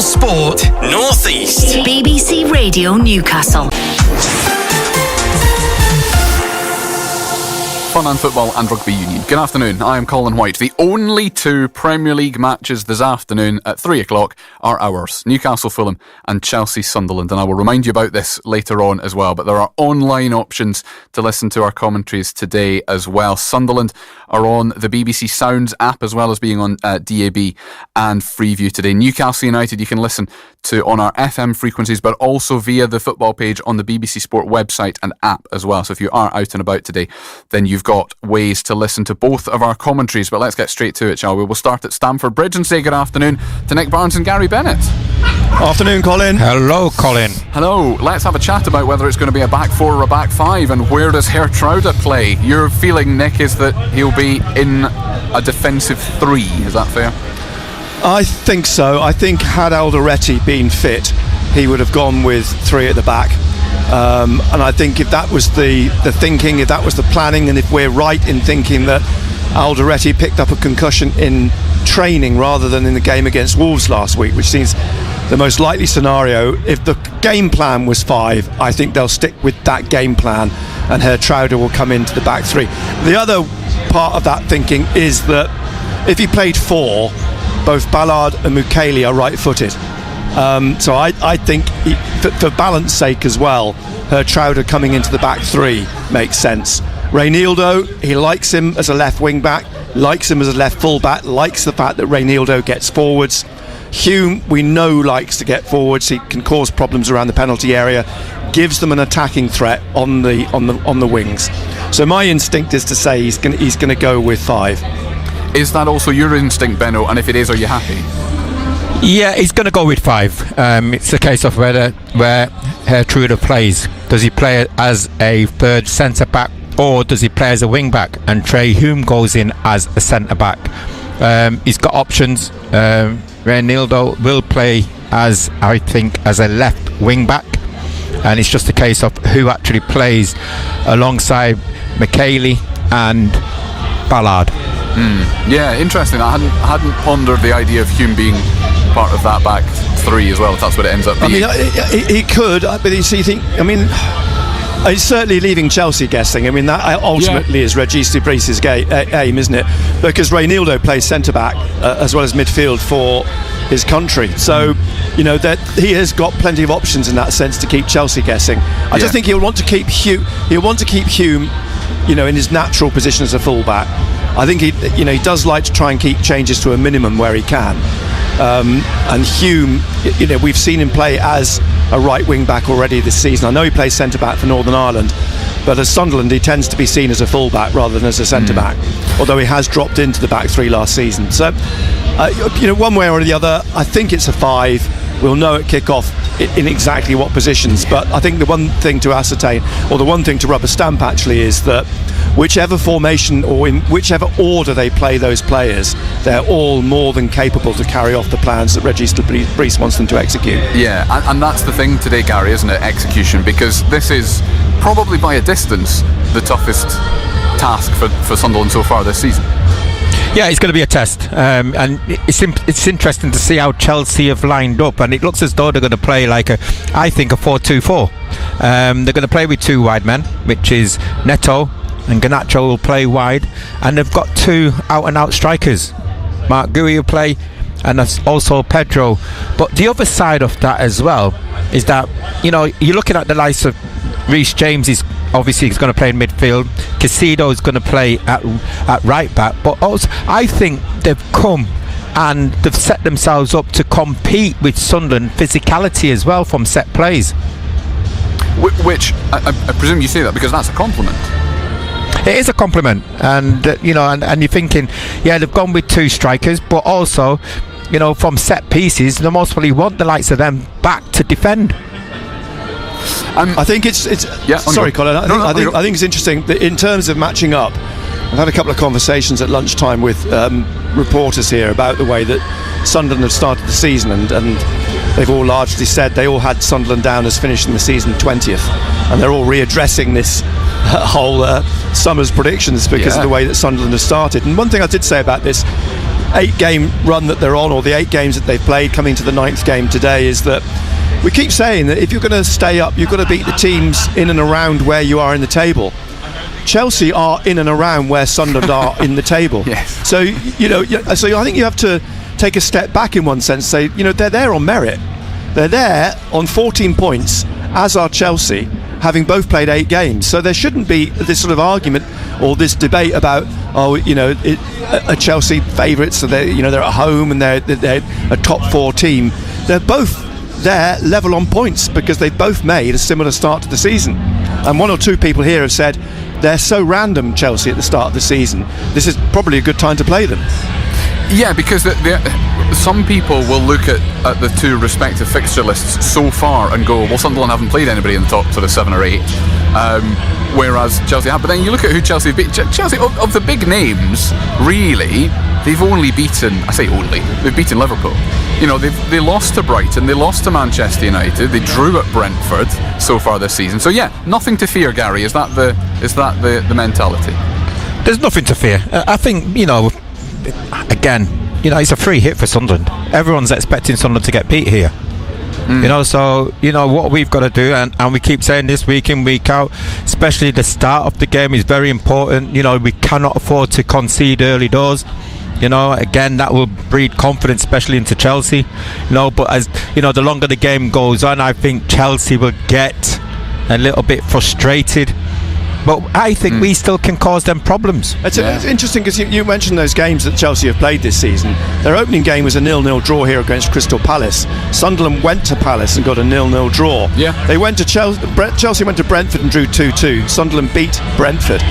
Total Sport North East. BBC Radio Newcastle. Fun and football and rugby union. Good afternoon, I am Colin White. The only two Premier League matches this afternoon at 3 o'clock are ours. Newcastle, Fulham and Chelsea, Sunderland. And I will remind you about this later on as well. But there are online options to listen to our commentaries today as well. Sunderland are on the BBC Sounds app as well as being on DAB and Freeview today. Newcastle United you can listen to on our FM frequencies, but also via the football page on the BBC Sport website and app as well. So if you are out and about today, then you've got ways to listen to both of our commentaries. But let's get straight to it, shall we? We'll start at Stamford Bridge and say good afternoon to Nick Barnes and Gary Bennett. Afternoon, Colin. Hello, Colin. Hello. Let's have a chat about whether it's going to be a back four or a back five, and where does Hertrauda play? Your feeling, Nick, is that he'll be in a defensive three. Is that fair? I think so. I think had Alderete been fit, he would have gone with three at the back. And I think if that was the thinking, if that was the planning, and if we're right in thinking that Alderete picked up a concussion in training rather than in the game against Wolves last week, which seems the most likely scenario, if the game plan was five, I think they'll stick with that game plan and Hertrauda will come into the back three. The other part of that thinking is that if he played four, both Ballard and Mukele are right-footed. So I think for balance sake as well, Hertrauda coming into the back three makes sense. Reinildo, he likes him as a left wing back, likes him as a left full back, likes the fact that Reinildo gets forwards. Hume, we know, likes to get forwards. He can cause problems around the penalty area, gives them an attacking threat on the wings. So my instinct is to say he's going to go with five. Is that also your instinct, Benno? And if it is, are you happy? Yeah, he's going to go with five. It's a case of where Hertrauda plays. Does he play as a third centre back, or does he play as a wing back? And Trey Hume goes in as a centre back. He's got options. Reinildo will play as a left wing back, and it's just a case of who actually plays alongside Mukele and Ballard. Yeah, interesting. I hadn't pondered the idea of Hume being part of that back three as well, if that's what it ends up being. I mean, he could, but you think, I mean, it's certainly leaving Chelsea guessing. I mean, that ultimately is Regis Debris's aim, isn't it? Because Reinildo plays centre-back as well as midfield for his country. So, you know, that he has got plenty of options in that sense to keep Chelsea guessing. I just think he'll want to keep Hume, you know, in his natural position as a full-back. I think he does like to try and keep changes to a minimum where he can. And Hume, you know, we've seen him play as a right wing back already this season. I know he plays centre back for Northern Ireland, but as Sunderland he tends to be seen as a full back rather than as a centre back, although he has dropped into the back three last season. So you know, one way or the other, I think it's a five. We'll know at kick-off in exactly what positions, but I think the one thing to ascertain, or the one thing to rubber stamp actually, is that whichever formation or in whichever order they play those players, they're all more than capable to carry off the plans that Regis Debris wants them to execute. Yeah, and that's the thing today, Gary, isn't it? Execution, because this is probably by a distance the toughest task for Sunderland so far this season. Yeah, it's going to be a test, and it's interesting to see how Chelsea have lined up, and it looks as though they're going to play like a 4-2-4. They're going to play with two wide men, which is Neto and Garnacho will play wide, and they've got two out-and-out strikers. Mark Gui will play, and also Pedro. But the other side of that as well is that, you know, you're looking at the likes of Reece James is obviously he's going to play in midfield. Casido is going to play at right back. But also, I think they've come and they've set themselves up to compete with Sunderland physicality as well from set plays. Which I presume you say that because that's a compliment. It is a compliment, and you know, and you're thinking, yeah, they've gone with two strikers, but also, you know, from set pieces, they most probably want the likes of them back to defend. I think it's sorry, Colin. I think it's interesting that in terms of matching up, I've had a couple of conversations at lunchtime with reporters here about the way that Sunderland have started the season, and they've all largely said they all had Sunderland down as finishing the season 20th, and they're all readdressing this whole summer's predictions because of the way that Sunderland has started. And one thing I did say about this, 8-game run that they're on, or the 8 games that they've played coming to the 9th game today, is that we keep saying that if you're going to stay up, you've got to beat the teams in and around where you are in the table. Chelsea are in and around where Sunderland are in the table. Yes. So, so I think you have to take a step back in one sense, say, they're there on merit. They're there on 14 points, as are Chelsea, having both played 8 games. So there shouldn't be this sort of argument or this debate about, a Chelsea favourites, so they're at home and they're a top 4 team. They're both there level on points because they've both made a similar start to the season. And 1 or 2 people here have said they're so random, Chelsea, at the start of the season. This is probably a good time to play them. Yeah, because some people will look at the 2 respective fixture lists so far and go, well, Sunderland haven't played anybody in the top sort of 7 or 8, whereas Chelsea have. But then you look at who Chelsea have beat. Chelsea, of the big names, really, they've only beaten, I say only, they've beaten Liverpool. They lost to Brighton, they lost to Manchester United, they drew at Brentford so far this season. So yeah, nothing to fear, Gary. Is that the mentality? There's nothing to fear. I think, again, it's a free hit for Sunderland. Everyone's expecting Sunderland to get beat here. So what we've got to do, and we keep saying this week in, week out, especially the start of the game is very important. We cannot afford to concede early doors. Again, that will breed confidence, especially into Chelsea. But as the longer the game goes on, I think Chelsea will get a little bit frustrated. But I think we still can cause them problems. It's interesting because you mentioned those games that Chelsea have played this season. Their opening game was a 0-0 draw here against Crystal Palace. Sunderland went to Palace and got a 0-0 draw. Yeah. They went to Chelsea went to Brentford and drew 2-2. Sunderland beat Brentford.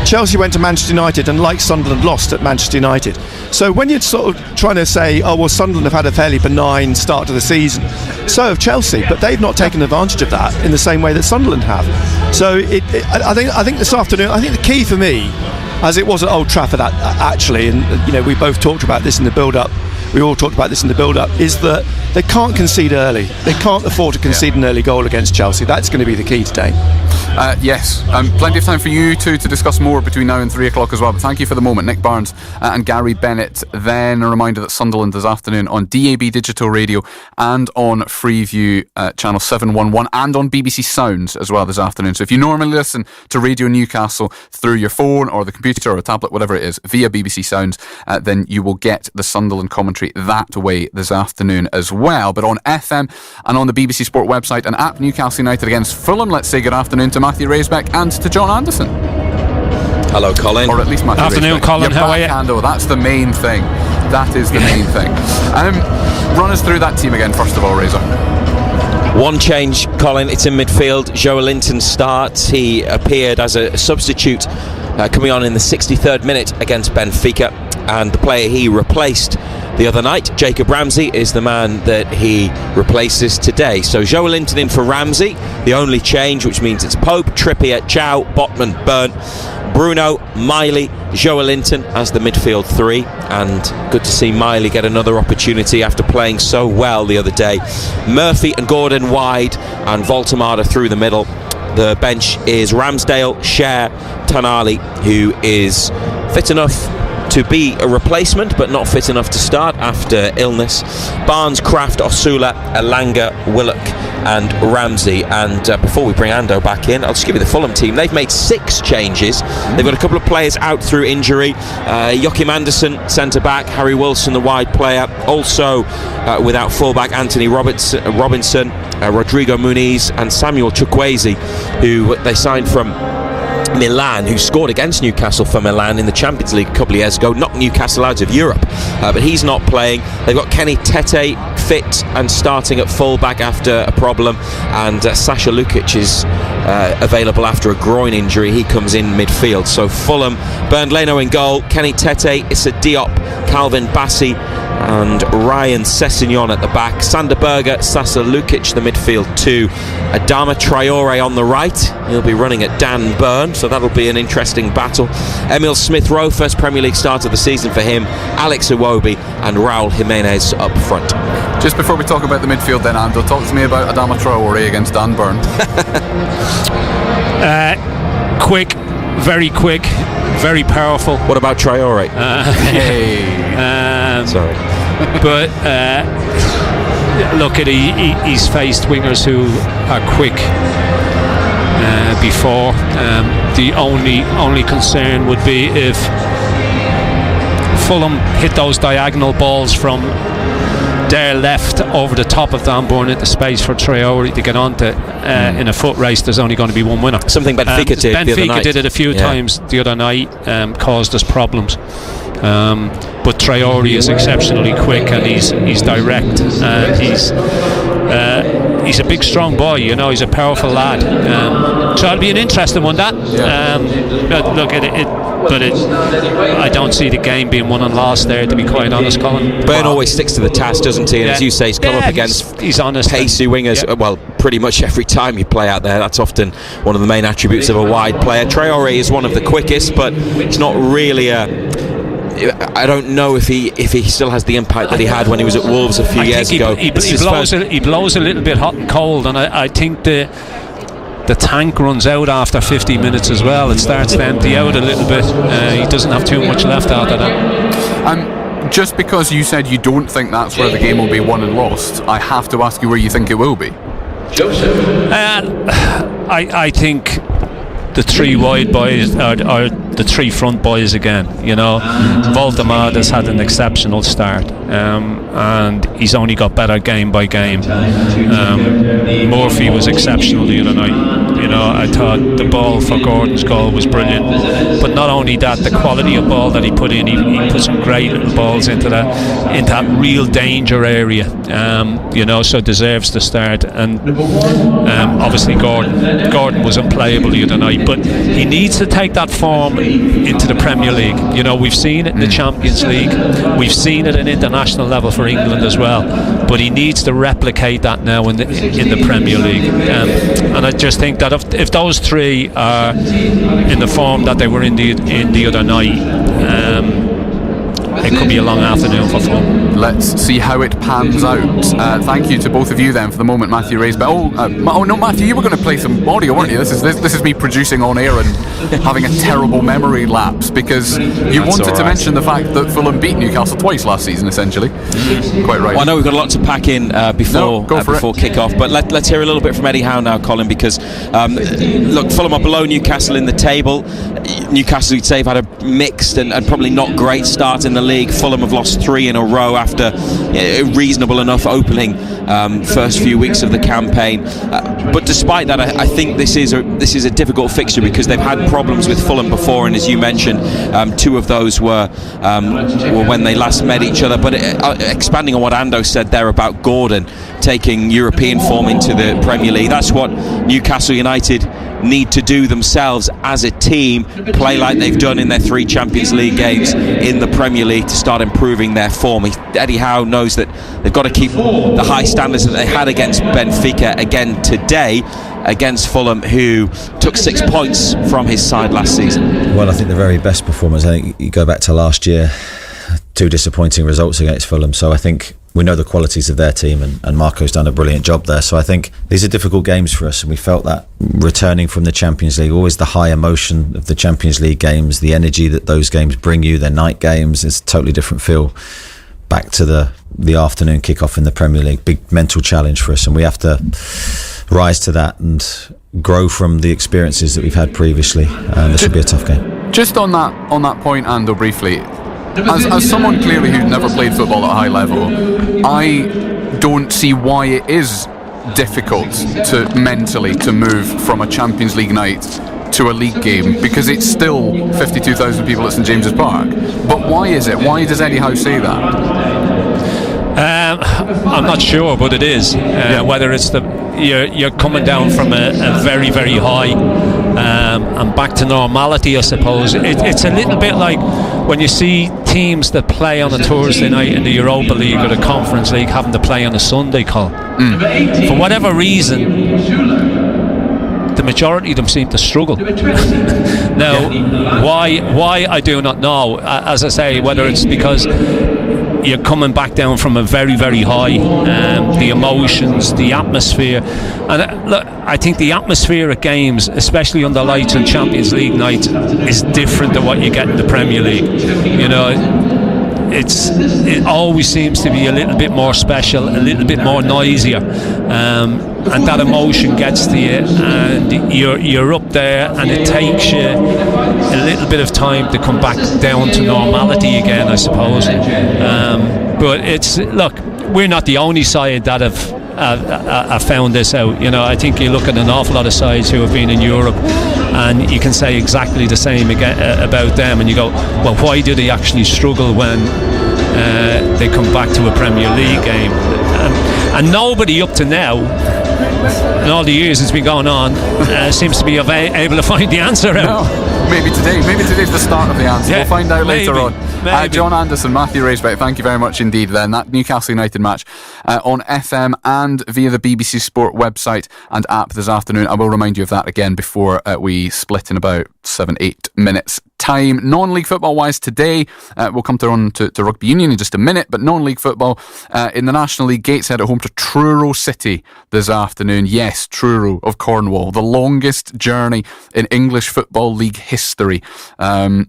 Chelsea went to Manchester United and, like Sunderland, lost at Manchester United. So when you're sort of trying to say, Sunderland have had a fairly benign start to the season, so have Chelsea, but they've not taken advantage of that in the same way that Sunderland have. So I think this afternoon, I think the key for me, as it was at Old Trafford actually, and we both talked about this in the build-up, we all talked about this in the build-up, is that they can't concede early. They can't afford to concede an early goal against Chelsea. That's going to be the key today. Yes, plenty of time for you two to discuss more between now and 3 o'clock as well, but thank you for the moment, Nick Barnes and Gary Bennett. Then a reminder that Sunderland this afternoon on DAB Digital Radio and on Freeview channel 711 and on BBC Sounds as well this afternoon. So if you normally listen to Radio Newcastle through your phone or the computer or a tablet, whatever it is, via BBC Sounds, then you will get the Sunderland commentary that way this afternoon as well. But on FM and on the BBC Sport website and at Newcastle United against Fulham, let's say good afternoon to Matthew Raisbeck and to John Anderson. Hello, Colin. Or at least Matthew Afternoon, Raisbeck. Colin. How are you? Handle, that's the main thing. That is the main thing. Run us through that team again, first of all, Razor. One change, Colin. It's in midfield. Joe Linton starts. He appeared as a substitute coming on in the 63rd minute against Benfica, and the player he replaced the other night, Jacob Ramsey, is the man that he replaces today. So Joe Linton in for Ramsey, the only change, which means it's Pope, Trippier, Chow, Botman, Byrne, Bruno, Miley, Joe Linton as the midfield 3, and good to see Miley get another opportunity after playing so well the other day. Murphy and Gordon wide, and Voltemada through the middle. The bench is Ramsdale, Cher, Tonali, who is fit enough to be a replacement but not fit enough to start after illness. Barnes, Kraft, Osula, Elanga, Willock and Ramsey. And before we bring Ando back in, I'll just give you the Fulham team. They've made 6 changes. They've got a couple of players out through injury. Joachim Andersen, centre back, Harry Wilson, the wide player, also without fullback Anthony Robinson, Rodrigo Muniz and Samuel Chukwueze, who they signed from Milan, who scored against Newcastle for Milan in the Champions League a couple of years ago, knocked Newcastle out of Europe, but he's not playing. They've got Kenny Tete fit and starting at fullback after a problem, and Sasha Lukic is available after a groin injury. He comes in midfield. So Fulham, Bernd Leno in goal, Kenny Tete, Issa Diop, Calvin Bassey and Ryan Sessegnon at the back. Sander Berger, Sasa Lukic the midfield 2, Adama Traore on the right. He'll be running at Dan Burn, so that'll be an interesting battle. Emil Smith-Rowe, first Premier League start of the season for him. Alex Iwobi and Raul Jimenez up front. Just before we talk about the midfield then, Ando, talk to me about Adama Traore against Dan Burn. Quick, very quick, very powerful. What about Traore? Sorry. But look, he's faced wingers who are quick before. The only concern would be if Fulham hit those diagonal balls from their left over the top of Danburn into space for Traore to get onto. In a foot race, there's only going to be one winner. Something Benfica did the other night. Benfica did it a few times the other night, caused us problems. But Traore is exceptionally quick, and he's direct, and he's a big strong boy, you know. He's a powerful lad, so it'll be an interesting one, that. But look at it, I don't see the game being won and lost there, to be quite honest, Colin. Byrne always sticks to the task, doesn't he? And as you say, he's come up against he's honest, pacey wingers. Well, pretty much every time you play out there, that's often one of the main attributes of a wide player. Traore is one of the quickest, but it's not really I don't know if he still has the impact that he had when he was at Wolves a few years ago. He blows a little bit hot and cold, and I think the tank runs out after 50 minutes as well. It starts to empty out a little bit. He doesn't have too much left after that. Just because you said you don't think that's where the game will be won and lost, I have to ask you where you think it will be. I think the three wide boys are the three front boys again. You know, Voldemar has had an exceptional start, and he's only got better game by game. Murphy was exceptional the other night. You know, I thought the ball for Gordon's goal was brilliant, but not only that, the quality of ball that he put in, he put some great little balls into that real danger area. You know, so deserves to start. And obviously Gordon was unplayable the other night, but he needs to take that form into the Premier League. You know, we've seen it in the Champions League, we've seen it at international level for England as well, but he needs to replicate that now in the Premier League. And I just think that if those three are in the form that they were in the other night, it could be a long afternoon for Fulham. Let's see how it pans out. Thank you to both of you then for the moment, Matthew raised. But no, Matthew, you were going to play some audio, weren't you? This is me producing on air and having a terrible memory lapse, because you wanted to mention the fact that Fulham beat Newcastle twice last season, essentially. Quite right. Well, I know we've got a lot to pack in before kick-off, but let's hear a little bit from Eddie Howe now, Colin, because look, Fulham are below Newcastle in the table. Newcastle, you'd say, have had a mixed and probably not great start in the league. League. Fulham have lost 3 in a row after a reasonable enough opening first few weeks of the campaign. But despite that, I think this is a difficult fixture because they've had problems with Fulham before, and as you mentioned, 2 of those were when they last met each other. But expanding on what Ando said there about Gordon taking European form into the Premier League, that's what Newcastle United need to do themselves as a team, play like they've done in their 3 Champions League games in the Premier League to start improving their form. Eddie Howe knows that they've got to keep the high standards that they had against Benfica again today against Fulham, who took 6 points from his side last season. Well, I think the very best performance, I think you go back to last year, 2 disappointing results against Fulham, so I think we know the qualities of their team, and Marco's done a brilliant job there. So I think these are difficult games for us, and we felt that returning from the Champions League, always the high emotion of the Champions League games, the energy that those games bring you, they're night games, it's a totally different feel back to the afternoon kickoff in the Premier League. Big mental challenge for us, and we have to rise to that and grow from the experiences that we've had previously. This will be a tough game. Just on that point, Ando, briefly, as someone clearly who'd never played football at a high level, I don't see why it is difficult to mentally to move from a Champions League night to a league game, because it's still 52,000 people at St James's Park. But why is it? Why does Eddie Howe say that? I'm not sure, but it is. Whether it's you're coming down from a very, very high and back to normality, I suppose. It's a little bit like when you see teams that play on a Thursday night in the Europa League or the Conference League having to play on a Sunday call. For whatever reason, the majority of them seem to struggle. Now, why I do not know. As I say, whether it's because you're coming back down from a very, very high. The emotions, the atmosphere, and look, I think the atmosphere at games, especially under lights on Champions League night, is different to what you get in the Premier League. You know, it always seems to be a little bit more special, a little bit more noisier, and that emotion gets to you, and you're up there, and it takes you a little bit of time to come back down to normality again, I suppose. But look, we're not the only side that have found this out. You know, I think you look at an awful lot of sides who have been in Europe, and you can say exactly the same about them, and you go, well, why do they actually struggle when they come back to a Premier League game? And nobody up to now, in all the years it's been going on, seems to be able to find the answer out. No. Maybe today's the start of the answer. We'll find out later on. John Anderson, Matthew Raisbeck, thank you very much indeed then. That Newcastle United match on FM and via the BBC Sport website and app this afternoon. I will remind you of that again before we split in about 7-8 minutes time. Non-league football wise today, we'll come to rugby union in just a minute, but non-league football in the National League, Gateshead at home to Truro City this afternoon. Yes, Truro of Cornwall, the longest journey in English Football League history, and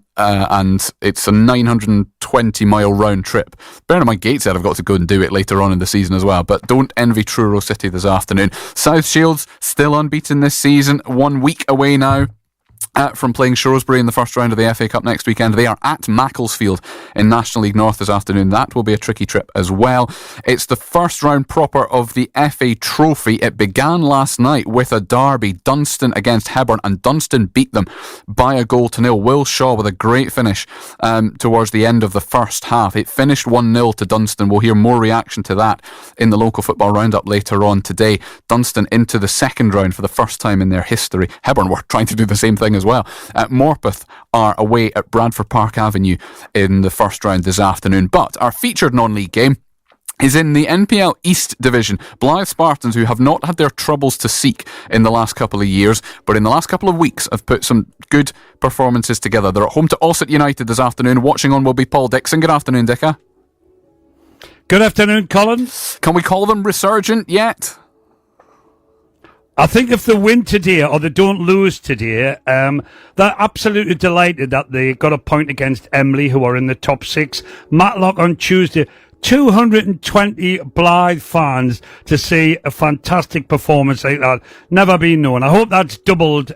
it's a 920-mile round trip. Bear in mind, Gateshead have got to go and do it later on in the season as well, but don't envy Truro City this afternoon. South Shields still unbeaten this season, 1 week away now from playing Shrewsbury in the first round of the FA Cup next weekend. They are at Macclesfield in National League North this afternoon. That will be a tricky trip as well. It's the first round proper of the FA Trophy. It began last night with a derby, Dunstan against Hebburn, and Dunstan beat them by a 1-0. Will Shaw with a great finish towards the end of the first half. It finished 1-0 to Dunstan. We'll hear more reaction to that in the local football roundup later on today. Dunstan into the second round for the first time in their history. Hebburn were trying to do the same thing as well. Morpeth are away at Bradford Park Avenue in the first round this afternoon. But our featured non-league game is in the NPL East Division. Blythe Spartans, who have not had their troubles to seek in the last couple of years, but in the last couple of weeks have put some good performances together. They're at home to Ossett United this afternoon. Watching on will be Paul Dixon. Good afternoon, Dicka. Good afternoon, Colin. Can we call them resurgent yet? I think if they win today or they don't lose today, they're absolutely delighted that they got a point against Emley, who are in the top 6. Matlock on Tuesday. 220 Blythe fans to see a fantastic performance like that. Never been known. I hope that's doubled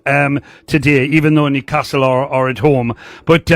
today, even though Newcastle are at home. But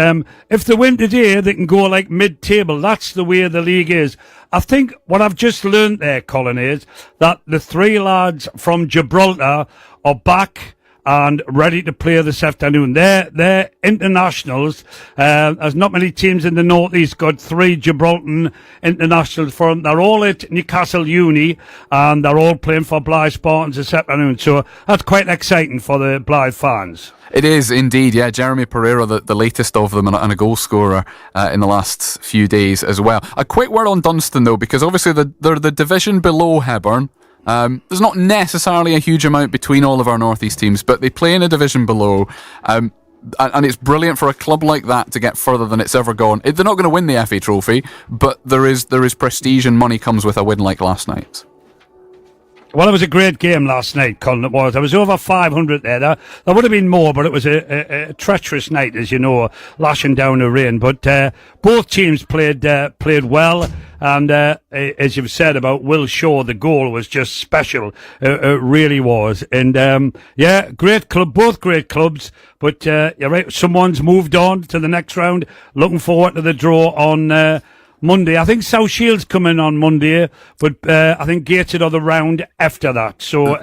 if they win today, they can go like mid-table. That's the way the league is. I think what I've just learned there, Colin, is that the 3 lads from Gibraltar are back and ready to play this afternoon. They're internationals. There's not many teams in the North East got 3 Gibraltar internationals for them. They're all at Newcastle Uni, and they're all playing for Blythe Spartans this afternoon. So that's quite exciting for the Blythe fans. It is indeed, yeah. Jeremy Pereira, the latest of them, and a goal scorer in the last few days as well. A quick word on Dunstan, though, because obviously they're the division below Hebburn. There's not necessarily a huge amount between all of our North East teams, but they play in a division below, and it's brilliant for a club like that to get further than it's ever gone. They're not going to win the FA Trophy, but there is prestige and money comes with a win like last night. Well, it was a great game last night, Colin, it was. There was over 500 there. There would have been more, but it was a treacherous night, as you know, lashing down the rain. But both teams played well. And as you've said about Will Shaw, the goal was just special. It really was. And yeah, great club, both great clubs. But you're right, someone's moved on to the next round. Looking forward to the draw on Monday. I think South Shields come in on Monday, but I think Gateshead are the round after that. So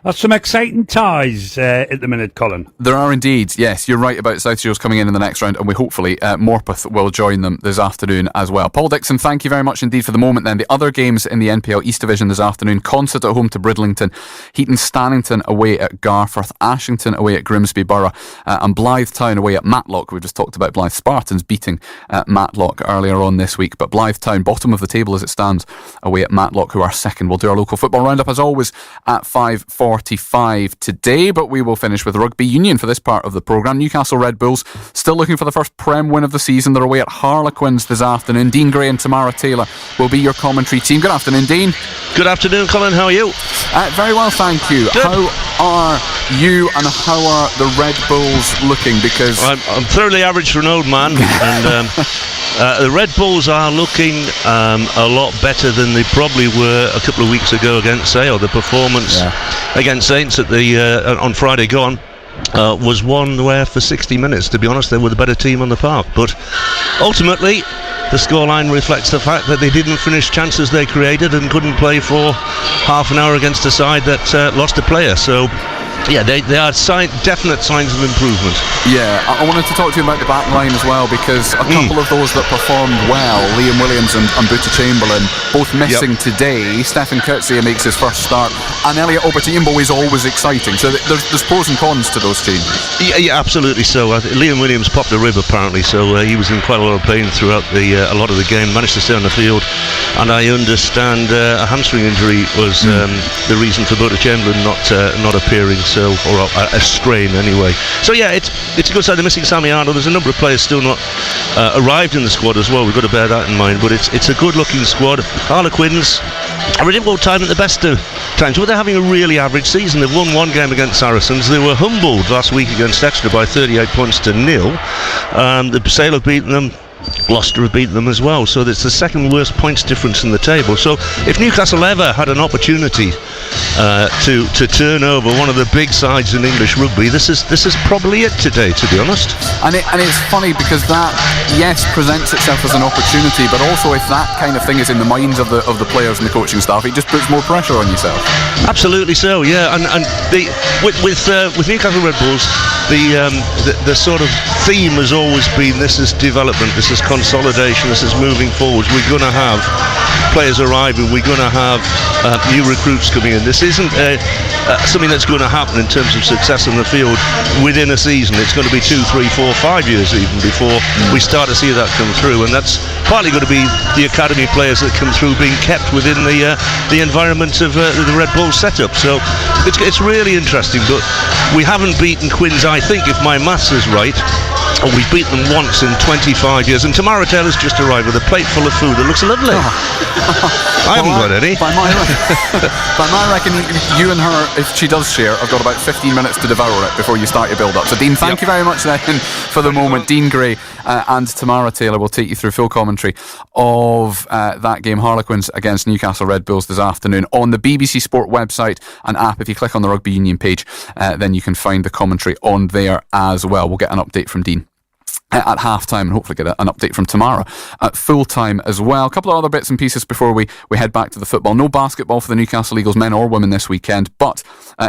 that's some exciting ties at the minute, Colin. There are indeed, yes. You're right about South Shields coming in the next round, and we hopefully Morpeth will join them this afternoon as well. Paul Dixon, thank you very much indeed for the moment then. The other games in the NPL East Division this afternoon: Consett at home to Bridlington, Heaton Stannington away at Garforth, Ashington away at Grimsby Borough, and Blythe Town away at Matlock. We just talked about Blythe Spartans beating Matlock earlier on this week. League. But Blythe Town, bottom of the table as it stands, away at Matlock, who are second. We'll do our local football roundup as always at 5:45 today, but we will finish with Rugby Union for this part of the programme. Newcastle Red Bulls still looking for the first Prem win of the season. They're away at Harlequins this afternoon. Dean Gray and Tamara Taylor will be your commentary team. Good afternoon, Dean. Good afternoon, Colin. How are you? Very well, thank you. Good. How are you and how are the Red Bulls looking? Because I'm thoroughly average for an old man, and the Red Bulls are looking a lot better than they probably were a couple of weeks ago against Sale. The performance against Saints at the on Friday gone was one where for 60 minutes, to be honest, they were the better team on the park. But ultimately, the scoreline reflects the fact that they didn't finish chances they created and couldn't play for half an hour against a side that lost a player. So yeah, they are definite signs of improvement. Yeah, I wanted to talk to you about the back line as well, because a couple of those that performed well, Liam Williams and Buta Chamberlain, both missing today. Stephen Coetzee makes his first start, and Elliot Obertimbo is always exciting. So there's pros and cons to those changes. Yeah, absolutely so. Liam Williams popped a rib apparently, so he was in quite a lot of pain throughout a lot of the game. Managed to stay on the field, and I understand a hamstring injury was the reason for Buta Chamberlain not appearing. So, or a strain anyway. So yeah, it's a good side. They're missing Sammy Arnold. There's a number of players still not arrived in the squad as well. We've got to bear that in mind. But it's a good-looking squad. Harlequins are in difficult time at the best of times. But they're having a really average season. They've won one game against Saracens. They were humbled last week against Exeter by 38 points to 0. The Sale have beaten them. Gloucester have beaten them as well, so it's the second worst points difference in the table. So if Newcastle ever had an opportunity to turn over one of the big sides in English rugby, this is probably it today, to be honest. And it's funny because that, yes, presents itself as an opportunity, but also if that kind of thing is in the minds of the players and the coaching staff, it just puts more pressure on yourself. Absolutely so, yeah. And with Newcastle Red Bulls, the sort of theme has always been this is development, this is consolidation, this is moving forwards. We're going to have players arriving, we're going to have new recruits coming in. This isn't something that's going to happen in terms of success on the field within a season. It's going to be 2, 3, 4, 5 years even before we start to see that come through, and that's partly going to be the academy players that come through being kept within the environment of the Red Bull setup. So it's really interesting, but we haven't beaten Quins, I think, if my maths is right. We've beaten them once in 25 years, and Tamara Taylor's just arrived with a plate full of food that looks lovely. I haven't got any. By my reckon, you and her, if she does share, have got about 15 minutes to devour it before you start your build-up. So Dean, thank you very much then for the moment. Dean Gray and Tamara Taylor will take you through full commentary of that game, Harlequins against Newcastle Red Bulls this afternoon, on the BBC Sport website and app. If you click on the Rugby Union page, then you can find the commentary on there as well. We'll get an update from Dean at half-time, and hopefully get an update from Tamara at full-time as well. A couple of other bits and pieces before we head back to the football. No basketball for the Newcastle Eagles, men or women, this weekend, but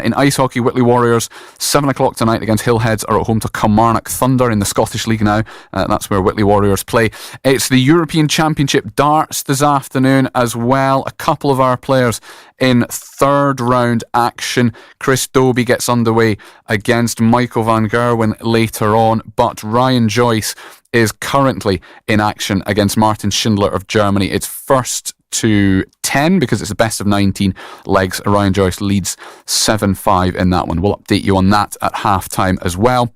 in ice hockey, Whitley Warriors 7 o'clock tonight against Hillheads are at home to Kilmarnock Thunder in the Scottish League now. That's where Whitley Warriors play. It's the European Championship darts this afternoon as well. A couple of our players in third round action. Chris Dobie gets underway against Michael van Gerwen later on, but Ryan Joyce is currently in action against Martin Schindler of Germany. It's first to 10 because it's the best of 19 legs. Ryan Joyce leads 7-5 in that one. We'll update you on that at half time as well.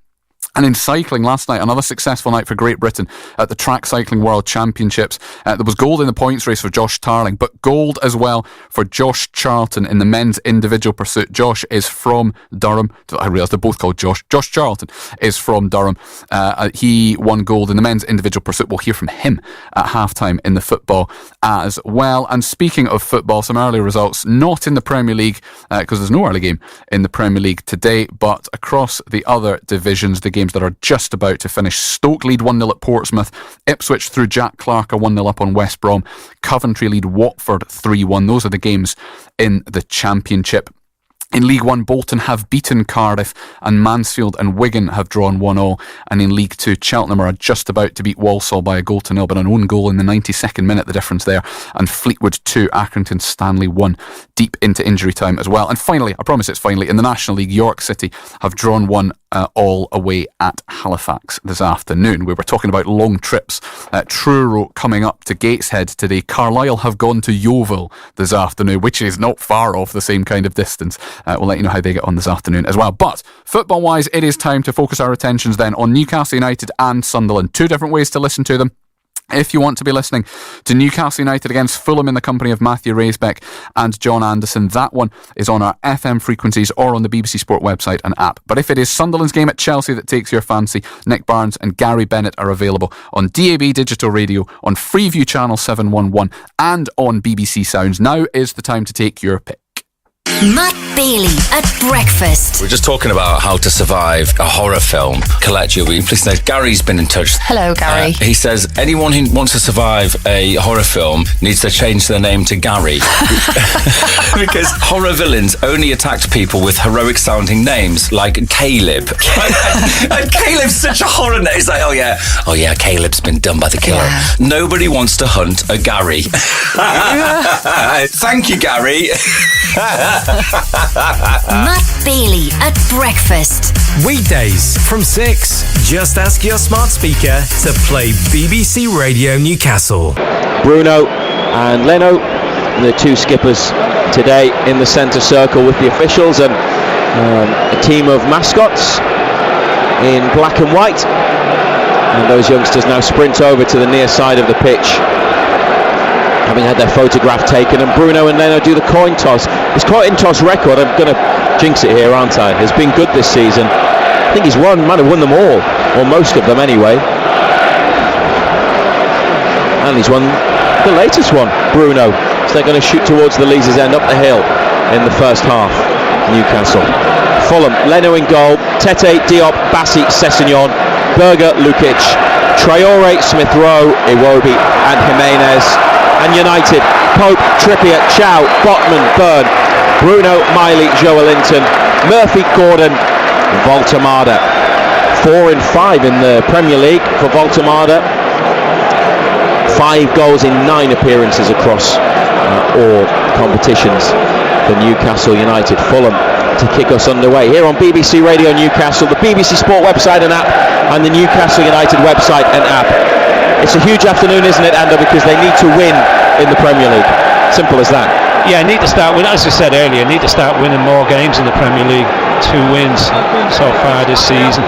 And in cycling last night, another successful night for Great Britain at the Track Cycling World Championships. There was gold in the points race for Josh Tarling, but gold as well for Josh Charlton in the men's individual pursuit. Josh is from Durham. I realised they're both called Josh. Josh Charlton is from Durham. He won gold in the men's individual pursuit. We'll hear from him at halftime in the football as well. And speaking of football, some early results, not in the Premier League, because there's no early game in the Premier League today, but across the other divisions, the games that are just about to finish. Stoke lead 1-0 at Portsmouth. Ipswich through Jack Clark are 1-0 up on West Brom. Coventry lead Watford 3-1. Those are the games in the Championship. In League One, Bolton have beaten Cardiff, and Mansfield and Wigan have drawn 1-1. And in League Two, Cheltenham are just about to beat Walsall by a 1-0, but an own goal in the 92nd minute, the difference there. And Fleetwood 2, Accrington Stanley 1, deep into injury time as well. And finally, I promise it's finally, in the National League, York City have drawn 1 all away at Halifax this afternoon. We were talking about long trips. Truro coming up to Gateshead today. Carlisle have gone to Yeovil this afternoon, which is not far off the same kind of distance. We'll let you know how they get on this afternoon as well. But football-wise, it is time to focus our attentions then on Newcastle United and Sunderland. Two different ways to listen to them. If you want to be listening to Newcastle United against Fulham in the company of Matthew Raisbeck and John Anderson, that one is on our FM frequencies or on the BBC Sport website and app. But if it is Sunderland's game at Chelsea that takes your fancy, Nick Barnes and Gary Bennett are available on DAB Digital Radio, on Freeview Channel 711 and on BBC Sounds. Now is the time to take your pick. Matt Bailey at breakfast. We're just talking about how to survive a horror film. Colette, you'll be pleased to know Gary's been in touch. Hello, Gary. He says anyone who wants to survive a horror film needs to change their name to Gary. Because horror villains only attacked people with heroic sounding names like Caleb. And Caleb's such a horror name. It's like, oh yeah, Caleb's been done by the killer. Yeah. Nobody wants to hunt a Gary. Thank you, Gary. Matt Bailey at breakfast. Weekdays from 6. Just ask your smart speaker to play BBC Radio Newcastle. Bruno and Leno, the two skippers today in the centre circle with the officials, and a team of mascots in black and white. And those youngsters now sprint over to the near side of the pitch, having had their photograph taken, and Bruno and Leno do the coin toss. His coin toss record, I'm going to jinx it here, aren't I, has been good this season. I think might have won them all, or most of them anyway. And he's won the latest one, Bruno. So they're going to shoot towards the Leazes End up the hill in the first half. Newcastle. Fulham, Leno in goal, Tete, Diop, Bassi, Sessegnon, Berger, Lukic, Traore, Smith Rowe, Iwobi and Jimenez. And United, Pope, Trippier, Chow, Botman, Byrne, Bruno, Miley, Joelinton, Murphy, Gordon, Voltemada. 4 in 5 in the Premier League for Voltemada. 5 goals in 9 appearances across all competitions for Newcastle United. Fulham to kick us underway here on BBC Radio Newcastle, the BBC Sport website and app, and the Newcastle United website and app. It's a huge afternoon, isn't it, Ando, because they need to win in the Premier League. Simple as that. Yeah, need to start with, as I said earlier, need to start winning more games in the Premier League. 2 wins so far this season,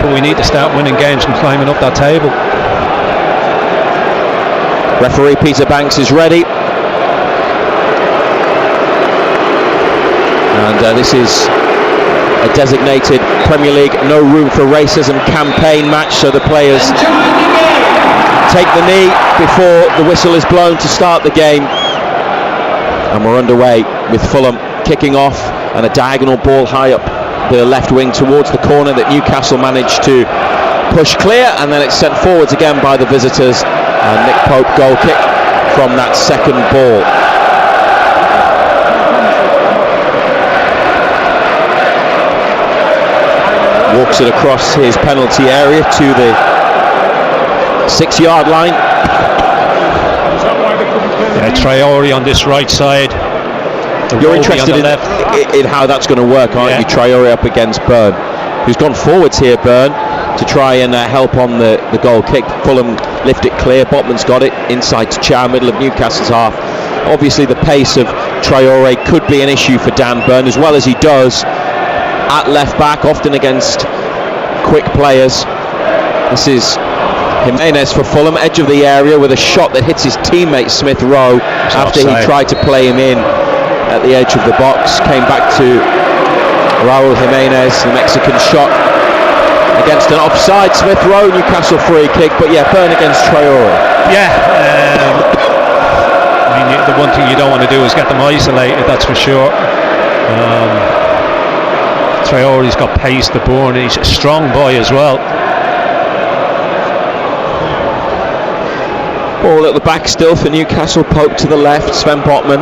but we need to start winning games and climbing up that table. Referee Peter Banks is ready, and this is a designated Premier League no room for racism campaign match, so the players take the knee before the whistle is blown to start the game. And we're underway with Fulham kicking off, and a diagonal ball high up the left wing towards the corner that Newcastle managed to push clear, and then it's sent forwards again by the visitors, and Nick Pope goal kick from that second ball. Walks it across his penalty area to the 6-yard line. Yeah, Traore on this right side. You're interested in how that's going to work, aren't you? Traore up against Byrne, who's gone forwards here, Byrne, to try and help on the goal kick. Fulham lift it clear. Botman's got it inside to Chow, middle of Newcastle's half. Obviously the pace of Traore could be an issue for Dan Byrne, as well as he does at left back, often against quick players. This is Jimenez for Fulham, edge of the area with a shot that hits his teammate Smith Rowe after he tried to play him in at the edge of the box. Came back to Raul Jimenez, the Mexican shot against an offside Smith Rowe. Newcastle free kick, but yeah, Byrne against Traore. Yeah, I mean, the one thing you don't want to do is get them isolated, that's for sure. Traore's got pace to burn, he's a strong boy as well. Ball at the back still for Newcastle. Pope to the left, Sven Botman,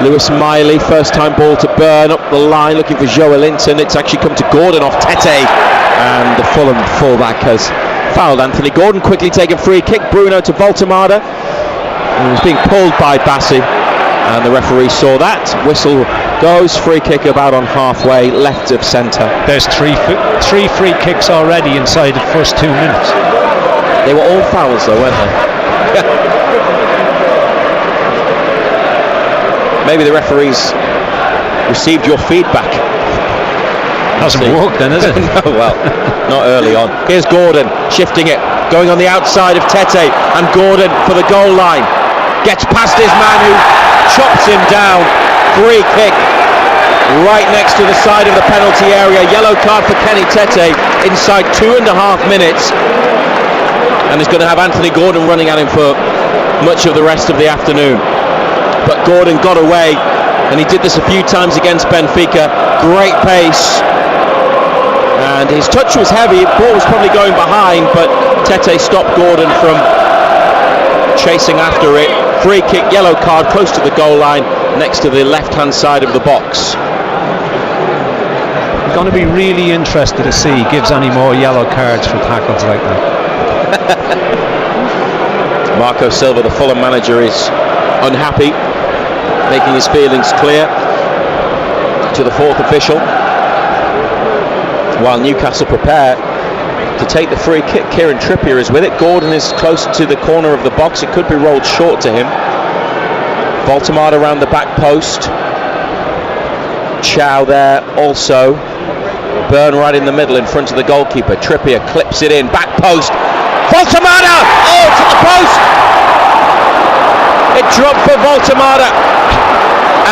Lewis Miley, first time ball to Byrne up the line looking for Joelinton. It's actually come to Gordon off Tete, and the Fulham fullback has fouled Anthony Gordon. Quickly taken free kick, Bruno to Voltemada, and was being pulled by Bassi, and the referee saw that. Whistle goes. Free kick about on halfway, left of centre. There's three free kicks already inside the first 2 minutes. They were all fouls though, weren't they? Maybe the referees received your feedback. Hasn't worked then, has it? No, well, not early on. Here's Gordon shifting it, going on the outside of Tete, and Gordon for the goal line. Gets past his man who chops him down. Free kick right next to the side of the penalty area. Yellow card for Kenny Tete inside 2.5 minutes. And he's going to have Anthony Gordon running at him for much of the rest of the afternoon. But Gordon got away, and he did this a few times against Benfica. Great pace. And his touch was heavy, the ball was probably going behind, but Tete stopped Gordon from chasing after it. Free kick, yellow card, close to the goal line, next to the left-hand side of the box. I'm going to be really interested to see he gives any more yellow cards for tackles like that. Marco Silva, the Fulham manager, is unhappy, making his feelings clear to the fourth official. While Newcastle prepare to take the free kick, Kieran Trippier is with it. Gordon is close to the corner of the box. It could be rolled short to him. Voltemade around the back post. Chow there also. Burn right in the middle in front of the goalkeeper. Trippier clips it in, back post. Voltemade! Oh, it's at the post! It dropped for Voltemade,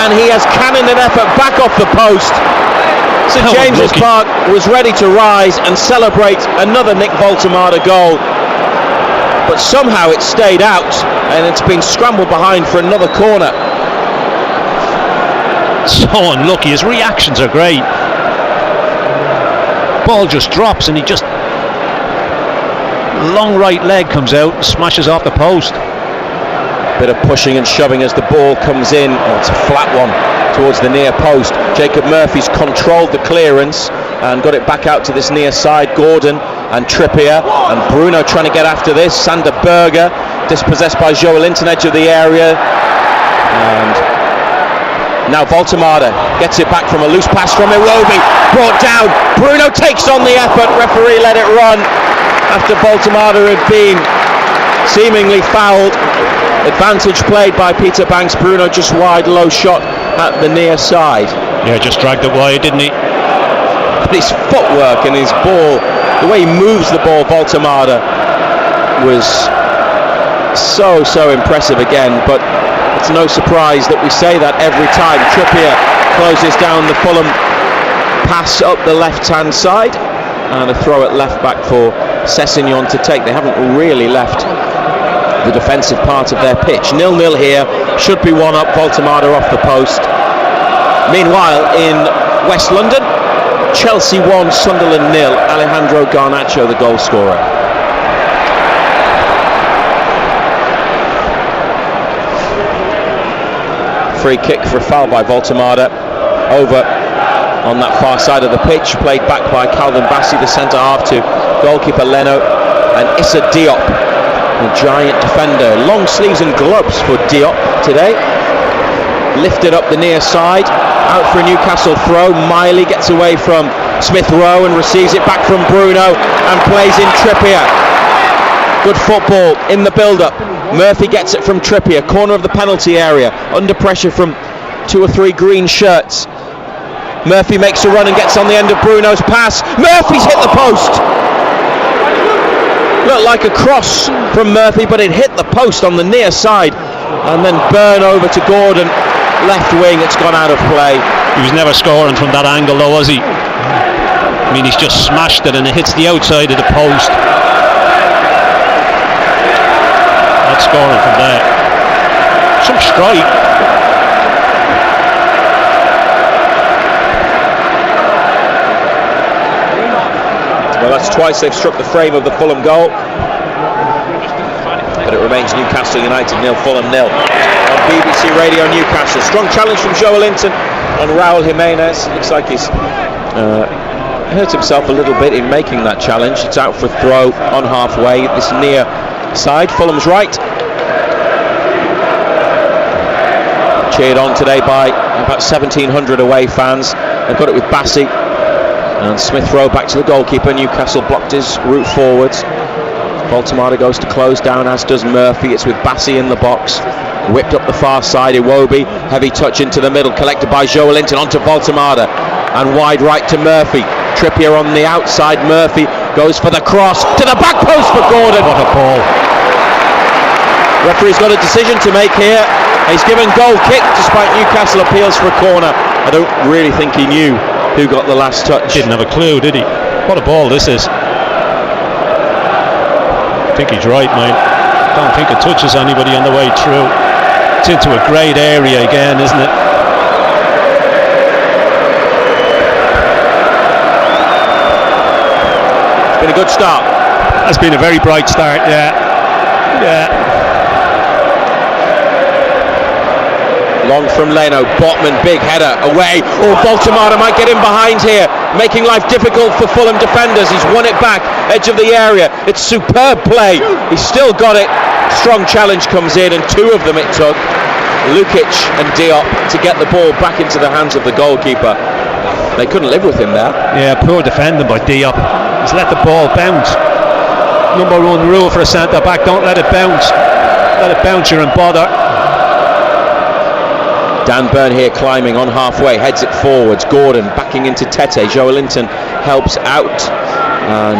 and he has cannoned an effort back off the post. St James's Park was ready to rise and celebrate another Nick Voltemade goal, but somehow it stayed out, and it's been scrambled behind for another corner. So unlucky. His reactions are great. Ball just drops, and he just long right leg comes out and smashes off the post. Bit of pushing and shoving as the ball comes in. Oh, it's a flat one towards the near post. Jacob Murphy's controlled the clearance and got it back out to this near side. Gordon and Trippier and Bruno trying to get after this. Sander Berger dispossessed by Joelinton, edge of the area, and now Voltemade gets it back from a loose pass from Iwobi, brought down. Bruno takes on the effort. Referee let it run after Voltemade had been seemingly fouled. Advantage played by Peter Banks. Bruno just wide, low shot at the near side. Yeah, just dragged it wide, didn't he? But his footwork and his ball, the way he moves the ball, Voltemade, was so impressive again. But it's no surprise that we say that every time. Trippier closes down the Fulham pass up the left-hand side, and a throw at left-back for Sessegnon to take. They haven't really left the defensive part of their pitch. 0-0 here, should be one up. Voltemade off the post. Meanwhile, in West London, Chelsea 1, Sunderland 0. Alejandro Garnacho the goal scorer. Free kick for a foul by Voltemade over on that far side of the pitch, played back by Calvin Bassey, the centre half, to goalkeeper Leno and Issa Diop, the giant defender. Long sleeves and gloves for Diop today. Lifted up the near side, out for a Newcastle throw. Miley gets away from Smith Rowe and receives it back from Bruno and plays in Trippier. Good football in the build-up. Murphy gets it from Trippier, corner of the penalty area, under pressure from 2 or 3 green shirts. Murphy makes a run and gets on the end of Bruno's pass. Murphy's hit the post. Looked like a cross from Murphy, but it hit the post on the near side. And then Burn over to Gordon, left wing. It's gone out of play. He was never scoring from that angle though, was he? I mean, he's just smashed it and it hits the outside of the post. Not scoring from there. Some strike. Well, that's twice they've struck the frame of the Fulham goal. But it remains Newcastle United 0, Fulham 0. On BBC Radio Newcastle. Strong challenge from Joelinton on Raul Jimenez. Looks like he's hurt himself a little bit in making that challenge. It's out for throw on halfway. This near side, Fulham's right. cheered on today by about 1,700 away fans. They've got it with Bassey. And Smith Rowe back to the goalkeeper. Newcastle blocked his route forwards. Voltemada goes to close down, as does Murphy. It's with Bassey in the box. Whipped up the far side. Iwobi, heavy touch into the middle, collected by Joelinton onto Voltemada. And wide right to Murphy. Trippier on the outside. Murphy goes for the cross to the back post for Gordon. What a ball. Referee's got a decision to make here. He's given goal kick despite Newcastle appeals for a corner. I don't really think he knew who got the last touch. Didn't have a clue, did he? What a ball this is. I think he's right, mate. Don't think it touches anybody on the way through. It's into a great area again, isn't it? It's been a good start. That's been a very bright start, yeah. Long from Leno, Botman, big header, away. Oh, Voltemada might get in behind here, making life difficult for Fulham defenders. He's won it back, edge of the area. It's superb play. He's still got it. Strong challenge comes in, and two of them it took. Lukic and Diop to get the ball back into the hands of the goalkeeper. They couldn't live with him there. Yeah, poor defending by Diop. He's let the ball bounce. Number one rule for a centre back: don't let it bounce. Let it bounce, you're in bother. Dan Burn here climbing on halfway, heads it forwards. Gordon backing into Tete. Joelinton helps out, and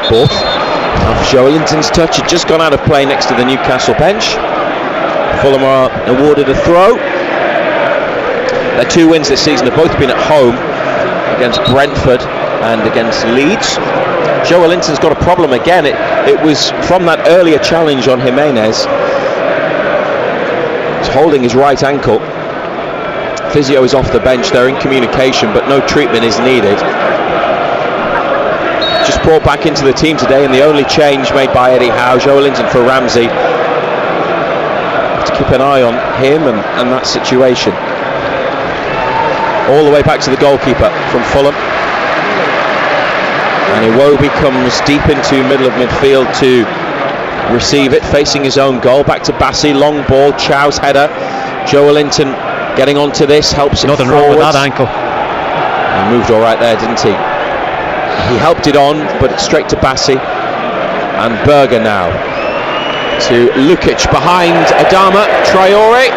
both off Joelinton's touch had just gone out of play next to the Newcastle bench. Fulham are awarded a throw. Their two wins this season have both been at home, against Brentford and against Leeds. Joelinton's got a problem again. It was from that earlier challenge on Jimenez. He's holding his right ankle. Physio is off the bench. They're in communication, but no treatment is needed. Just brought back into the team today, and the only change made by Eddie Howe, Joelinton for Ramsey. Have to keep an eye on him and that situation. All the way back to the goalkeeper from Fulham. And Iwobi comes deep into middle of midfield to receive it, facing his own goal. Back to Bassey, long ball, Chow's header. Joelinton getting onto this, helps him Nothing forwards. wrong with that ankle. He moved all right there, didn't he? He helped it on, but it's straight to Bassey. And Berger now to Lukic behind Adama Traore.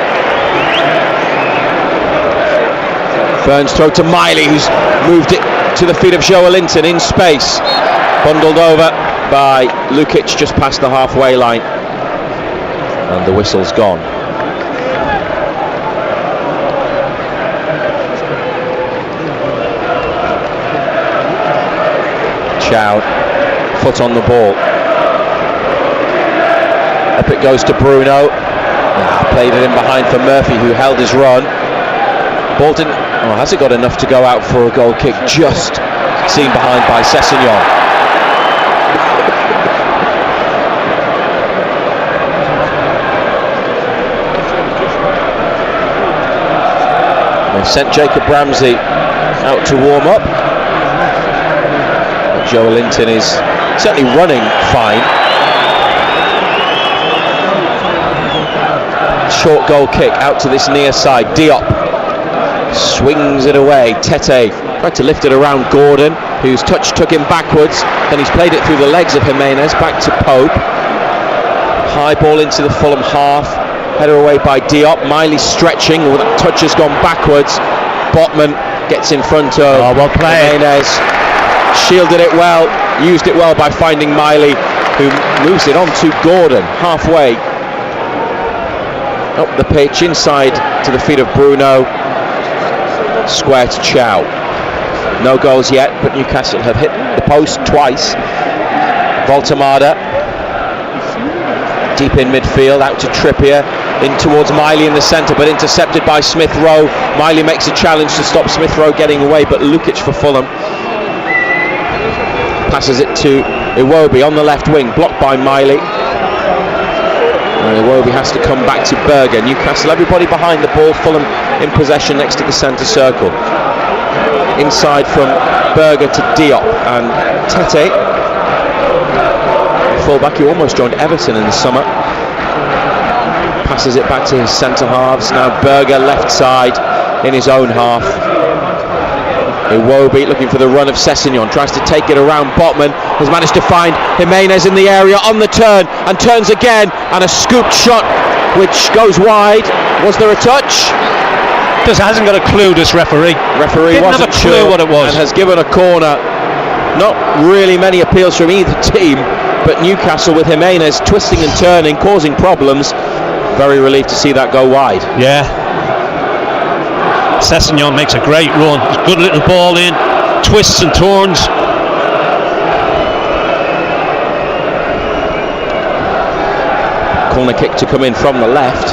Burns throw to Miley, who's moved it to the feet of Joelinton in space. Bundled over by Lukic just past the halfway line. And the whistle's gone. Chow, foot on the ball. Up it goes to Bruno. Played it in behind for Murphy, who held his run. Ball didn't, hasn't got enough to go out for a goal kick. Just seen behind by Sessegnon. They've sent Jacob Ramsey out to warm up. Joelinton is certainly running fine. Short goal kick out to this near side. Diop swings it away. Tete tried to lift it around Gordon, whose touch took him backwards. Then he's played it through the legs of Jimenez back to Pope. High ball into the Fulham half. Header away by Diop. Miley stretching. The touch has gone backwards. Botman gets in front of Jimenez. Shielded it well, used it well by finding Miley, who moves it on to Gordon halfway up the pitch, inside to the feet of Bruno. Square to Chow. No goals yet, but Newcastle have hit the post twice. Voltemada deep in midfield, out to Trippier, in towards Miley in the centre, but intercepted by Smith Rowe. Miley makes a challenge to stop Smith Rowe getting away, but Lukic for Fulham passes it to Iwobi on the left wing, blocked by Miley. And Iwobi has to come back to Berger. Newcastle, everybody behind the ball. Fulham in possession next to the centre circle. Inside from Berger to Diop and Tete, fullback who almost joined Everton in the summer. passes it back to his centre halves. Now Berger left side in his own half. Iwobi looking for the run of Sessegnon, tries to take it around. Botman has managed to find Jimenez in the area on the turn, and turns again, and a scooped shot which goes wide. Was there a touch? Just hasn't got a clue, this referee. Referee Didn't wasn't have a clue sure what it was, and has given a corner. Not really many appeals from either team, but Newcastle with Jimenez twisting and turning, causing problems. Very relieved to see that go wide. Yeah. Sessegnon makes a great run. Good little ball in, twists and turns. Corner kick to come in from the left.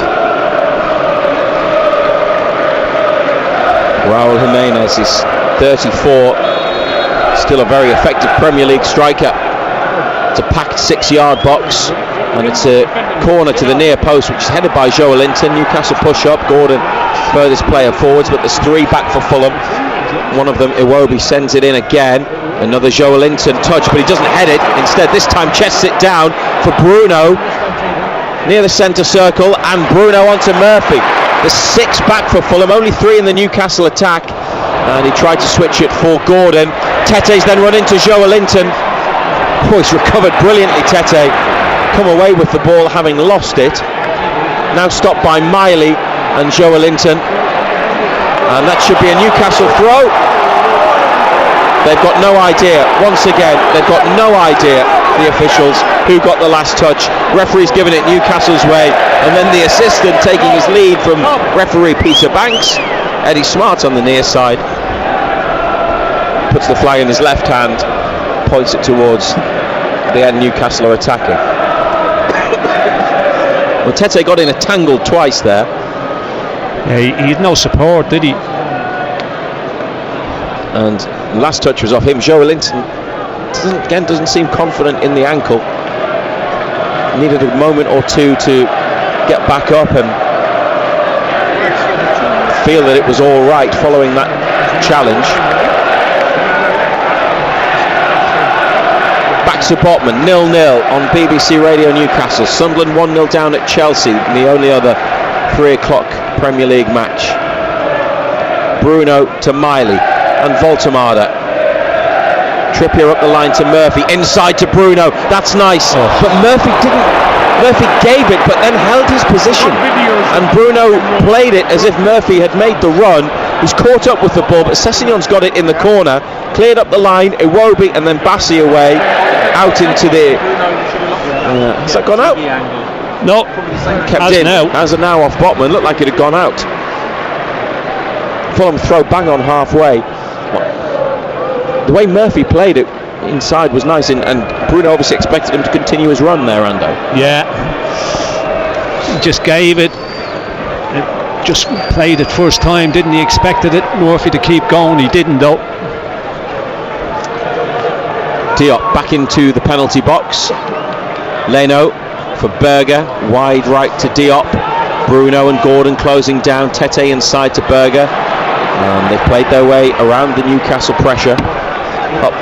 Raul Jimenez is 34, still a very effective Premier League striker. It's a packed 6-yard box, and it's a corner to the near post, which is headed by Joelinton. Newcastle push up, Gordon furthest player forwards, but there's 3 back for Fulham. One of them, Iwobi, sends it in again. Another Joelinton touch, but he doesn't head it. Instead, this time chests it down for Bruno near the centre circle, and Bruno onto Murphy. There's 6 back for Fulham, only 3 in the Newcastle attack, and he tried to switch it for Gordon. Tete's then run into Joelinton. Oh, he's recovered brilliantly, Tete. Come away with the ball having lost it. Now stopped by Miley and Joelinton, and that should be a Newcastle throw. They've got no idea, once again, they've got no idea, the officials, who got the last touch. Referee's given it Newcastle's way, and then the assistant taking his lead from referee Peter Banks. Eddie Smart on the near side puts the flag in his left hand, points it towards the end Newcastle are attacking. Well, Tete got in a tangle twice there. Yeah, he had no support, did he? And last touch was off him. Joelinton doesn't seem confident in the ankle. Needed a moment or two to get back up and feel that it was all right following that challenge. Back to Botman, 0-0 on BBC Radio Newcastle. Sunderland 1-0 down at Chelsea in the only other 3 o'clock Premier League match. Bruno to Miley and Voltemade. Trippier up the line to Murphy, inside to Bruno. That's nice, but Murphy gave it, but then held his position, and Bruno played it as if Murphy had made the run. He's caught up with the ball, but Sessegnon's got it in the corner, cleared up the line. Iwobi and then Bassi away, out into the. Has that gone out? No, kept in. As of now, off Botman, looked like it had gone out. Fulham throw bang on halfway. The way Murphy played it inside was nice, and Bruno obviously expected him to continue his run there, Ando. Yeah, he just gave it. Just played it first time, didn't he? Expected it, Murphy to keep going. He didn't, though. Diop back into the penalty box. Leno for Berger, wide right to Diop. Bruno and Gordon closing down. Tete inside to Berger. They've played their way around the Newcastle pressure. Up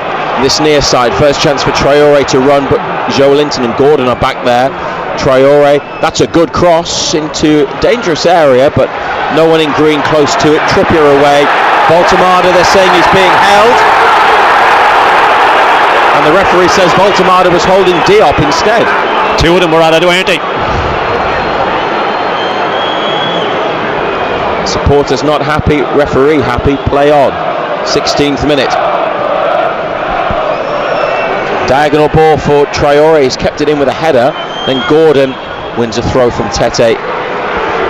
this near side, first chance for Traore to run, but Joelinton and Gordon are back there. Traore, that's a good cross into dangerous area, but no one in green close to it. Trippier away. Voltemade, they're saying he's being held, and the referee says Voltemade was holding Diop instead. 2 of them were at it, weren't they? Supporters not happy, referee happy, play on. 16th minute. Diagonal ball for Traore, he's kept it in with a header. Then Gordon wins a throw from Tete,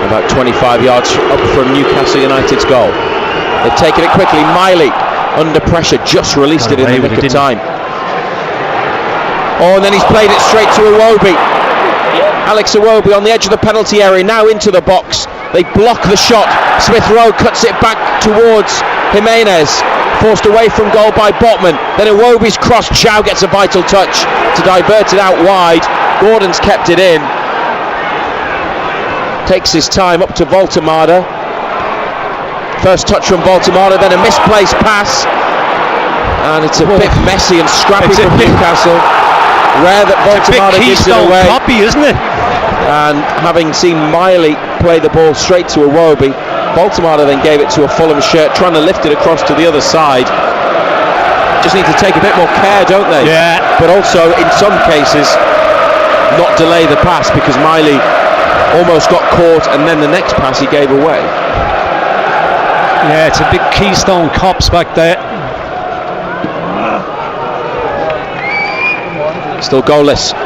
about 25 yards up from Newcastle United's goal. They've taken it quickly. Miley under pressure, just released it in the nick of time. Oh, and then he's played it straight to Iwobi. Alex Iwobi on the edge of the penalty area, now into the box. They block the shot. Smith Rowe cuts it back towards Jimenez, forced away from goal by Botman. Then Iwobi's cross. Chow gets a vital touch to divert it out wide. Gordon's kept it in. Takes his time up to Voltemade. First touch from Voltemade, then a misplaced pass, and it's a bit messy and scrappy from Newcastle. Rare that Voltemade gives it away. Copy, isn't it? and having seen Miley play the ball straight to Iwobi, Baltimore then gave it to a Fulham shirt, trying to lift it across to the other side. Just need to take a bit more care, don't they? Yeah. But also, in some cases, not delay the pass, because Miley almost got caught, and then the next pass he gave away. Yeah, it's a big Keystone Cops back there. Still goalless.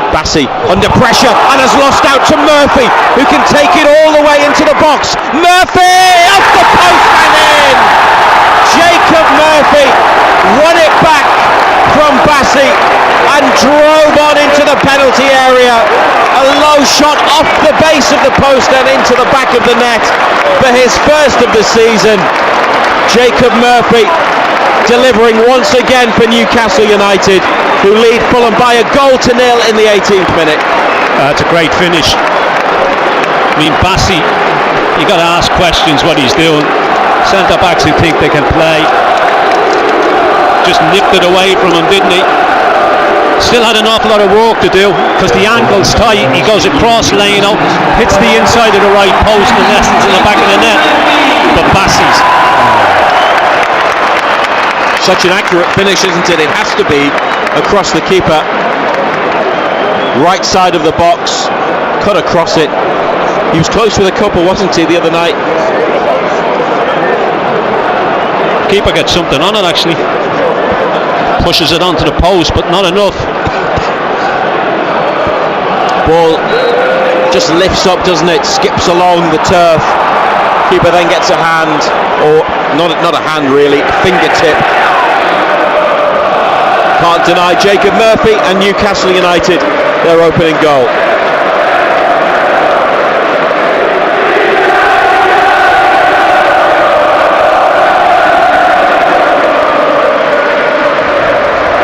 Bassey under pressure and has lost out to Murphy, who can take it all the way into the box. Murphy off the post and in. Jacob Murphy won it back from Bassey and drove on into the penalty area. A low shot off the base of the post and into the back of the net for his first of the season. Jacob Murphy delivering once again for Newcastle United, who lead Fulham by a 1-0 in the 18th minute. That's a great finish. I mean, Bassey, you got to ask questions what he's doing. Centre backs who think they can play just nipped it away from him, didn't he? Still had an awful lot of work to do, because the angle's tight. He goes across Leno, hits the inside of the right post, and Nestle's in the back of the net. But Bassey's such an accurate finish, isn't it? It has to be across the keeper, right side of the box, cut across it. He was close with a couple, wasn't he, the other night? keeper gets something on it, actually. Pushes it onto the post, but not enough. Ball just lifts up, doesn't it? Skips along the turf. Keeper then gets a hand, or not a hand really, a fingertip. Can't deny Jacob Murphy and Newcastle United their opening goal.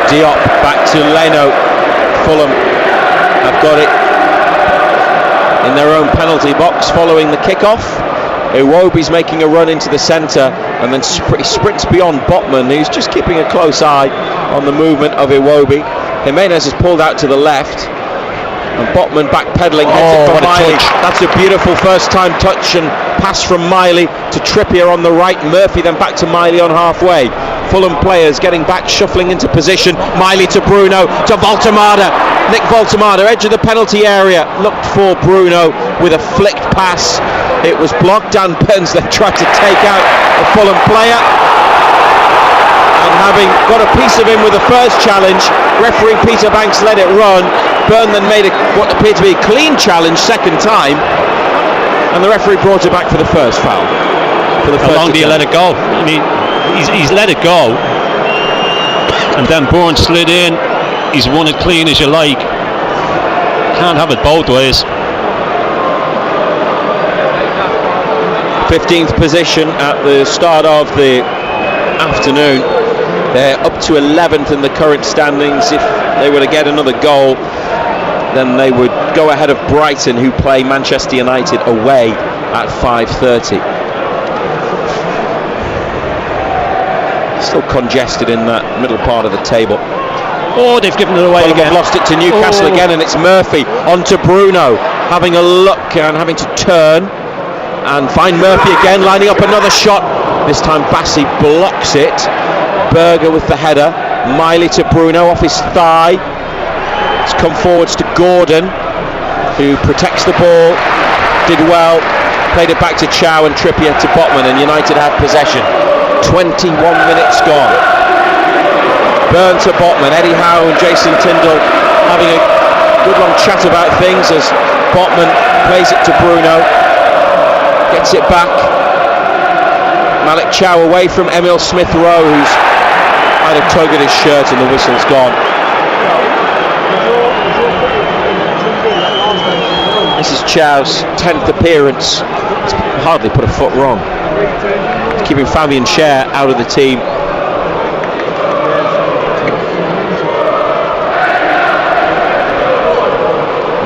Diop back to Leno. Fulham have got it in their own penalty box following the kick-off. Iwobi's making a run into the centre and then sprints beyond Botman, who's just keeping a close eye on the movement of Iwobi. Jimenez is pulled out to the left and Botman backpedaling, heads it for Miley. That's a beautiful first time touch and pass from Miley to Trippier on the right. Murphy then back to Miley on halfway. Fulham players getting back, shuffling into position. Miley to Bruno, to Voltemada. Nick Voltemada, edge of the penalty area, looked for Bruno with a flicked pass. It was blocked. Dan Burns then tried to take out a Fulham player, and having got a piece of him with the first challenge, referee Peter Banks let it run. Burn then made what appeared to be a clean challenge second time, and the referee brought it back for the first foul. How long do you let it go? I mean, he's let it go, and then Burns slid in. He's won it clean as you like. Can't have it both ways. 15th position at the start of the afternoon. They're up to 11th in the current standings. If they were to get another goal, then they would go ahead of Brighton, who play Manchester United away at 5:30. Still congested in that middle part of the table. Oh, they've given it away Fulham again. Have lost it to Newcastle again, and it's Murphy onto Bruno, having a look and having to turn and find Murphy again, lining up another shot. This time Bassey blocks it. Berger with the header. Miley to Bruno off his thigh. It's come forwards to Gordon, who protects the ball. Did well. Played it back to Chow and Trippier to Botman, and United have possession. 21 minutes gone. Burn to Botman. Eddie Howe and Jason Tyndall having a good long chat about things as Botman plays it to Bruno. Gets it back. Malik Chow away from Emil Smith-Rowe, who's had a tug at his shirt, and the whistle's gone. This is Chow's 10th appearance. He's hardly put a foot wrong. He's keeping Fabian Schär out of the team.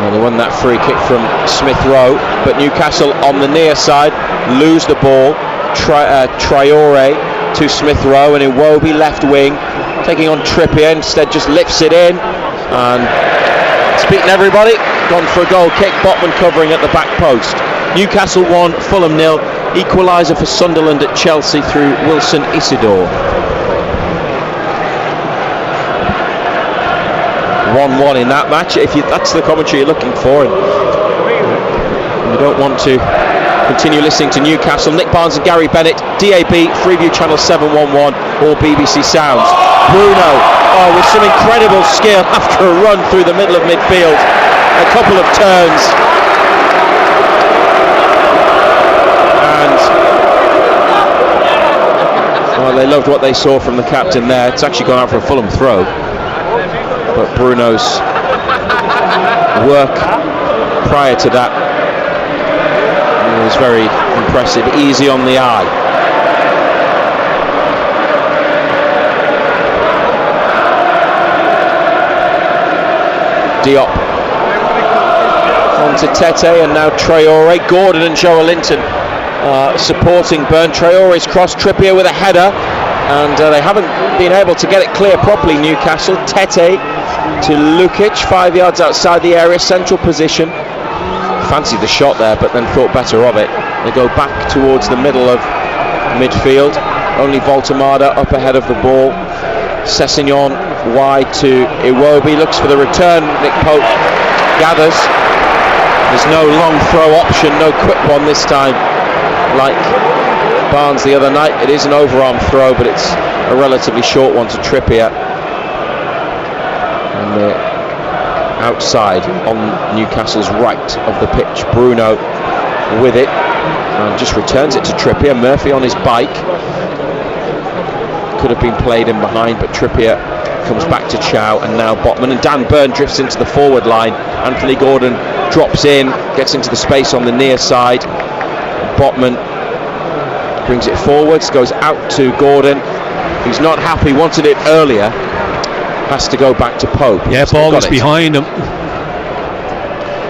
And they won that free kick from Smith-Rowe, but Newcastle on the near side lose the ball. Traore to Smith-Rowe, and Iwobi left wing, taking on Trippier, instead just lifts it in, and it's beaten everybody. gone for a goal kick. Botman covering at the back post. Newcastle 1, Fulham 0. Equaliser for Sunderland at Chelsea through Wilson Isidore. 1-1 in that match. That's the commentary you're looking for, and you don't want to continue listening to Newcastle. Nick Barnes and Gary Bennett, DAB, Freeview Channel 711 or BBC Sounds. Bruno, with some incredible skill after a run through the middle of midfield. A couple of turns. And well, they loved what they saw from the captain there. It's actually gone out for a Fulham throw. But Bruno's work prior to that was very impressive, easy on the eye. Diop on to Tete, and now Traore. Gordon and Joelinton supporting Burn. Traore's cross, Trippier with a header, and they haven't been able to get it clear properly, Newcastle. Tete to Lukic, 5 yards outside the area, central position. Fancied the shot there, but then thought better of it. They go back towards the middle of midfield. Only Voltemada up ahead of the ball. Sessegnon wide to Iwobi, looks for the return. Nick Pope gathers. There's no long throw option, no quick one this time, like Barnes the other night. It is an overarm throw, but it's a relatively short one to Trippier. And outside on Newcastle's right of the pitch. Bruno with it and just returns it to Trippier. Murphy on his bike. Could have been played in behind, but Trippier comes back to Chow, and now Botman, and Dan Burn drifts into the forward line. Anthony Gordon drops in, gets into the space on the near side. Botman brings it forwards, goes out to Gordon. He's not happy, wanted it earlier. Has to go back to Pope. Yeah, ball was behind him.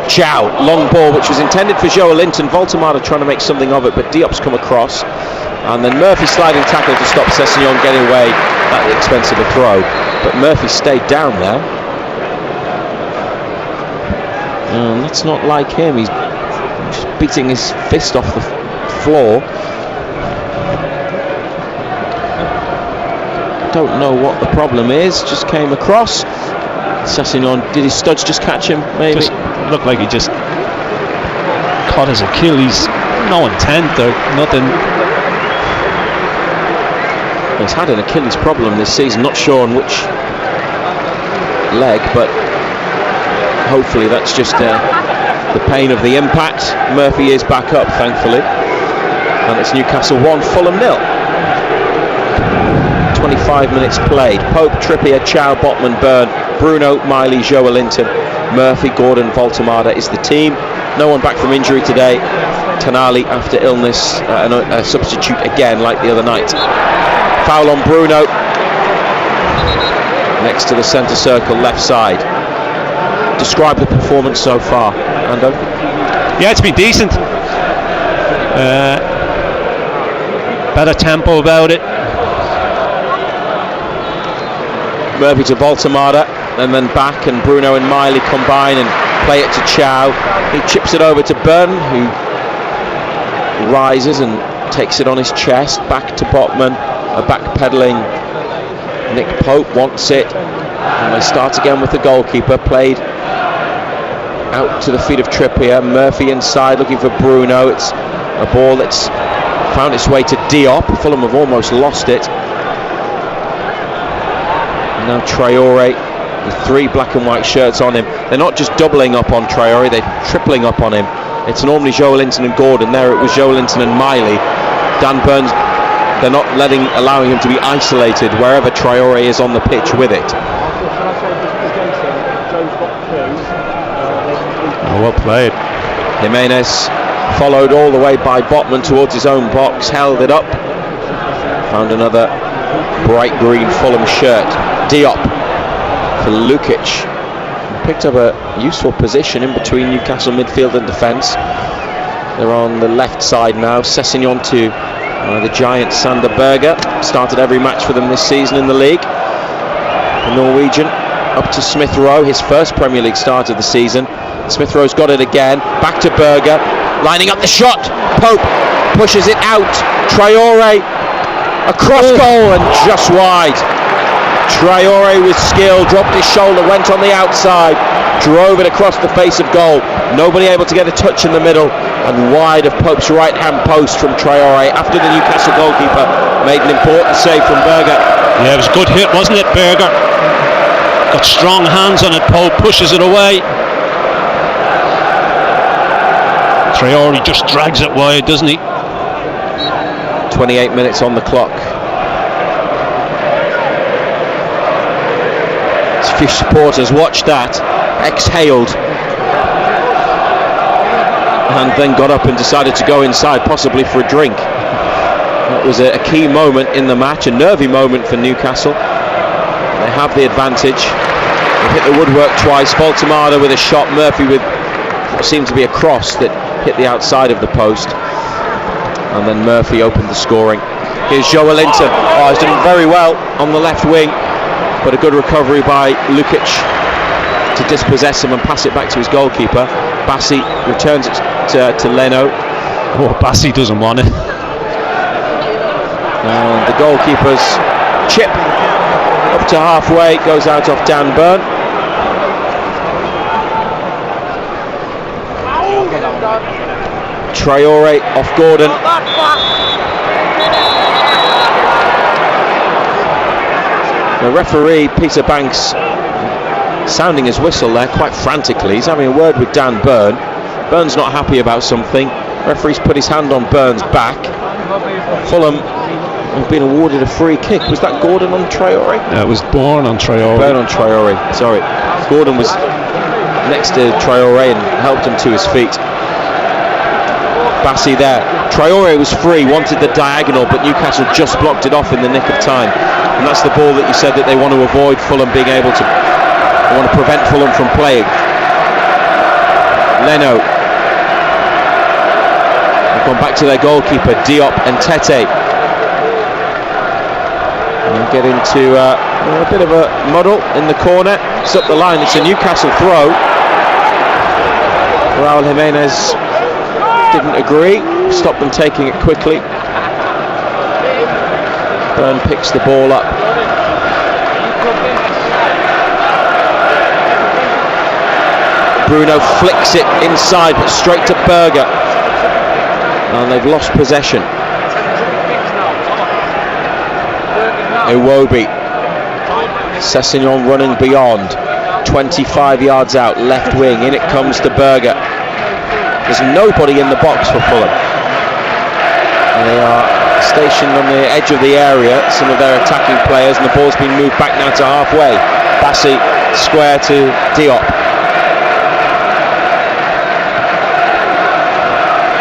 Chow, long ball which was intended for Joelinton. Voltemada trying to make something of it, but Diop's come across. And then Murphy sliding tackle to stop Sessegnon getting away at the expense of a throw. But Murphy stayed down there. That's not like him. He's just beating his fist off the floor. Don't know what the problem is. Just came across. Sessegnon, did his studs just catch him? Maybe. Just looked like he just caught his Achilles. No intent or nothing. He's had an Achilles problem this season. Not sure on which leg, but hopefully that's just the pain of the impact. Murphy is back up, thankfully. And it's Newcastle 1, Fulham 0. 25 minutes played. Pope, Trippier, Chow, Botman, Burn, Bruno, Miley, Joelinton, Murphy, Gordon, Voltemada is the team. No one back from injury today. Tonali after illness, a substitute again like the other night. Foul on Bruno. Next to the centre circle, left side. Describe the performance so far, Ando. Yeah, it's been decent. Better tempo about it. Murphy to Voltemada, and then back, and Bruno and Miley combine and play it to Chow. He chips it over to Burn, who rises and takes it on his chest. Back to Botman, a back-pedalling Nick Pope wants it, and they start again with the goalkeeper. Played out to the feet of Trippier. Murphy inside looking for Bruno. It's a ball that's found its way to Diop. Fulham have almost lost it. Now Traore with 3 black and white shirts on him. They're not just doubling up on Traore, they're tripling up on him. It's normally Joelinton and Gordon. There it was Joelinton and Miley. Dan Burns, they're not allowing him to be isolated wherever Traore is on the pitch with it. Well played. Jimenez followed all the way by Botman towards his own box, held it up, found another bright green Fulham shirt. Diop for Lukic. Picked up a useful position in between Newcastle midfield and defence. They're on the left side now. Sessegnon to the giant Sander Berge. Started every match for them this season in the league. The Norwegian up to Smith Rowe, his first Premier League start of the season. Smith Rowe's got it again. Back to Berger. Lining up the shot. Pope pushes it out. Traore. Across goal and just wide. Traore with skill. Dropped his shoulder. Went on the outside. Drove it across the face of goal. Nobody able to get a touch in the middle. And wide of Pope's right hand post from Traore after the Newcastle goalkeeper made an important save from Berger. Yeah, it was a good hit, wasn't it, Berger? Got strong hands on it. Pope pushes it away. Traore just drags it wide, doesn't he? 28 minutes on the clock. A few supporters watched that, exhaled, and then got up and decided to go inside, possibly for a drink. That was a key moment in the match, a nervy moment for Newcastle. They have the advantage. They've hit the woodwork twice. Voltemada with a shot, Murphy with what seemed to be a cross that hit the outside of the post, and then Murphy opened the scoring. Here's Joelinton. He's done very well on the left wing, but a good recovery by Lukic to dispossess him and pass it back to his goalkeeper. Bassi returns it to Leno. Oh, Bassi doesn't want it. And the goalkeeper's chip up to halfway goes out off Dan Burn. Traore off Gordon. The referee, Peter Banks, sounding his whistle there quite frantically. He's having a word with Dan Burn. Burn's not happy about something. Referee's put his hand on Burn's back. Fulham have been awarded a free kick. Was that Gordon on Traore? It was Burn on Traore. Burn on Traore, sorry. Gordon was next to Traore and helped him to his feet. Bassi there. Traore was free, wanted the diagonal, but Newcastle just blocked it off in the nick of time. And that's the ball that you said that they want to avoid Fulham being able to. They want to prevent Fulham from playing. Leno. They've gone back to their goalkeeper, Diop and Tete. And get into a bit of a muddle in the corner. It's up the line, it's a Newcastle throw. Raul Jimenez didn't agree, stopped them taking it quickly. Burn picks the ball up. Bruno flicks it inside, but straight to Berger. And they've lost possession. Iwobi. Sessegnon running beyond. 25 yards out, left wing. In it comes to Berger. There's nobody in the box for Fulham. They are stationed on the edge of the area, some of their attacking players, and the ball's been moved back now to halfway. Bassi square to Diop.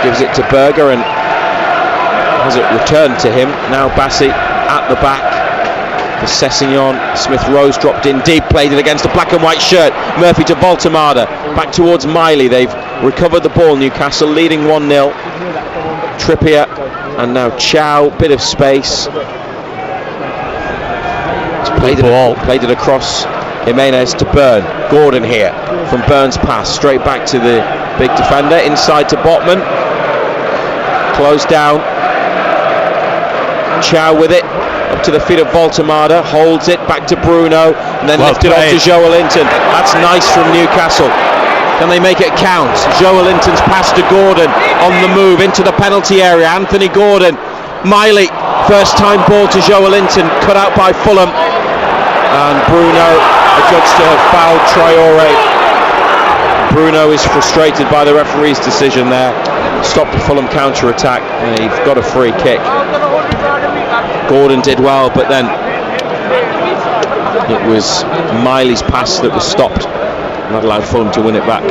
Gives it to Berger and has it returned to him. Now Bassi at the back. For Sessegnon, Smith Rowe's dropped in deep, played it against a black and white shirt. Murphy to Voltemada, back towards Miley. They've recovered the ball, Newcastle leading 1-0. Trippier and now Chow, bit of space. He's played it across Jimenez to Burn. Gordon here from Burn's pass, straight back to the big defender, inside to Botman. Closed down. Chow with it. Up to the feet of Voltemada, holds it back to Bruno, and then lifted off to Joelinton. That's nice from Newcastle. Can they make it count? Joelinton's pass to Gordon on the move into the penalty area. Anthony Gordon, Miley, first time ball to Joelinton, cut out by Fulham, and Bruno adjudged to have fouled Traore. Bruno is frustrated by the referee's decision there. Stopped the Fulham counter-attack, and they've got a free kick. Gordon did well, but then it was Miley's pass that was stopped, and that allowed Fulham to win it back.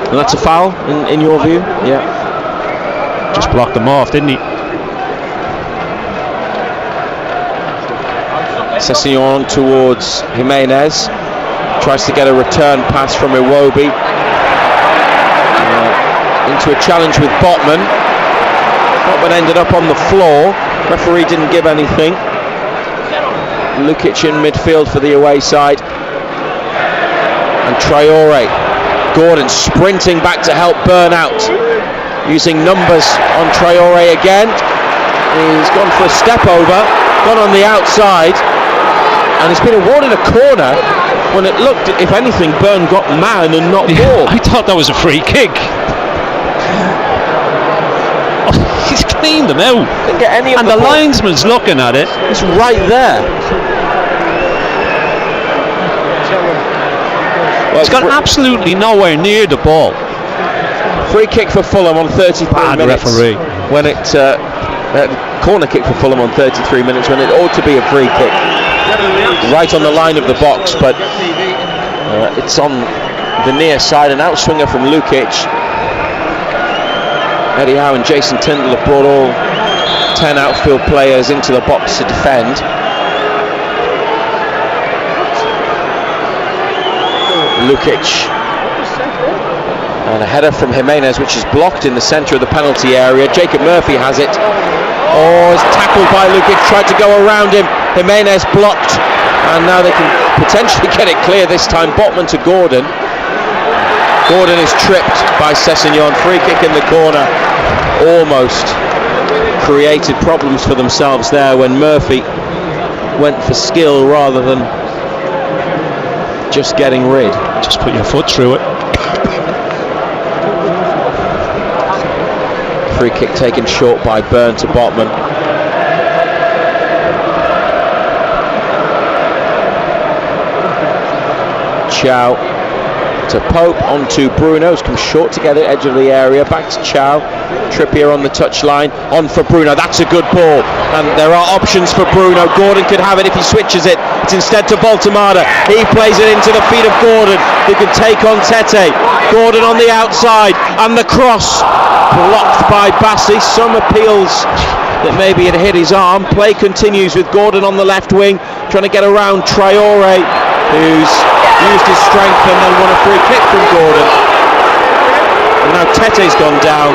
And that's a foul in your view? Yeah. Just blocked them off, didn't he? Sessegnon towards Jimenez, tries to get a return pass from Iwobi into a challenge with Botman. Botman ended up on the floor. Referee didn't give anything. Lukic in midfield for the away side, and And Traore. Gordon sprinting back to help Burn out. Using numbers on Traore again. He's gone for a step over, gone on the outside, and he's been awarded a corner when it looked, if anything, Burn got man and not ball. I thought that was a free kick. He's cleaned them out. Didn't get any of and the linesman's looking at it. It's right there. Well, it's got absolutely nowhere near the ball. Free kick for Fulham on 33 Bad minutes. referee. When it corner kick for Fulham on 33 minutes when it ought to be a free kick. Right on the line of the box, but it's on the near side. An outswinger from Lukic. Eddie Howe and Jason Tindall have brought all 10 outfield players into the box to defend. Lukic. And a header from Jimenez, which is blocked in the centre of the penalty area. Jacob Murphy has it. Oh, it's tackled by Lukic, tried to go around him. Jimenez blocked. And now they can potentially get it clear this time. Botman to Gordon. Gordon is tripped by Sessegnon. Free kick in the corner. Almost created problems for themselves there when Murphy went for skill rather than just getting rid. Just put your foot through it. Free kick taken short by Byrne to Botman. Chow to Pope, on to Bruno's come short together, edge of the area, back to Chow. Trippier on the touchline, on for Bruno. That's a good ball, and there are options for Bruno. Gordon could have it if he switches it. It's instead to Baltamada. He plays it into the feet of Gordon, who can take on Tete. Gordon on the outside, and the cross blocked by Bassi. Some appeals that maybe it hit his arm. Play continues with Gordon on the left wing, trying to get around Traore, who's used his strength and then won a free kick from Gordon. And now Tete's gone down.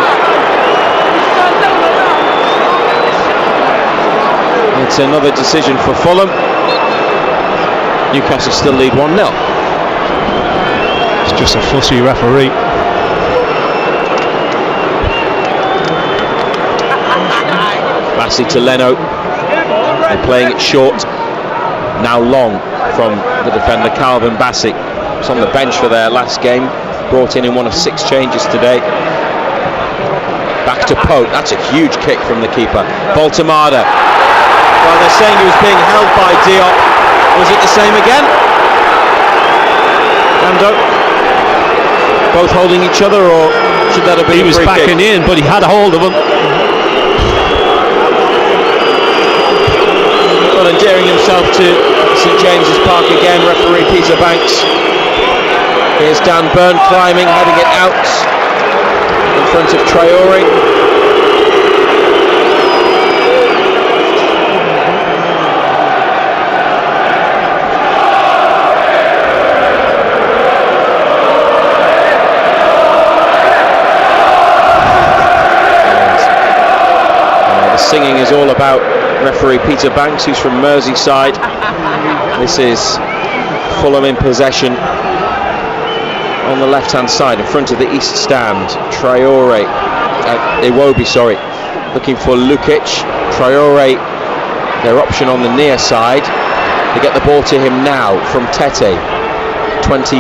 It's another decision for Fulham. Newcastle still lead 1-0. It's just a fussy referee. Bassi to Leno. They're playing it short. Now long from the defender Calvin Bassi. Was on the bench for their last game. Brought in one of 6 changes today. Back to Pope. That's a huge kick from the keeper. Baltamada. Well, they're saying he was being held by Diop. Was it the same again? Nando? Both holding each other, or should that have been a free kick? He was backing in, but he had a hold of him. Well, endearing himself to St James's Park again, referee Peter Banks. Here's Dan Byrne climbing, heading it out in front of Traore. The singing is all about referee Peter Banks, who's from Merseyside. This is Fulham in possession on the left hand side in front of the east stand. Traore, Iwobi, looking for Lukic. Traore, their option on the near side. They get the ball to him now from Tete, 20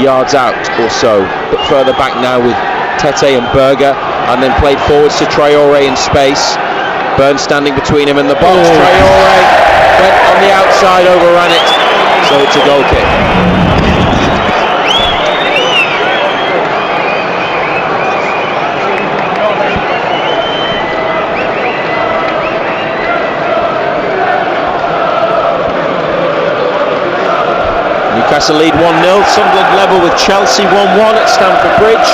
yards out or so, but further back now with Tete and Berger, and then played forwards to Traore in space. Burn standing between him and the box. Traore went on the outside, overran it, so it's a goal kick. Newcastle lead 1-0. Sunderland level with Chelsea 1-1 at Stamford Bridge.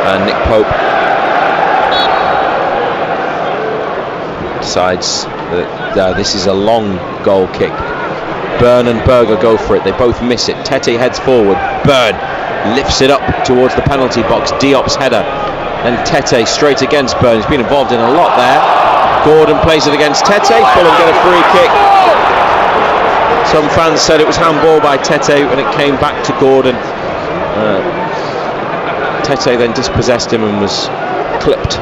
And Nick Pope decides that this is a long goal kick. Byrne and Berger go for it. They both miss it. Tete heads forward. Byrne lifts it up towards the penalty box. Diop's header. And Tete straight against Byrne. He's been involved in a lot there. Gordon plays it against Tete. Fulham get a free kick. Some fans said it was handball by Tete when it came back to Gordon. Tete then dispossessed him and was clipped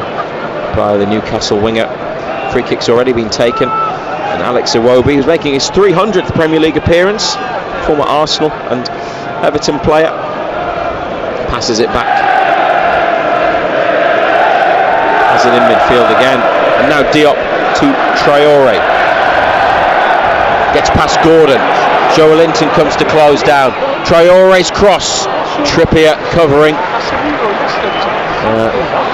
by the Newcastle winger. Free kick's already been taken, and Alex Iwobi, who's making his 300th Premier League appearance, former Arsenal and Everton player, passes it back. Has it in midfield again, and now Diop to Traore. Gets past Gordon. Joelinton comes to close down. Traore's cross. Trippier covering.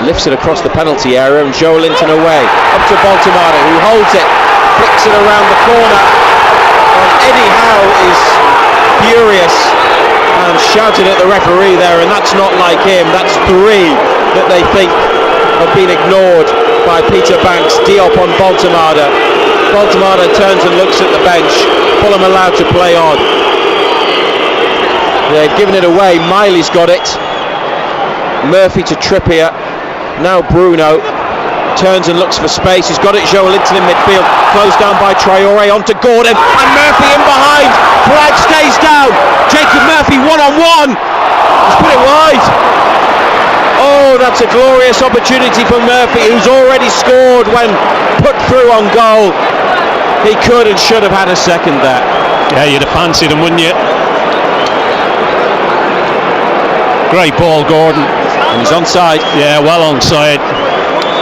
Lifts it across the penalty area, and Joelinton away. Up to Baltimore, who holds it. Flicks it around the corner. And Eddie Howe is furious and shouted at the referee there, and that's not like him. That's 3 that they think have been ignored by Peter Banks. Diop on Baltimore. Baltimore turns and looks at the bench. Fulham allowed to play on. They've given it away. Miley's got it. Murphy to Trippier. Now Bruno turns and looks for space. He's got it. Joelinton in midfield. Closed down by Traore onto Gordon. And Murphy in behind. Flag stays down. Jacob Murphy one-on-one. He's put it wide. Oh, that's a glorious opportunity for Murphy, who's already scored when put through on goal. He could and should have had a second there. Yeah, you'd have fancied him, wouldn't you? Great ball, Gordon. And he's onside. Yeah, well onside.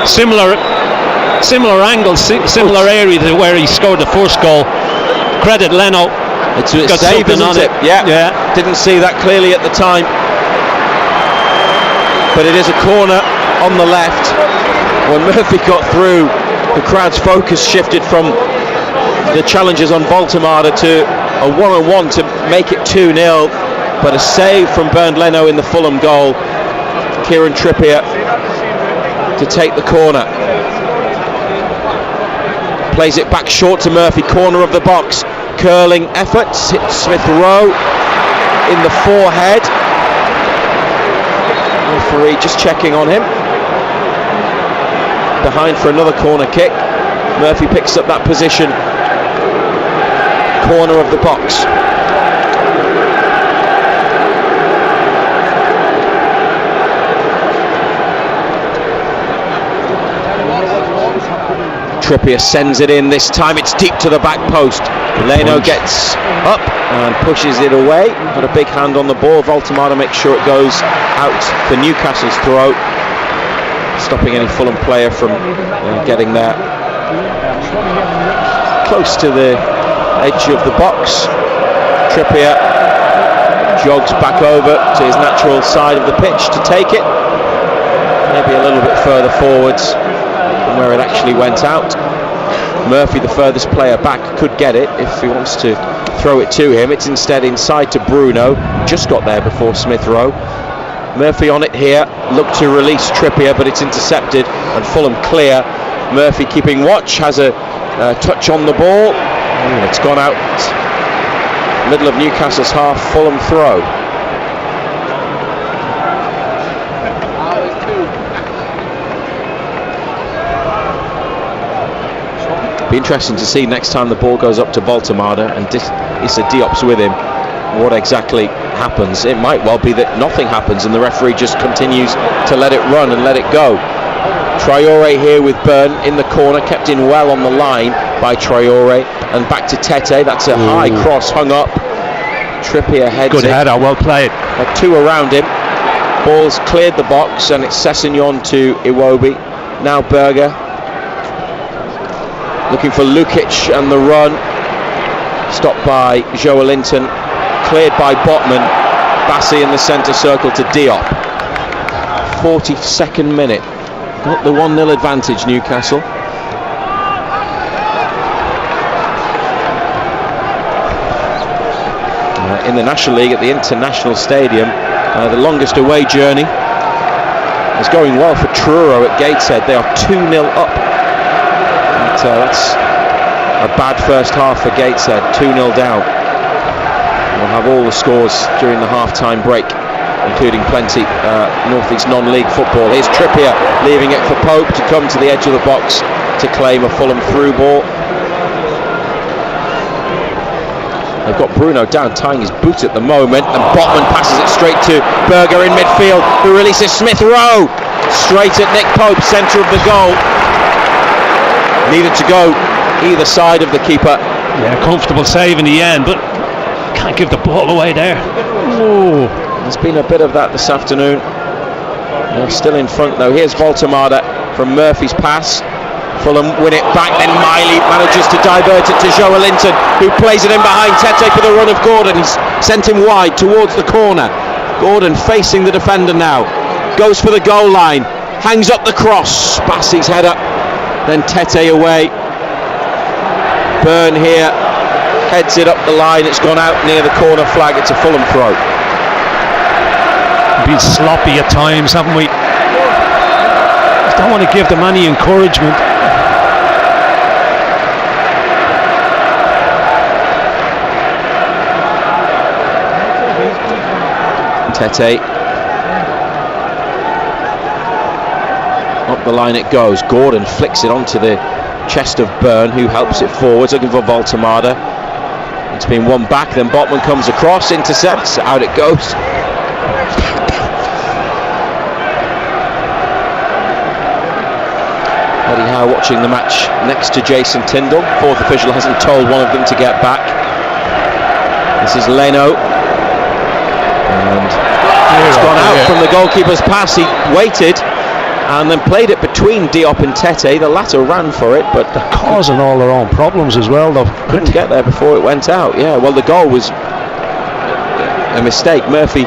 Similar angle, similar area to where he scored the first goal. Credit Leno. It's a save, isn't it? Yeah. Didn't see that clearly at the time. But it is a corner on the left. When Murphy got through, the crowd's focus shifted from the challenges on Baltimore to a 1-on-1 to make it 2-0. But a save from Bernd Leno in the Fulham goal. Kieran Trippier to take the corner. Plays it back short to Murphy, corner of the box. Curling effort, hits Smith Rowe in the forehead. Referee just checking on him. Behind for another corner kick. Murphy picks up that position. Corner of the box. Trippier sends it in. This time it's deep to the back post. Leno gets up and pushes it away. Got a big hand on the ball. Baltimore to make sure it goes out for Newcastle's throw, stopping any Fulham player from getting there. Close to the edge of the box. Trippier jogs back over to his natural side of the pitch to take it. Maybe a little bit further forwards from where it actually went out. Murphy, the furthest player back, could get it if he wants to throw it to him. It's instead inside to Bruno. Just got there before Smith Rowe. Murphy on it here. Look to release Trippier, but it's intercepted and Fulham clear. Murphy keeping watch, has a touch on the ball. It's gone out. Middle of Newcastle's half. Fulham throw. Be interesting to see next time the ball goes up to Baltimore and Issa Diop's with him, what exactly happens. It might well be that nothing happens and the referee just continues to let it run and let it go. Traore here with Byrne in the corner, kept in well on the line by Traore, and back to Tete. That's a high cross hung up. Trippier heads Good header, well played. Two around him. Ball's cleared the box and it's Sessegnon to Iwobi. Now Berger looking for Lukic and the run. Stopped by Joelinton. Cleared by Botman. Bassi in the centre circle to Diop. 42nd minute. Got the 1-0 advantage, Newcastle. In the National League at the International Stadium, the longest away journey is going well for Truro at Gateshead. They are 2-0 up. That's a bad first half for Gateshead, 2-0 down. We'll have all the scores during the half-time break, including plenty North East non-league football. Here's Trippier leaving it for Pope to come to the edge of the box. to claim a Fulham through ball. They've got Bruno down, tying his boot at the moment, and Botman passes it straight to Berger in midfield, who releases Smith Rowe straight at Nick Pope, centre of the goal. Needed to go either side of the keeper. Yeah, comfortable save in the end, but can't give the ball away there. Ooh. There's been a bit of that this afternoon. They're still in front though. Here's Voltemada from Murphy's pass. Fulham win it back, then Miley manages to divert it to Joelinton, who plays it in behind Tete for the run of Gordon. He's sent him wide towards the corner. Gordon facing the defender now, goes for the goal line, hangs up the cross, Bassey's header, then Tete away. Byrne here heads it up the line, it's gone out near the corner flag, it's a Fulham throw. Been sloppy at times, haven't we? Just don't want to give them any encouragement. Tete. Up the line it goes. Gordon flicks it onto the chest of Byrne, who helps it forwards, looking for Voltemada. It's been won back, then Botman comes across, intercepts, out it goes. Eddie Howe watching the match next to Jason Tindall. Fourth official hasn't told one of them to get back. This is Leno. And it's gone out from the goalkeeper's pass. He waited and then played it between Diop and Tete. The latter ran for it, but they're causing all their own problems as well, though. Couldn't get there before it went out. Yeah, well, the goal was a mistake. Murphy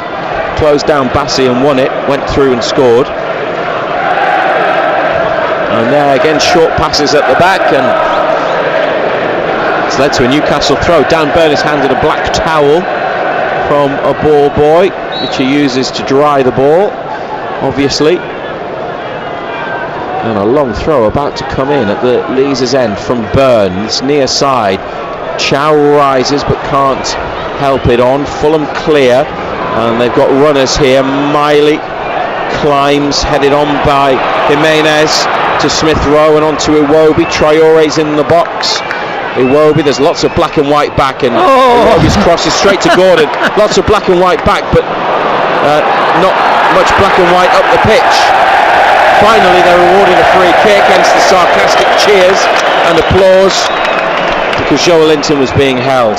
closed down Bassey and won it, went through and scored. And there again, short passes at the back, and it's led to a Newcastle throw. Dan Byrne is handed a black towel from a ball boy, which he uses to dry the ball, obviously. And a long throw about to come in at the Leazer's end from Byrne. It's near side. Chow rises but can't help it on. Fulham clear, and they've got runners here. Miley climbs, headed on by Jimenez to Smith Rowe and on to Iwobi. Traore's in the box. Iwobi, there's lots of black and white back, and Iwobi's crosses straight to Gordon. Lots of black and white back, but not much black and white up the pitch. Finally, they're awarded a free kick, hence the sarcastic cheers and applause, because Joelinton was being held.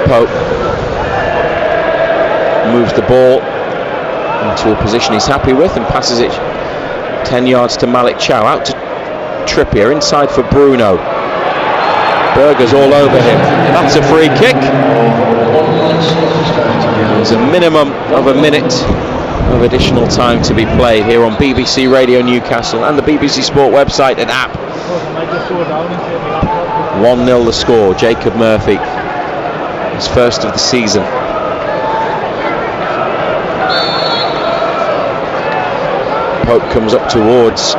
Pope moves the ball into a position he's happy with and passes it 10 yards to Malik Chow, out to Trippier, inside for Bruno. Berger's all over him. That's a free kick. There's a minimum of a minute of additional time to be played here on BBC Radio Newcastle and the BBC Sport website and app. 1-0 the score. Jacob Murphy, his first of the season. Pope comes up towards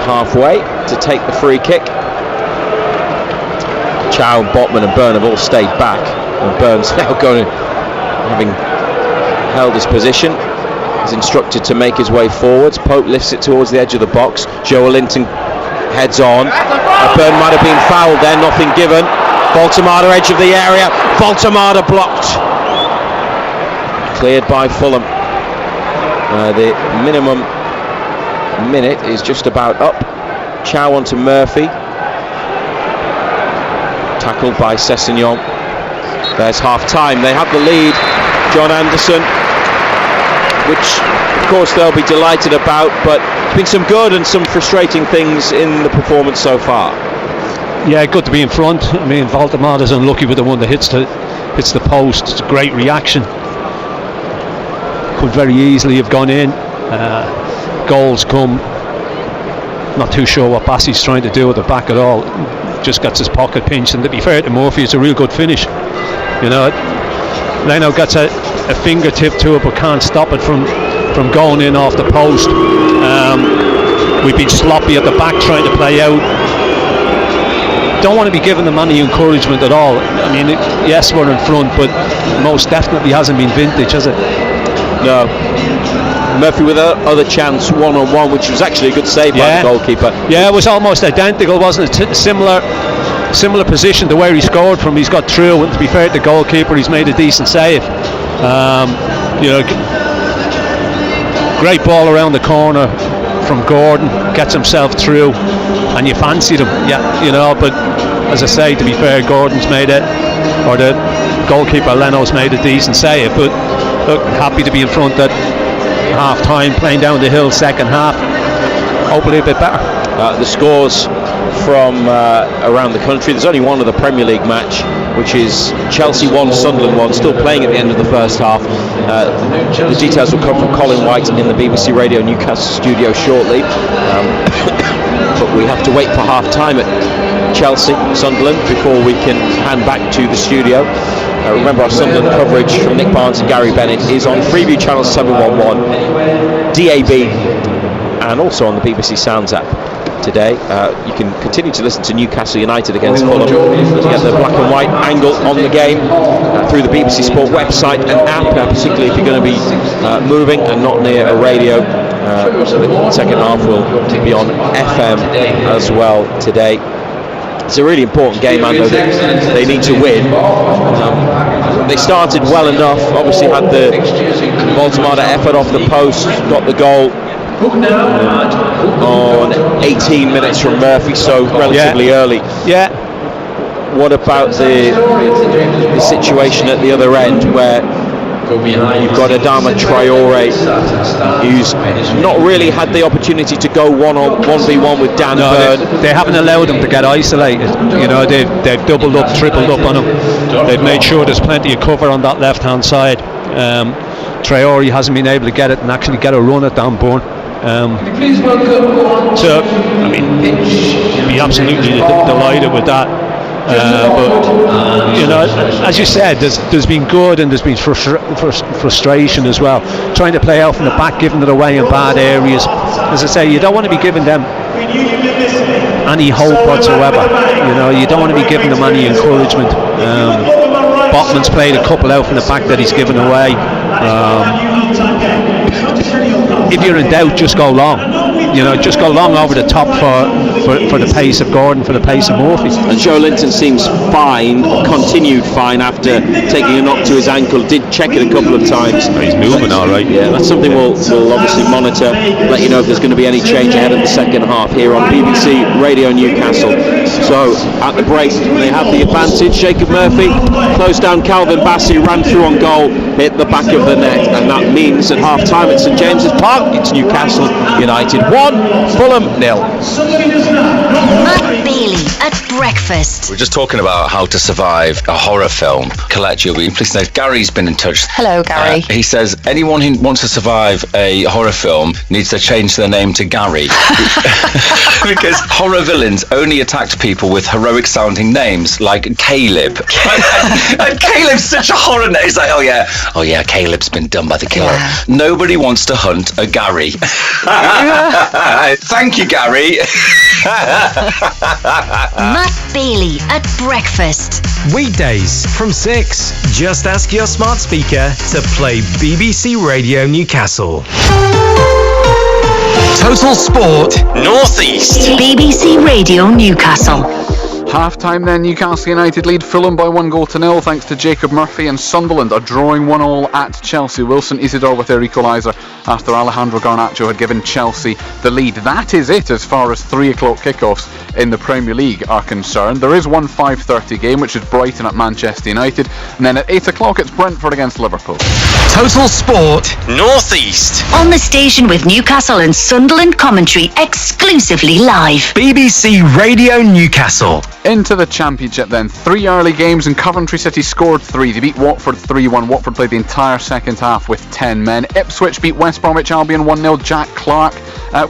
halfway to take the free kick. Chow, Botman and Byrne have all stayed back, and Byrne's now going, having held his position, is instructed to make his way forwards. Pope lifts it towards the edge of the box. Joelinton heads on. Byrne might have been fouled there, nothing given. Voltemada, edge of the area. Voltemada blocked. Cleared by Fulham. The minimum minute is just about up. Chow onto Murphy. Tackled by Sessegnon. There's half time. They have the lead. John Anderson, which of course they'll be delighted about, but there's been some good and some frustrating things in the performance so far. Yeah, good to be in front. I mean, Voltemada's unlucky with the one that hits the post. It's a great reaction. Could very easily have gone in. Goals come. Not too sure what Bassey's trying to do at the back at all. Just gets his pocket pinched, and to be fair to Murphy, it's a real good finish. You know, Leno gets a fingertip to it, but can't stop it from from going in off the post. We've been sloppy at the back trying to play out. Don't want to be giving them any encouragement at all. I mean, yes, we're in front, but most definitely hasn't been vintage, has it? No. Murphy with another chance, 1-on-1, which was actually a good save by the goalkeeper. Yeah, it was almost identical, wasn't it? Similar position to where he scored from. He's got through, and to be fair to the goalkeeper, he's made a decent save. Great ball around the corner from Gordon, gets himself through, and you fancied him, but as I say, to be fair, Gordon's made it, or the goalkeeper Leno's made a decent save, but look, happy to be in front at half time, playing down the hill second half, hopefully a bit better. The scores from around the country, there's only one of the Premier League match, which is Chelsea 1, Sunderland 1, still playing at the end of the first half. The details will come from Colin White in the BBC Radio Newcastle studio shortly. But we have to wait for half time at Chelsea, Sunderland, before we can hand back to the studio. Remember, our Sunderland coverage from Nick Barnes and Gary Bennett is on Freeview Channel 711, DAB, and also on the BBC Sounds app. Today, you can continue to listen to Newcastle United against Fulham to get the black and white angle on the game through the BBC Sport website and app, particularly if you're going to be moving and not near a radio. The second half will be on FM as well today. It's a really important game, Ando, that they need to win. They started well enough, obviously had the Baltimore effort off the post, got the goal on 18 minutes from Murphy, so relatively early. Yeah. What about the situation at the other end where you've got Adama Traore, who's not really had the opportunity to go 1v1 with Dan Burn. They haven't allowed him to get isolated. They've doubled up, tripled up on him. They've made sure there's plenty of cover on that left-hand side. Traore hasn't been able to get it and actually get a run at Dan Burn. So, I mean, be absolutely delighted with that. But as you said, there's been good and there's been frustration as well. Trying to play out from the back, giving it away in bad areas. As I say, you don't want to be giving them any hope whatsoever. You don't want to be giving them any encouragement. Botman's played a couple out from the back that he's given away. If you're in doubt, just go long. Just go long over the top for the pace of Gordon, for the pace of Murphy. And Joe Linton seems fine, continued fine after taking a knock to his ankle. Did check it a couple of times. He's moving all right. Yeah, that's something we'll obviously monitor. Let you know if there's going to be any change ahead of the second half here on BBC Radio Newcastle. So at the break, they have the advantage. Jacob Murphy closed down Calvin Bassey, ran through on goal, hit the back of the net, and that means at half time at St James's Park, it's Newcastle United 1, Fulham 0. Matt Bailey at breakfast. We're just talking about how to survive a horror film. Colette, you'll be pleased to know Gary's been in touch. Hello, Gary. He says anyone who wants to survive a horror film needs to change their name to Gary. Because horror villains only attacked people with heroic sounding names like Caleb. And Caleb's such a horror name. He's like, oh yeah, Caleb's been done by the killer. Yeah. Nobody wants to hunt a Gary. Thank you, Gary. Matt Bailey at breakfast. Weekdays from 6. Just ask your smart speaker to play BBC Radio Newcastle. Total Sport Northeast. BBC Radio Newcastle. Half time then, Newcastle United lead Fulham by 1-0 thanks to Jacob Murphy, and Sunderland are drawing 1-1 at Chelsea. Wilson Isidore with their equaliser after Alejandro Garnacho had given Chelsea the lead. That is it as far as 3 o'clock kickoffs in the Premier League are concerned. There is one 5:30 game, which is Brighton at Manchester United, and then at 8 o'clock it's Brentford against Liverpool. Total Sport Northeast. On the station with Newcastle and Sunderland commentary exclusively live. BBC Radio Newcastle. Into the Championship then. 3 early games and Coventry City scored 3. They beat Watford 3-1. Watford played the entire second half with 10 men. Ipswich beat West Bromwich Albion 1-0. Jack Clark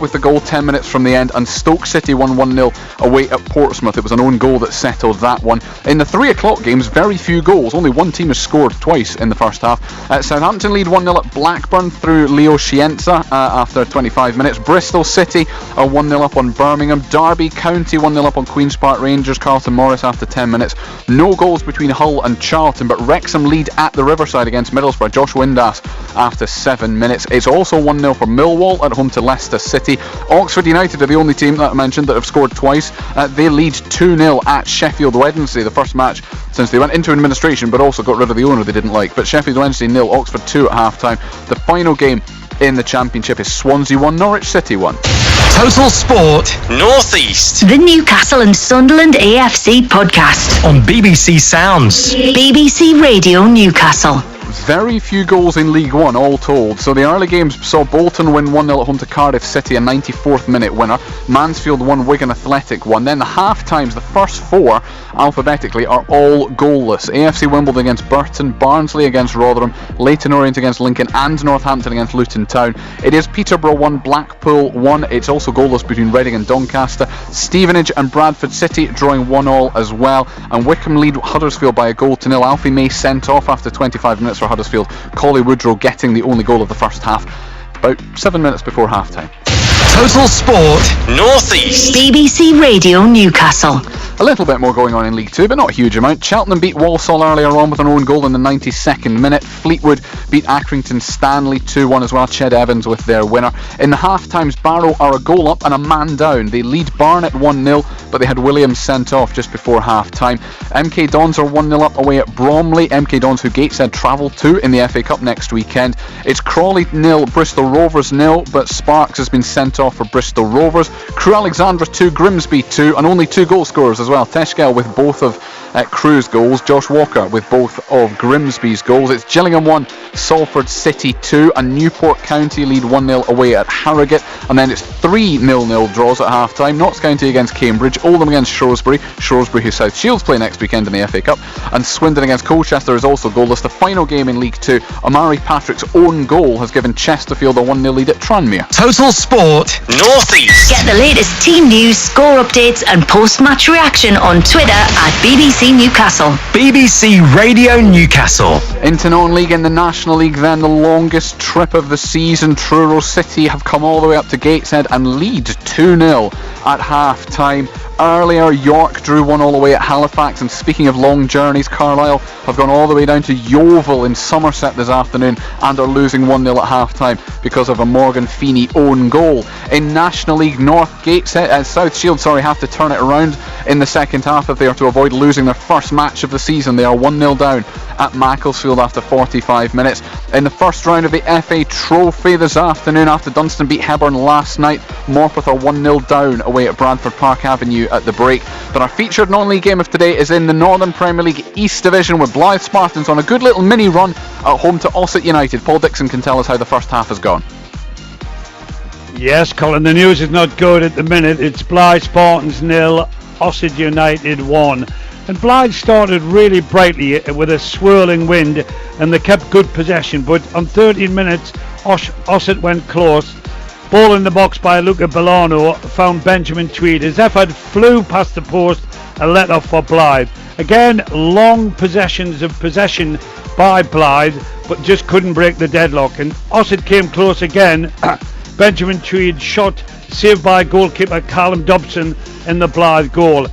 with the goal 10 minutes from the end, and Stoke City won 1-0 away at Portsmouth. It was an own goal that settled that one. In the 3 o'clock games, very few goals. Only one team has scored twice in the first half. Southampton lead 1-0 at Blackburn through Leo Scienza after 25 minutes. Bristol City are 1-0 up on Birmingham. Derby County 1-0 up on Queen's Park Rangers. Carlton Morris after 10 minutes. No goals between Hull and Charlton, but Wrexham lead at the Riverside against Middlesbrough. Josh Windass after 7 minutes. It's also 1-0 for Millwall at home to Leicester City. Oxford United are the only team that I mentioned that have scored twice. They lead 2-0 at Sheffield Wednesday, the first match since they went into administration but also got rid of the owner they didn't like. But Sheffield Wednesday 0, Oxford 2 at half time. The final game in the Championship is Swansea 1, Norwich City 1. Total Sport North East. The Newcastle and Sunderland AFC podcast on BBC Sounds. BBC Radio Newcastle. Very few goals in League One, all told. So the early games saw Bolton win 1-0 at home to Cardiff City, a 94th minute winner. Mansfield 1, Wigan Athletic 1. Then the half times, the first 4 alphabetically, are all goalless. AFC Wimbledon against Burton, Barnsley against Rotherham, Leyton Orient against Lincoln, and Northampton against Luton Town. It is Peterborough 1, Blackpool 1. It's also goalless between Reading and Doncaster. Stevenage and Bradford City drawing 1-1 as well. And Wickham lead Huddersfield by a goal to nil. Alfie May sent off after 25 minutes for Huddersfield. Collie Woodrow getting the only goal of the first half about 7 minutes before half time. Total Sport North East. BBC Radio Newcastle. A little bit more going on in League 2, but not a huge amount. Cheltenham beat Walsall earlier on with an own goal in the 92nd minute. Fleetwood beat Accrington Stanley 2-1 as well. Ched Evans with their winner. In the half-times, Barrow are a goal up and a man down. They lead Barnet 1-0, but they had Williams sent off just before half-time. MK Dons are 1-0 up away at Bromley. MK Dons, who Gateshead travel to in the FA Cup next weekend. It's Crawley 0, Bristol Rovers 0, but Sparks has been sent off for Bristol Rovers. Crewe Alexandra 2, Grimsby 2, and only 2 goal scorers as well. Teshkell with both of Crewe's goals, Josh Walker with both of Grimsby's goals. It's Gillingham 1, Salford City 2, and Newport County lead 1-0 away at Harrogate. And then it's 3 0-0 draws at half time. Notts County against Cambridge, Oldham against Shrewsbury, who South Shields play next weekend in the FA Cup, and Swindon against Colchester is also goalless. The final game in League 2, Omari Patrick's own goal has given Chesterfield a 1-0 lead at Tranmere. Total Sport North East. Get the latest team news, score updates and post-match reaction on Twitter at BBC Newcastle. BBC Radio Newcastle. Into non-league in the National League then, the longest trip of the season. Truro City have come all the way up to Gateshead and lead 2-0 at half time. Earlier, York drew 1-1 away at Halifax, and speaking of long journeys, Carlisle have gone all the way down to Yeovil in Somerset this afternoon and are losing 1-0 at half-time because of a Morgan Feeney own goal. In National League North, South Shields have to turn it around in the second half if they are to avoid losing their first match of the season. They are 1-0 down at Macclesfield after 45 minutes. In the first round of the FA Trophy this afternoon, after Dunstan beat Hebburn last night, Morpeth are 1-0 down away at Bradford Park Avenue at the break. But our featured non-league game of today is in the Northern Premier League East Division, with Blythe Spartans on a good little mini run at home to Ossett United. Paul Dixon can tell us how the first half has gone. Yes, Colin, the news is not good at the minute. It's Blythe Spartans 0, Ossett United 1. And Blythe started really brightly with a swirling wind, and they kept good possession, but on 13 minutes Ossett went close. Ball in the box by Luca Bolano found Benjamin Tweed. His effort flew past the post and let off for Blythe. Again, long possessions of possession by Blythe, but just couldn't break the deadlock. And Ossett came close again. Benjamin Tweed shot, saved by goalkeeper Callum Dobson in the Blythe goal.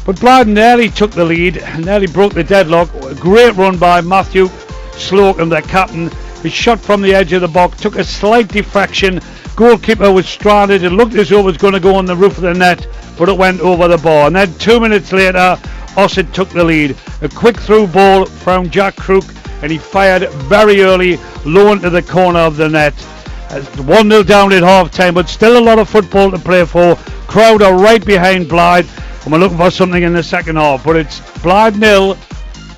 But Blythe nearly took the lead, nearly broke the deadlock. A great run by Matthew Slocum, their captain. He shot from the edge of the box, took a slight deflection. Goalkeeper was stranded. It looked as though it was going to go on the roof of the net, but it went over the bar. And then 2 minutes later, Ossett took the lead. A quick through ball from Jack Crook, and he fired very early, low into the corner of the net. 1-0 down at half time, but still a lot of football to play for. Crowd are right behind Blythe, and we're looking for something in the second half. But it's Blythe 0,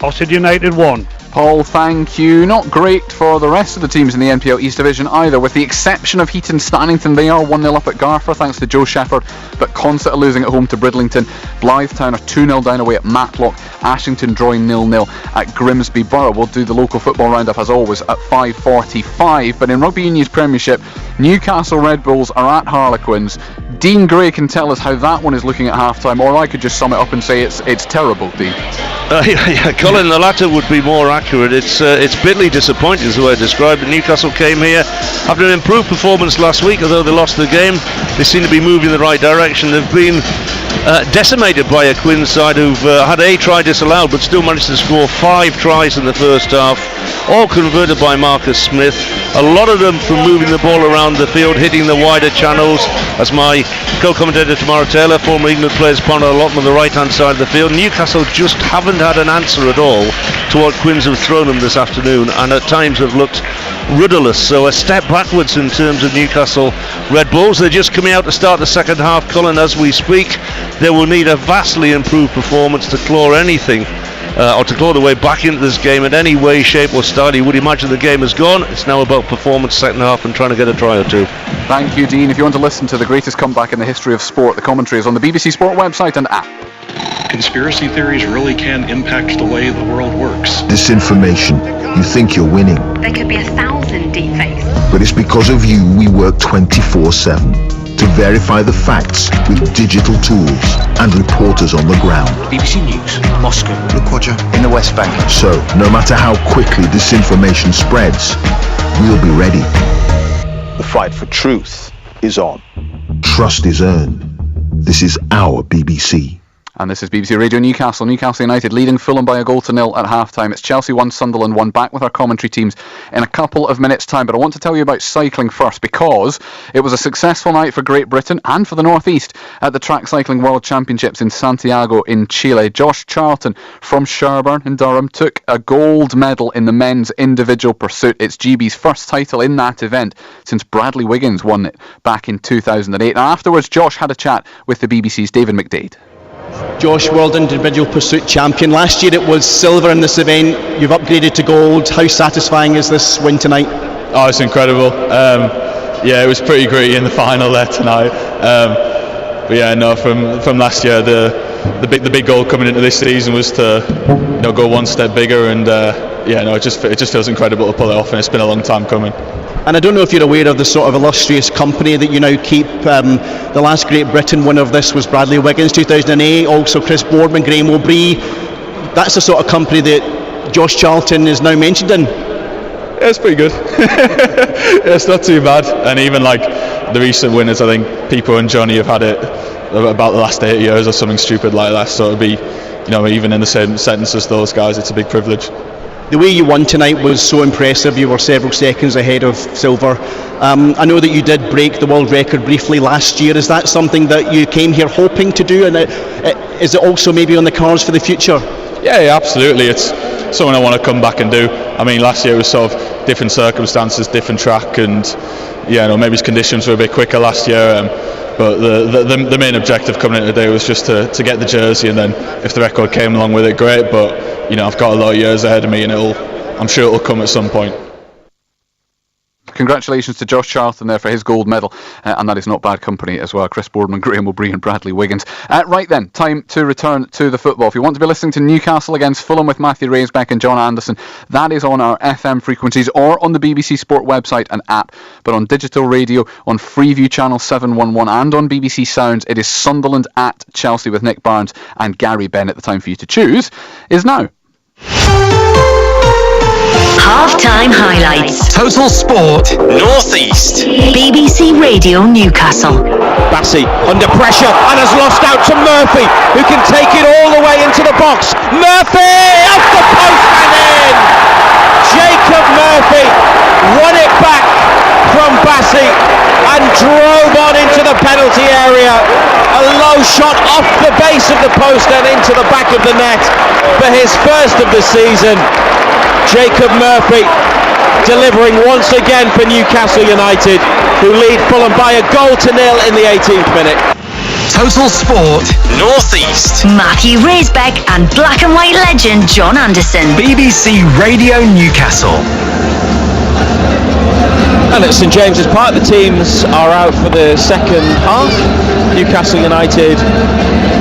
Ossett United 1. Paul, thank you. Not great for the rest of the teams in the NPL East Division either, with the exception of Heaton Stannington. They are 1-0 up at Garfor thanks to Joe Shepherd, but Consett are losing at home to Bridlington. Blythetown are 2-0 down away at Matlock. Ashington drawing 0-0 at Grimsby Borough. We'll do the local football roundup as always at 5:45. But in Rugby Union's Premiership, Newcastle Red Bulls are at Harlequins. Dean Gray can tell us how that one is looking at half-time, or I could just sum it up and say it's terrible, Dean. Yeah, Colin, the latter would be more accurate. It's bitterly disappointing is the way I described it. Newcastle came here after an improved performance last week, although they lost the game. They seem to be moving in the right direction. They've been decimated by a Quins side who've had a try disallowed but still managed to score 5 tries in the first half, all converted by Marcus Smith. A lot of them from moving the ball around the field, hitting the wider channels, as my co-commentator Tamara Taylor, former England players, pointed out a lot on the right hand side of the field. Newcastle just haven't had an answer at all to what Quins have thrown them this afternoon, and at times have looked rudderless. So a step backwards in terms of Newcastle Red Bulls. They're just coming out to start the second half, Colin, as we speak. They will need a vastly improved performance to claw anything or to claw the way back into this game in any way, shape or style. You would imagine the game is gone. It's now about performance second half and trying to get a try or two. Thank you, Dean. If you want to listen to the greatest comeback in the history of sport, the commentary is on the BBC Sport website and app. Conspiracy theories really can impact the way the world works. Disinformation. You think you're winning. There could be 1,000 deepfakes. But it's because of you we work 24/7 to verify the facts with digital tools and reporters on the ground. BBC News, Moscow. Roger. In the West Bank. So, no matter how quickly disinformation spreads, we'll be ready. The fight for truth is on. Trust is earned. This is our BBC. And this is BBC Radio Newcastle. Newcastle United leading Fulham by 1-0 at half-time. It's Chelsea 1, Sunderland 1. Back with our commentary teams in a couple of minutes' time. But I want to tell you about cycling first, because it was a successful night for Great Britain and for the North East at the Track Cycling World Championships in Santiago in Chile. Josh Charlton from Sherburn in Durham took a gold medal in the men's individual pursuit. It's GB's first title in that event since Bradley Wiggins won it back in 2008. And afterwards, Josh had a chat with the BBC's David McDade. Josh, World Individual Pursuit Champion. Last year it was silver in this event. You've upgraded to gold. How satisfying is this win tonight? Oh, it's incredible. Yeah, it was pretty gritty in the final there tonight. But yeah, no, from last year, the big goal coming into this season was to go one step bigger, and yeah, no, it just feels incredible to pull it off, and it's been a long time coming. And I don't know if you're aware of the sort of illustrious company that you now keep. The last Great Britain winner of this was Bradley Wiggins, 2008. Also Chris Boardman, Graham O'Brien. That's the sort of company that Josh Charlton is now mentioned in. Yeah, it's pretty good. Yeah, it's not too bad. And even like the recent winners, I think Pipo and Johnny have had it about the last 8 years or something stupid like that. So it'd be, even in the same sentence as those guys, it's a big privilege. The way you won tonight was so impressive. You were several seconds ahead of silver. I know that you did break the world record briefly last year. Is that something that you came here hoping to do? And is it also maybe on the cards for the future? Yeah, absolutely. It's something I want to come back and do. I mean, last year it was sort of different circumstances, different track, and maybe conditions were a bit quicker last year. But the main objective coming in today was just to get the jersey, and then if the record came along with it, great. But I've got a lot of years ahead of me, and I'm sure it'll come at some point. Congratulations to Josh Charlton there for his gold medal, and that is not bad company as well. Chris Boardman, Graham O'Brien, Bradley Wiggins. Right then, time to return to the football. If you want to be listening to Newcastle against Fulham with Matthew Raisbeck and John Anderson, that is on our FM frequencies or on the BBC Sport website and app. But on digital radio, on Freeview Channel 711 and on BBC Sounds, it is Sunderland at Chelsea with Nick Barnes and Gary Bennett. The time for you to choose is now. Half-time highlights. Total Sport Northeast. BBC Radio Newcastle. Bassey under pressure and has lost out to Murphy, who can take it all the way into the box. Murphy off the post and in. Jacob Murphy won it back from Bassey and drove on into the penalty area. A low shot off the base of the post and into the back of the net for his first of the season. Jacob Murphy delivering once again for Newcastle United, who lead Fulham by 1-0 in the 18th minute. Total Sport Northeast. Matthew Raisbeck and black and white legend John Anderson. BBC Radio Newcastle. And at St James's Park, the teams are out for the second half. Newcastle United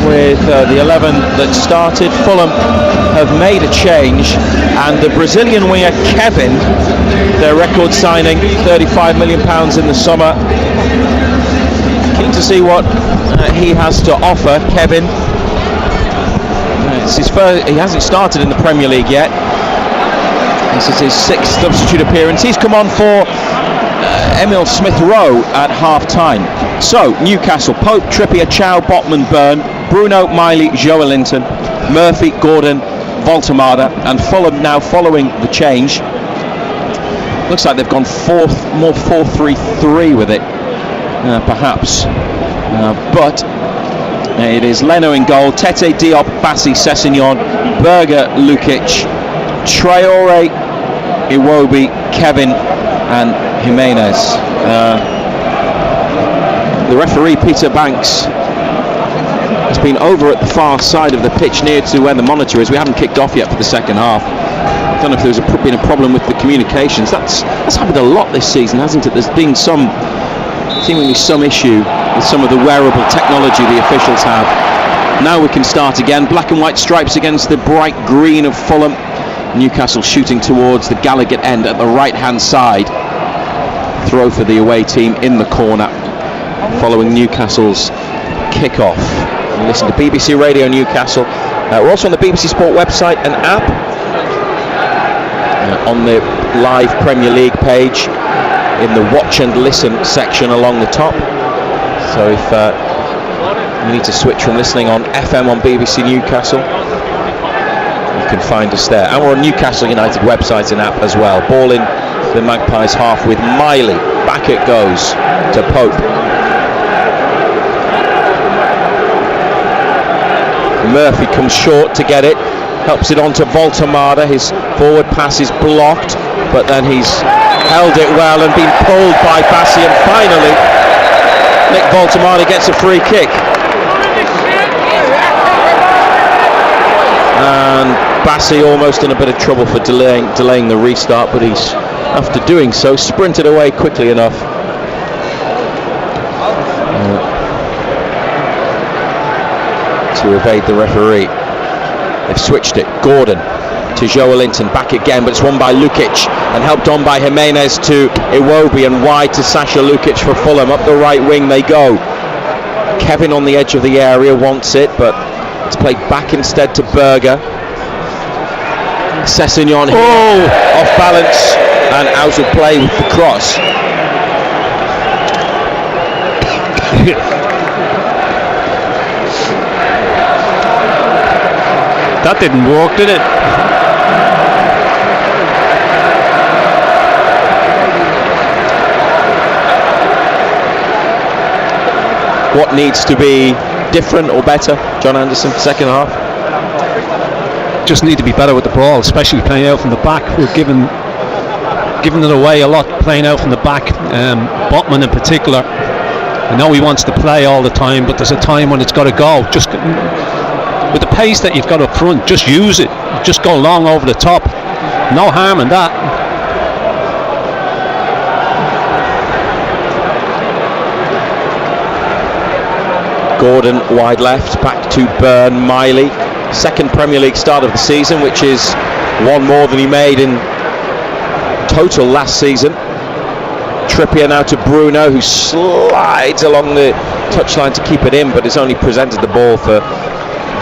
with the 11 that started. Fulham have made a change, and the Brazilian winger Kevin, their record signing, £35 million in the summer. Keen to see what he has to offer. Kevin, it's his first, he hasn't started in the Premier League yet. This is his 6th substitute appearance. He's come on for Emil Smith-Rowe at half-time. So, Newcastle, Pope, Trippier, Chow, Botman, Byrne, Bruno, Miley, Joelinton, Murphy, Gordon, Voltemada, and Fulham now following the change. Looks like they've gone more 4-3-3 with it, perhaps. But it is Leno in goal, Tete, Diop, Bassi, Sessegnon, Berger, Lukic, Traore, Iwobi, Kevin, and Jimenez. The referee, Peter Banks, has been over at the far side of the pitch near to where the monitor is. We haven't kicked off yet for the second half. I don't know if there's been a problem with the communications. That's happened a lot this season, hasn't it? There's been seemingly some issue with some of the wearable technology the officials have. Now we can start again. Black and white stripes against the bright green of Fulham. Newcastle shooting towards the Gallagher end at the right-hand side. Throw for the away team in the corner following Newcastle's kick-off. You listen to BBC Radio Newcastle. We're also on the BBC Sport website and app. On the live Premier League page in the watch and listen section along the top. So if you need to switch from listening on FM on BBC Newcastle, you can find us there. And we're on Newcastle United website and app as well. Ball in the Magpies half with Miley. Back it goes to Pope. Murphy comes short to get it. Helps it on to Voltemada. His forward pass is blocked, but then he's held it well and been pulled by Bassi, and finally Nick Voltemada gets a free kick. And Bassi almost in a bit of trouble for delaying the restart, but he's, after doing so, sprinted away quickly enough. To evade the referee. They've switched it. Gordon to Joelinton, back again, but it's won by Lukic and helped on by Jimenez to Iwobi, and wide to Sasha Lukic for Fulham. Up the right wing they go. Kevin on the edge of the area wants it, but it's played back instead to Berger. Sessegnon here, off balance and out of play with the cross. That didn't work, did it? What needs to be different or better, John Anderson, second half? Just need to be better with the ball, especially playing out from the back. We're giving it away a lot, playing out from the back. Botman in particular, I know he wants to play all the time, but there's a time when it's got to go. Just with the pace that you've got up front, just use it. Just go long over the top. No harm in that. Gordon wide left, back to Byrne. Miley, second Premier League start of the season, which is one more than he made in total last season. Trippier now to Bruno, who slides along the touchline to keep it in, but has only presented the ball for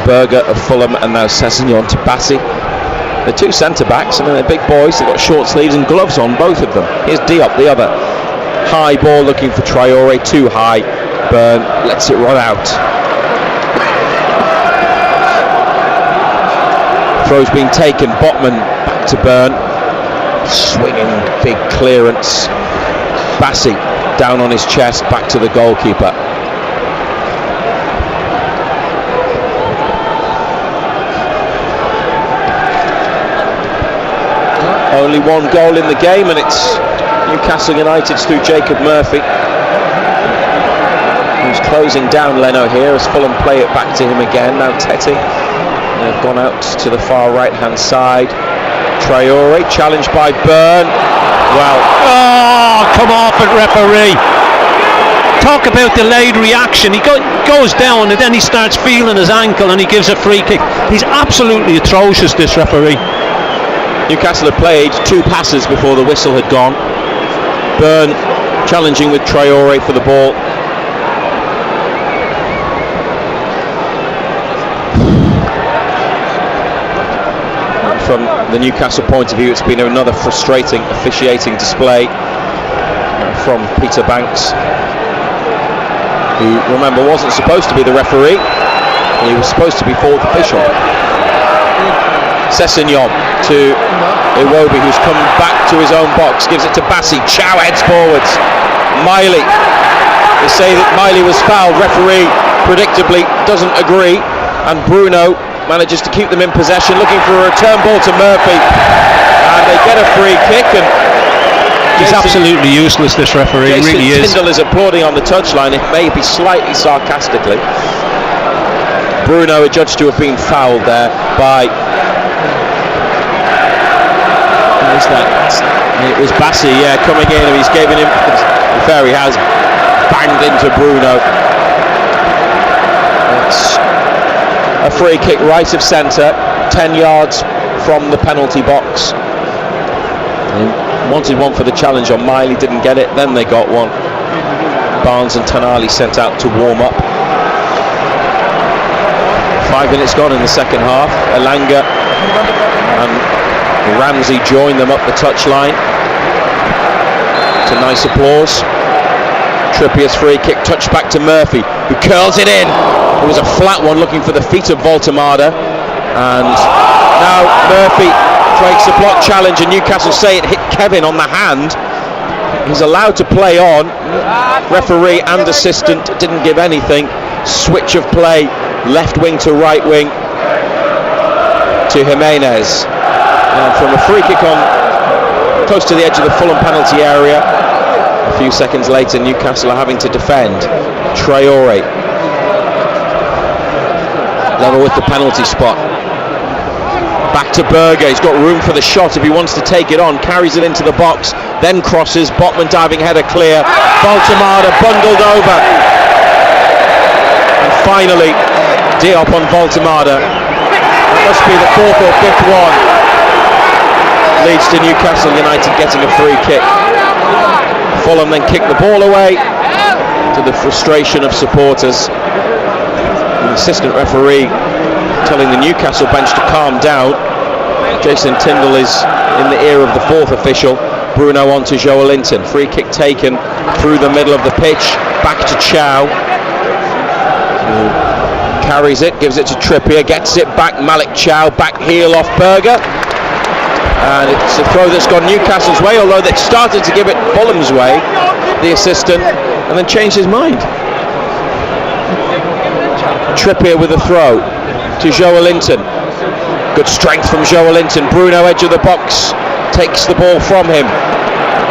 Berger of Fulham, and now Sessegnon to Bassi. They're two centre-backs, and they're big boys. They've got short sleeves and gloves on, both of them. Here's Diop, the other. High ball looking for Traore, too high. Byrne lets it run out. Throw's been taken. Botman back to Byrne. Swinging big clearance. Bassi down on his chest, back to the goalkeeper. Only one goal in the game, and it's Newcastle United's through Jacob Murphy, who's closing down Leno here as Fulham play it back to him again. Now Tete, they've gone out to the far right hand side. Traore challenged by Byrne. Well, come off it, referee. Talk about delayed reaction. He goes down and then he starts feeling his ankle and he gives a free kick. He's absolutely atrocious, this referee. Newcastle had played 2 passes before the whistle had gone. Byrne challenging with Traore for the ball. From the Newcastle point of view, it's been another frustrating officiating display from Peter Banks, who, remember, wasn't supposed to be the referee. He was supposed to be 4th official. Sessegnon to Iwobi, who's come back to his own box, gives it to Bassi. Chow heads forwards. Miley. They say that Miley was fouled. Referee predictably doesn't agree, and Bruno manages to keep them in possession, looking for a return ball to Murphy, and they get a free kick. And he's absolutely useless, this referee. He really is. Tyndall is applauding on the touchline, it may be slightly sarcastically. Bruno adjudged to have been fouled there by, who's that? It was Bassi, coming in, and he's given him, fair, he has banged into Bruno. It's a free kick right of centre, 10 yards from the penalty box. They wanted one for the challenge on Miley, didn't get it, then they got one. Barnes and Tonali sent out to warm up. 5 minutes gone in the second half. Elanga and Ramsey join them up the touchline. It's a nice applause. Trippier's free kick touched back to Murphy, who curls it in. It was a flat one, looking for the feet of Voltemada, and now Murphy breaks a block challenge, and Newcastle say it hit Kevin on the hand. He's allowed to play on. Referee and assistant didn't give anything. Switch of play, left wing to right wing to Jimenez, and from a free kick on close to the edge of the Fulham penalty area, a few seconds later Newcastle are having to defend. Traore level with the penalty spot. Back to Berger, he's got room for the shot if he wants to take it on, carries it into the box, then crosses, Botman diving header clear, Voltemada bundled over, and finally Diop on Voltemada. That must be the 4th or 5th one, leads to Newcastle United getting a free kick. Fulham then kick the ball away, to the frustration of supporters. The assistant referee telling the Newcastle bench to calm down. Jason Tyndall is in the ear of the 4th official. Bruno on to Joelinton. Free kick taken through the middle of the pitch. Back to Chow. Carries it, gives it to Trippier, gets it back. Malik Chow, back heel off Berger. And it's a throw that's gone Newcastle's way, although they started to give it Fulham's way, the assistant, and then changed his mind. Trippier with a throw to Joelinton. Good strength from Joelinton. Bruno edge of the box, takes the ball from him,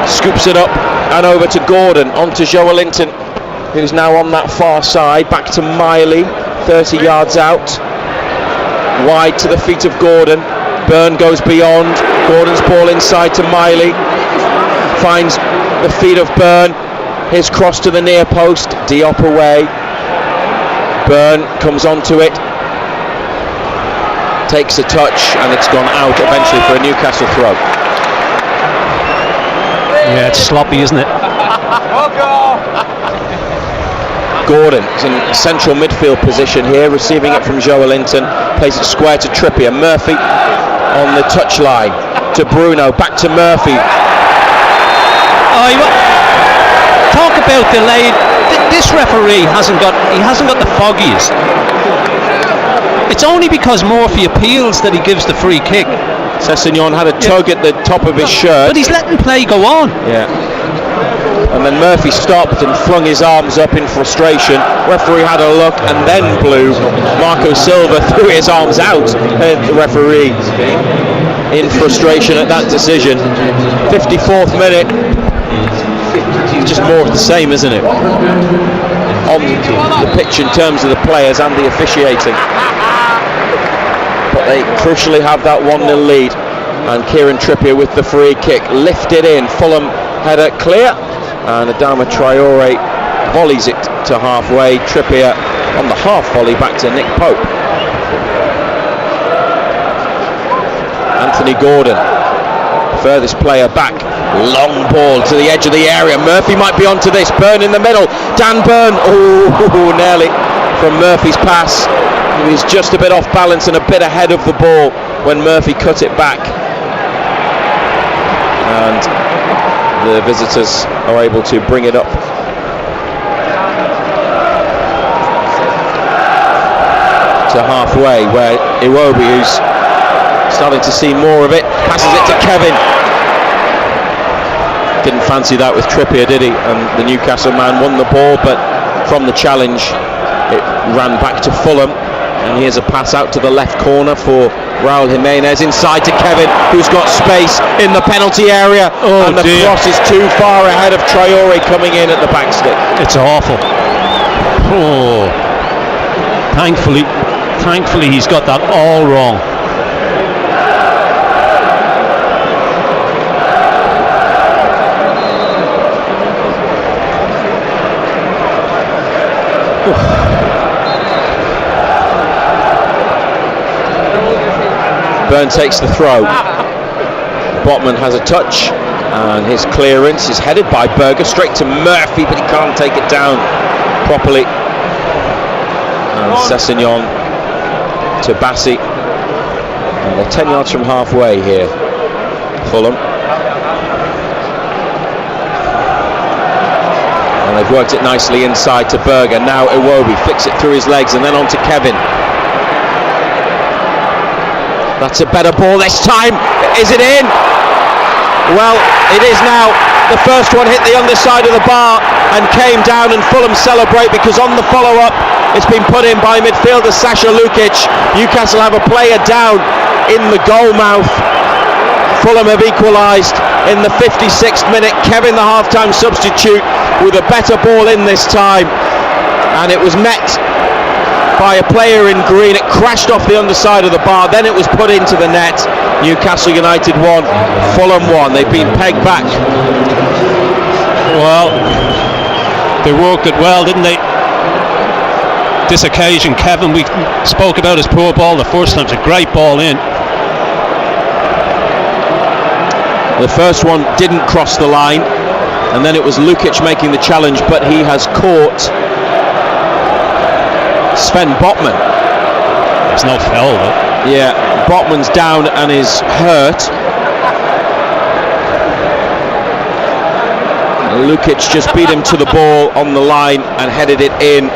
scoops it up and over to Gordon, on to Joelinton, who's now on that far side, back to Miley, 30 yards out, wide to the feet of Gordon. Byrne goes beyond, Gordon's ball inside to Miley, finds the feet of Byrne, his cross to the near post, Diop away. Byrne comes onto it, takes a touch, and it's gone out eventually for a Newcastle throw. Yeah, it's sloppy, isn't it? Gordon is in central midfield position here, receiving it from Joelinton, plays it square to Trippier. Murphy on the touchline to Bruno, back to Murphy. Talk about delayed. This referee hasn't got the foggiest. It's only because Murphy appeals that he gives the free kick. Sessegnon had a tug at the top of his shirt, but he's letting play go on. Yeah. And then Murphy stopped and flung his arms up in frustration. Referee had a look and then blew. Marco Silva threw his arms out at the referee in frustration at that decision. 54th minute. Just more of the same, isn't it? on the pitch in terms of the players and the officiating. But they crucially have that 1-0 lead, and Kieran Trippier with the free kick, lifted in. Fulham header clear, and Adama Traore volleys it to halfway. Trippier on the half volley back to Nick Pope. Anthony Gordon, furthest player back, long ball to the edge of the area. Murphy might be onto this. Byrne in the middle. Dan Byrne, nearly from Murphy's pass. He was just a bit off balance and a bit ahead of the ball when Murphy cut it back. And the visitors are able to bring it up. To halfway, where Iwobi, who's starting to see more of it, passes it to Kevin. Didn't fancy that with Trippier, did he? And the Newcastle man won the ball, but from the challenge it ran back to Fulham. And here's a pass out to the left corner for Raul Jimenez, inside to Kevin, who's got space in the penalty area. And the cross is too far ahead of Traore coming in at the back stick. It's awful. Thankfully he's got that all wrong. Byrne takes the throw. Botman has a touch, and his clearance is headed by Berger straight to Murphy, but he can't take it down properly. And Sessegnon to Bassi. And they're 10 yards from halfway here, Fulham. And they've worked it nicely inside to Berger. Now Iwobi flicks it through his legs and then on to Kevin. That's a better ball this time. Is it in? Well, it is now. The first one hit the underside of the bar and came down, and Fulham celebrate because on the follow-up it's been put in by midfielder Sasha Lukic. Newcastle have a player down in the goal mouth. Fulham have equalised in the 56th minute. Kevin, the half-time substitute, with a better ball in this time, and it was met by a player in green. It crashed off the underside of the bar, then it was put into the net. Newcastle United 1, Fulham 1. They've been pegged back. Well, they worked it well, didn't they? This occasion, Kevin, we spoke about his poor ball the first time. It's a great ball in. The first one didn't cross the line, and then it was Lukic making the challenge, but he has caught Sven Botman. There's no foul though. Yeah, Botman's down and is hurt. Lukic just beat him to the ball on the line and headed it in.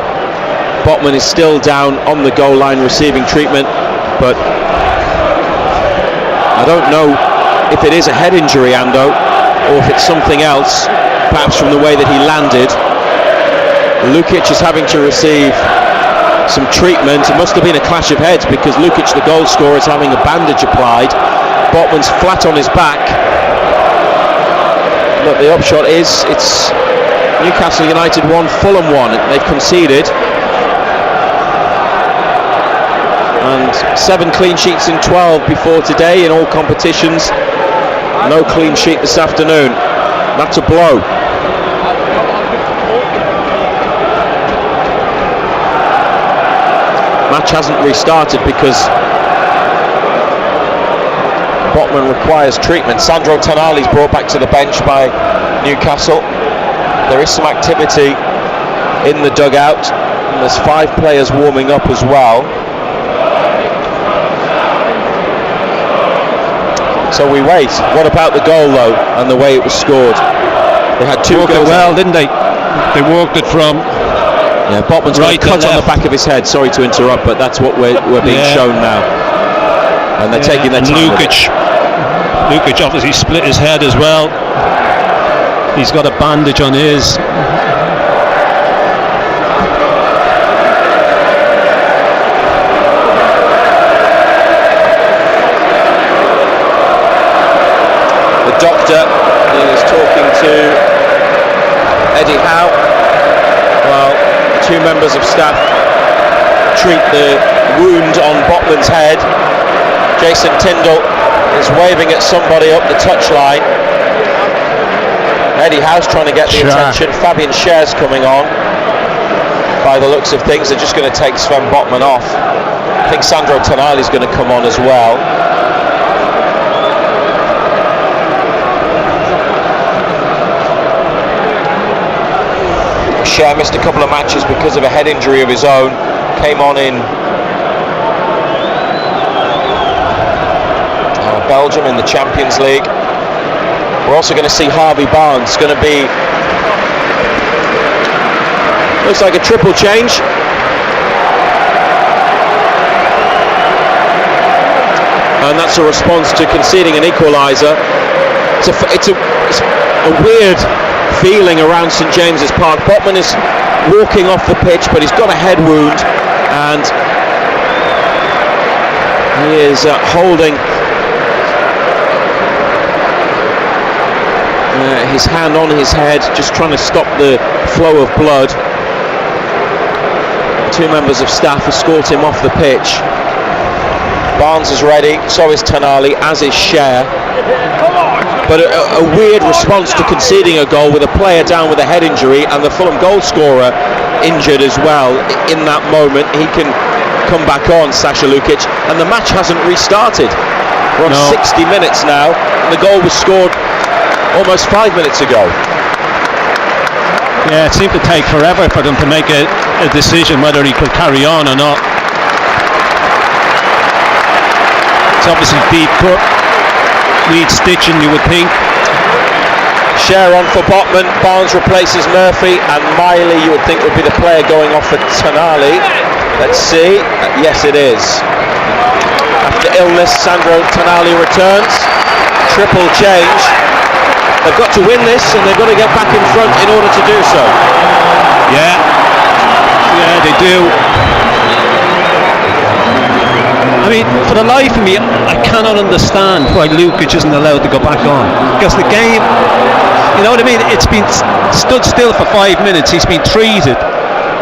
Botman is still down on the goal line receiving treatment, but I don't know if it is a head injury, Ando, or if it's something else, perhaps from the way that he landed. Lukic is having to receive some treatment. It must have been a clash of heads because Lukic, the goal scorer, is having a bandage applied. Botman's flat on his back. But the upshot is it's Newcastle United 1, Fulham 1. They've conceded. And 7 clean sheets in 12 before today in all competitions. No clean sheet this afternoon. That's a blow. Match hasn't restarted because Botman requires treatment. Sandro Tonali's brought back to the bench by Newcastle. There is some activity in the dugout, and there's 5 players warming up as well. So we wait. What about the goal though, and the way it was scored? They had 2 worked goals. It well, didn't they? They worked it from. Yeah, Botman's got a cut on the back of his head. Sorry to interrupt, but that's what we're being shown now. And they're taking their time. Lukic obviously split his head as well. He's got a bandage on his. The doctor is talking to Eddie Howe. Well, 2 two members of staff treat the wound on Botman's head. Jason Tyndall is waving at somebody up the touchline. Eddie House trying to get the attention. Fabian Scher's coming on. By the looks of things, they're just going to take Sven Botman off. I think Sandro Tonali's going to come on as well. Scher missed a couple of matches because of a head injury of his own. Came on in Belgium in the Champions League. We're also going to see Harvey Barnes. Going to be, looks like a triple change. And that's a response to conceding an equaliser. It's a weird feeling around St James's Park. Botman is walking off the pitch, but he's got a head wound, and he is holding his hand on his head, just trying to stop the flow of blood. Two members of staff escort him off the pitch. Barnes is ready, so is Tonali, as is Scher. But a weird response to conceding a goal with a player down with a head injury and the Fulham goal scorer injured as well. In that moment, he can come back on, Sasha Lukic, and the match hasn't restarted. We're on 60 minutes now, and the goal was scored almost 5 minutes ago. Yeah, it seemed to take forever for them to make a decision whether he could carry on or not. It's obviously deep cut, needs stitching, you would think. Scher on for Botman, Barnes replaces Murphy, and Miley, you would think, would be the player going off for Tonali. Let's see. Yes, it is. After illness, Sandro Tonali returns. Triple change. They've got to win this, and they've got to get back in front in order to do so. Yeah, they do. I mean, for the life of me, I cannot understand why Lukic isn't allowed to go back on. Because the game, you know what I mean? It's been stood still for 5 minutes. He's been treated.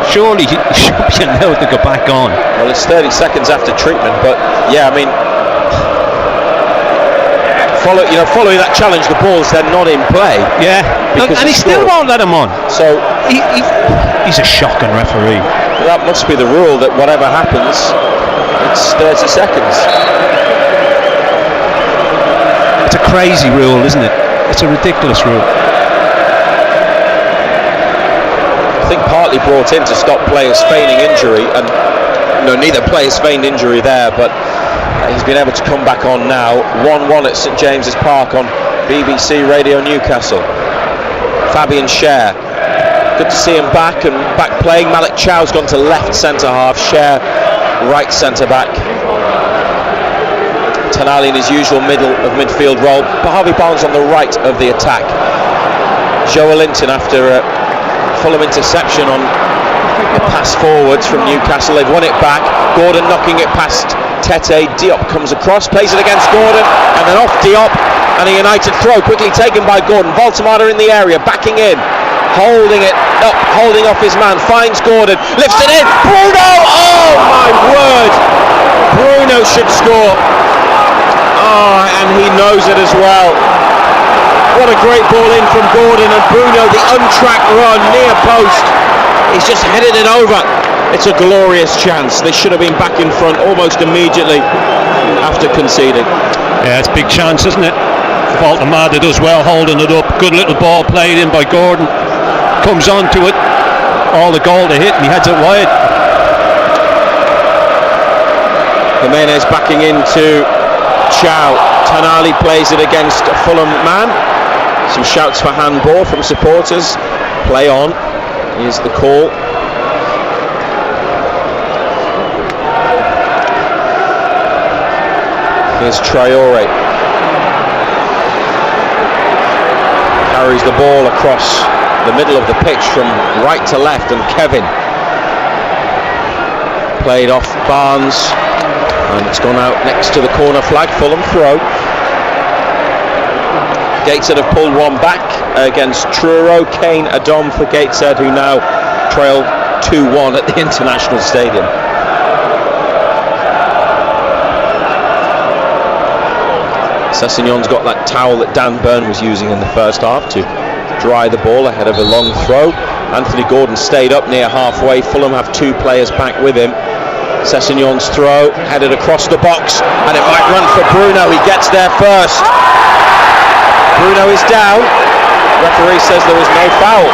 Surely he should be allowed to go back on. Well, it's 30 seconds after treatment, but yeah, I mean, following that challenge, the ball's then not in play. Yeah, and he still won't let him on. So he's a shocking referee. That must be the rule, that whatever happens, it's 30 seconds. It's a crazy rule, isn't it? It's a ridiculous rule. I think partly brought in to stop players feigning injury, and neither players feigned injury there, but he's been able to come back on now. 1-1 at St James's Park on BBC Radio Newcastle. Fabian Scher, good to see him back and back playing. Malik Chow's gone to left centre half, Scher right centre back. Tonali in his usual middle of midfield role, but Harvey Barnes on the right of the attack. Joelinton after a Fulham interception on a pass forwards from Newcastle. They've won it back. Gordon knocking it past Tete. Diop comes across, plays it against Gordon, and then off Diop, and a United throw quickly taken by Gordon. Voltemada in the area, backing in, holding it up, holding off his man, finds Gordon, lifts it in, Bruno! Oh my word! Bruno should score. Oh, and he knows it as well. What a great ball in from Gordon, and Bruno, the untracked run, near post. He's just headed it over. It's a glorious chance. They should have been back in front almost immediately after conceding. Yeah, it's a big chance, isn't it? Voltemada does well holding it up. Good little ball played in by Gordon. Comes onto it. All the goal to hit, and he heads it wide. Jimenez backing into Chow. Tonali plays it against a Fulham man. Some shouts for handball from supporters. Play on is the call. Here's Traore. Carries the ball across the middle of the pitch from right to left, and Kevin played off Barnes, and it's gone out next to the corner flag. Fulham throw. Gateshead have pulled one back against Truro. Kane Adom for Gateshead, who now trail 2-1 at the International Stadium. Sessegnon's got that towel that Dan Burn was using in the first half to dry the ball ahead of a long throw. Anthony Gordon stayed up near halfway. Fulham have 2 players back with him. Sessegnon's throw headed across the box, and it might run for Bruno. He gets there first. Bruno is down. Referee says there was no foul.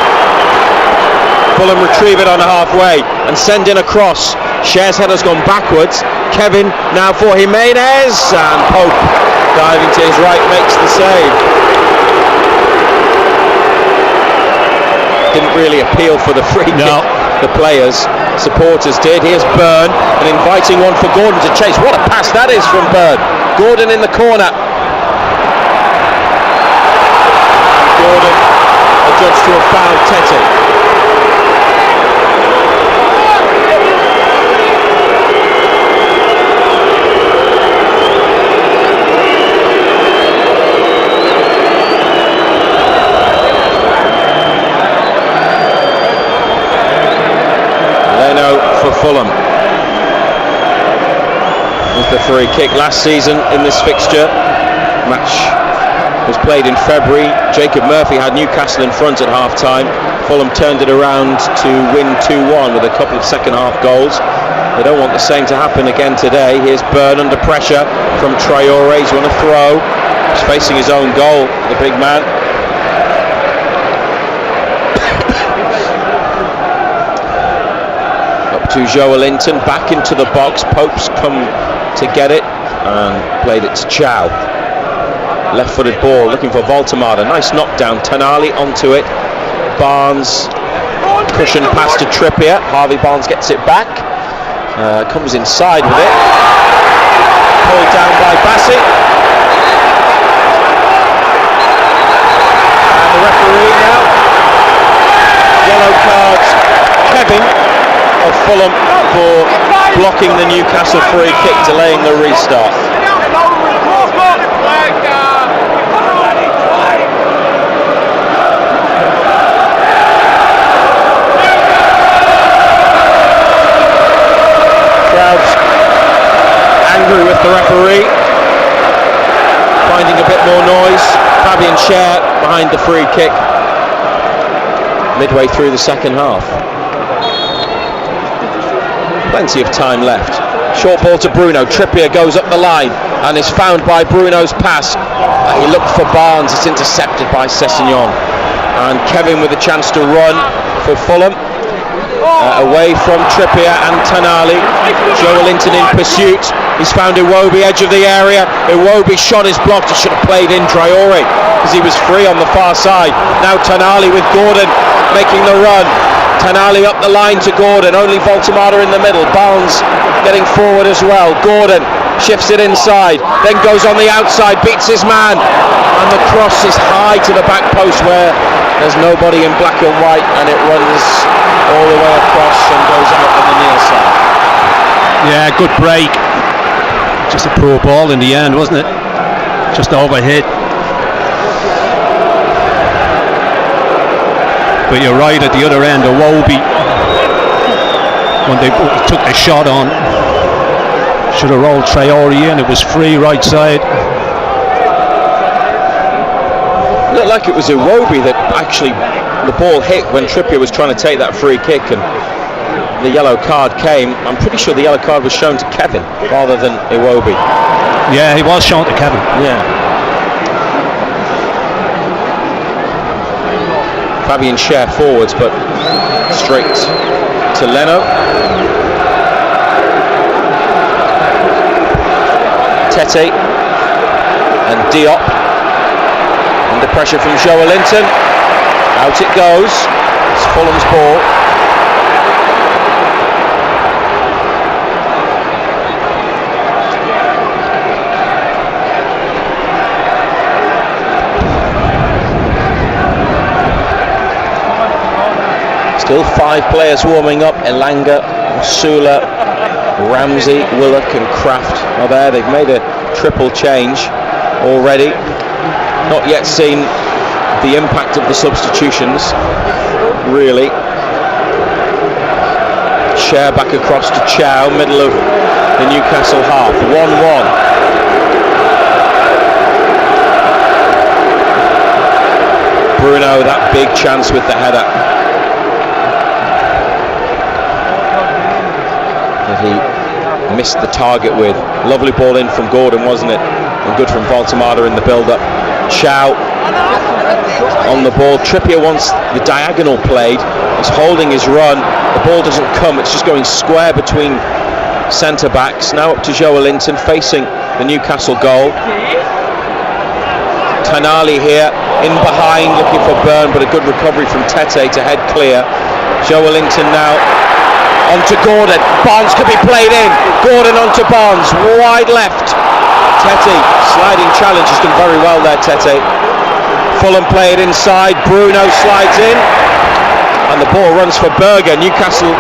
Fulham retrieve it on halfway and send in a cross. Cher's header's gone backwards. Kevin now for Jimenez, and Pope diving to his right makes the save. Didn't really appeal for the free kick. The players, supporters did. Here's Byrne, and inviting one for Gordon to chase. What a pass that is from Byrne. Gordon in the corner. Gordon adjusts to a foul. Tete. For Fulham with the free kick last season in this fixture. Match was played in February. Jacob Murphy had Newcastle in front at half time. Fulham turned it around to win 2-1 with a couple of second half goals. They don't want the same to happen again today. Here's Byrne under pressure from Traore. He's on a throw. He's facing his own goal, the big man. To Joelinton, back into the box. Pope's come to get it and played it to Chow. Left-footed ball, looking for Voltemade. Nice knockdown. Tonali onto it. Barnes, cushion pass to Trippier. Harvey Barnes gets it back. Comes inside with it. Pulled down by Bassett. And the referee now. Yellow cards. Kevin of Fulham for blocking the Newcastle free kick, delaying the restart. Crowds angry with the referee, finding a bit more noise. Fabian Cher behind the free kick midway through the second half. Plenty of time left. Short ball to Bruno. Trippier goes up the line and is found by Bruno's pass. He looked for Barnes. It's intercepted by Sessegnon. And Kevin with a chance to run for Fulham. Away from Trippier and Tonali. Joelinton in pursuit. He's found Iwobi, edge of the area. Iwobi shot is blocked. He should have played in Traore because he was free on the far side. Now Tonali with Gordon making the run. Tonali up the line to Gordon, only Voltemade in the middle. Barnes getting forward as well. Gordon shifts it inside, then goes on the outside, beats his man, and the cross is high to the back post where there's nobody in black and white, and it runs all the way across and goes out on the near side. Yeah, good break. Just a poor ball in the end, wasn't it? Just overhit. But you're right, at the other end, Iwobi, when they took the shot on, should have rolled Traore in. It was free right side. It looked like it was Iwobi that actually the ball hit when Trippier was trying to take that free kick, and the yellow card came. I'm pretty sure the yellow card was shown to Kevin rather than Iwobi. Yeah, he was shown to Kevin. Yeah. Fabian Cher forwards, but straight to Leno. Tete and Diop under pressure from Joelinton. Out it goes. It's Fulham's ball. Still 5 players warming up. Elanga, Sula, Ramsey, Willock and Kraft are there. They've made a triple change already. Not yet seen the impact of the substitutions, really. Share back across to Chow, middle of the Newcastle half. 1-1. Bruno, that big chance with the header that he missed the target with. Lovely ball in from Gordon, wasn't it? And good from Baltimore in the build-up. Chow on the ball. Trippier wants the diagonal played. He's holding his run. The ball doesn't come. It's just going square between centre-backs. Now up to Joelinton facing the Newcastle goal. Tonali here, in behind, looking for Byrne, but a good recovery from Tete to head clear. Joelinton now onto Gordon. Barnes could be played in. Gordon onto Barnes, wide left. Tete, sliding challenge, has done very well there, Tete. Fulham play it inside. Bruno slides in, and the ball runs for Berger. Newcastle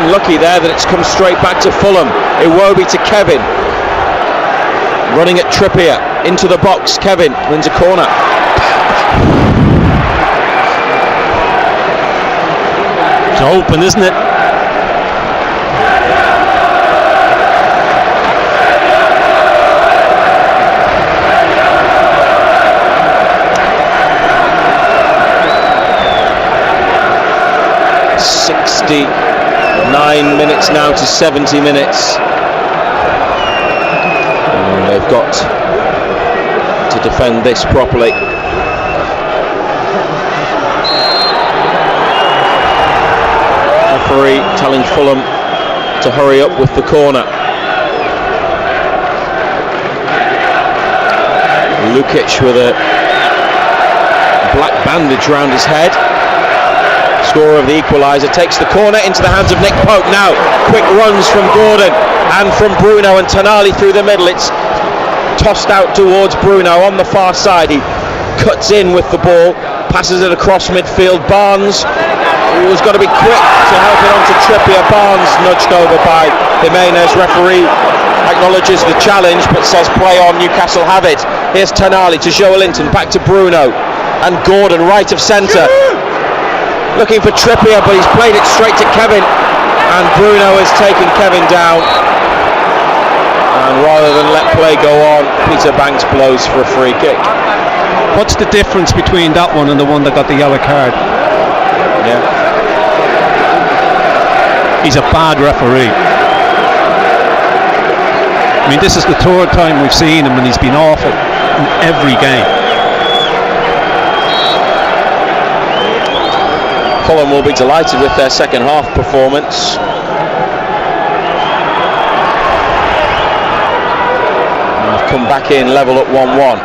unlucky there that it's come straight back to Fulham. Iwobi to Kevin. Running at Trippier, into the box, Kevin wins a corner. It's open, isn't it? $69 minutes now to 70 minutes. They've got to defend this properly. Referee telling Fulham to hurry up with the corner. Lukic with a black bandage round his head. Scorer of the equaliser takes the corner into the hands of Nick Pope. Now quick runs from Gordon and from Bruno, and Tonali through the middle. It's tossed out towards Bruno on the far side. He cuts in with the ball, passes it across midfield. Barnes, who's got to be quick to help it onto Trippier. Barnes nudged over by Jimenez. Referee acknowledges the challenge but says play on, Newcastle have it. Here's Tonali to Joelinton, back to Bruno and Gordon right of centre, looking for Trippier, but he's played it straight to Kevin, and Bruno has taken Kevin down. And rather than let play go on, Peter Banks blows for a free kick. What's the difference between that one and the one that got the yellow card? Yeah. He's a bad referee. I mean, this is the third time we've seen him, and he's been awful in every game. Fulham will be delighted with their second half performance. They've come back in level at 1-1.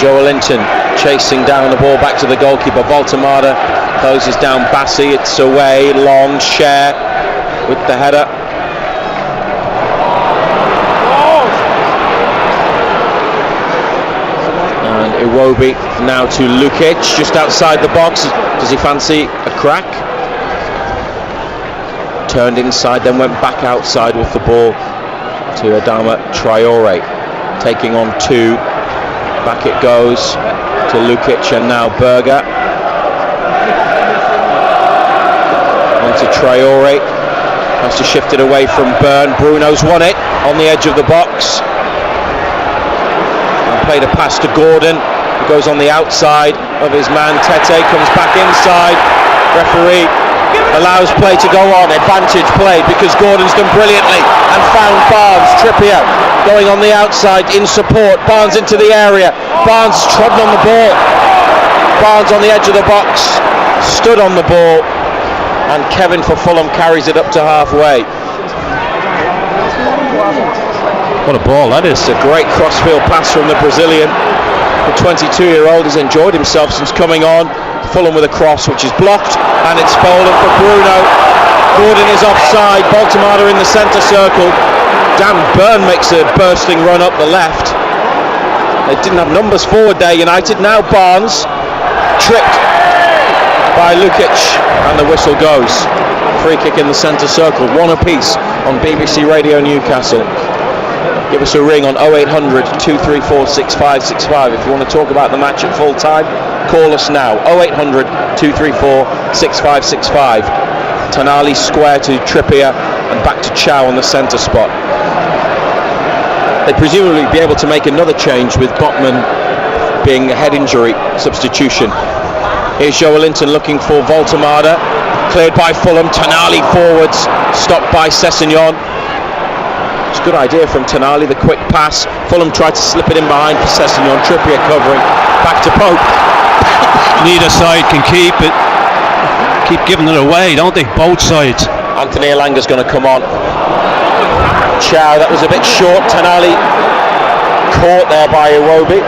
Joelinton chasing down the ball back to the goalkeeper. Baltimore closes down Bassi. It's away, long, Share with the header. And Iwobi now to Lukic, just outside the box. Does he fancy a crack? Turned inside, then went back outside with the ball to Adama Traore. Taking on two. Back it goes to Lukic and now Berger. On to Traore. Has to shift it away from Byrne. Bruno's won it on the edge of the box. And played a pass to Gordon. He goes on the outside of his man. Tete comes back inside. Referee allows play to go on. Advantage played because Gordon's done brilliantly and found Barnes. Trippier going on the outside in support. Barnes into the area. Barnes trodden on the ball. Barnes on the edge of the box, stood on the ball, and Kevin for Fulham carries it up to halfway. What a ball that is. It's a great crossfield pass from the Brazilian. The 22-year-old has enjoyed himself since coming on. Fulham with a cross which is blocked, and it's folded for Bruno. Gordon is offside. Baltimore in the centre circle. Dan Byrne makes a bursting run up the left. They didn't have numbers forward there, United. Now Barnes, tripped by Lukic, and the whistle goes. Free kick in the centre circle, one apiece on BBC Radio Newcastle. Give us a ring on 0800 234 6565 if you want to talk about the match at full time. Call us now, 0800 234 6565. Tonali square to Trippier and back to Chow on the centre spot. They presumably be able to make another change with Botman being a head injury substitution. Here's Joelinton looking for Voltemada, cleared by Fulham. Tonali forwards, stopped by Sessegnon. It's a good idea from Tonali, the quick pass. Fulham tried to slip it in behind for Sessegnon. Trippier covering, back to Pope. Neither side can keep giving it away, don't they? Both sides. Anthony Elanga's going to come on. Chow, that was a bit short. Tonali caught there by Iwobi.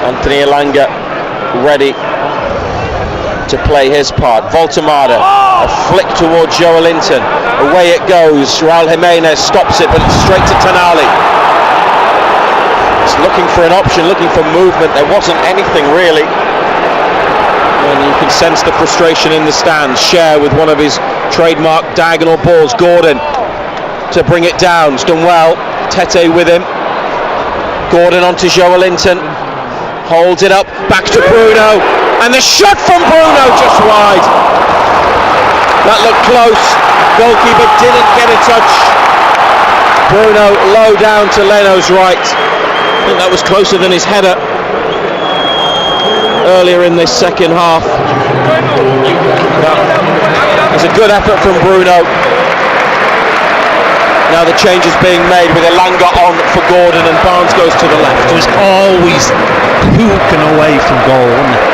Anthony Elanga ready to play his part. Voltemada, a flick towards Joelinton. Away it goes. Raul Jimenez stops it, but it's straight to Tonali. It's looking for an option, looking for movement. There wasn't anything really. And you can sense the frustration in the stands. Cher with one of his trademark diagonal balls. Gordon to bring it down. It's done well. Tete with him. Gordon onto Joelinton. Holds it up. Back to Bruno. And the shot from Bruno just wide. That looked close. Goalkeeper didn't get a touch. Bruno low down to Leno's right. I think that was closer than his header earlier in this second half. It's a good effort from Bruno. Now the change is being made with Elanga on for Gordon and Barnes goes to the left. It was always hooking away from goal, wasn't it?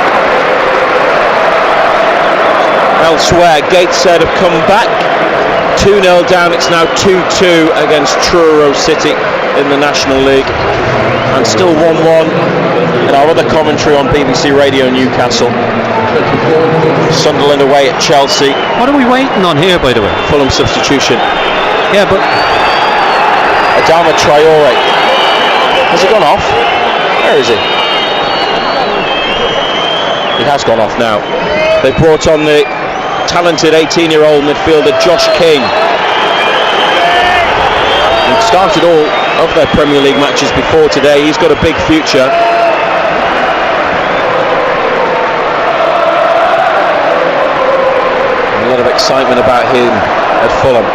Elsewhere, Gateshead have come back. 2-0 down, it's now 2-2 against Truro City in the National League. And still 1-1 in our other commentary on BBC Radio Newcastle. Sunderland away at Chelsea. What are we waiting on here, by the way? Fulham substitution. Yeah, but Adama Traore. Has he gone off? Where is he? He has gone off now. They brought on the talented 18-year-old midfielder Josh King. He started all of their Premier League matches before today. He's got a big future. A lot of excitement about him at Fulham.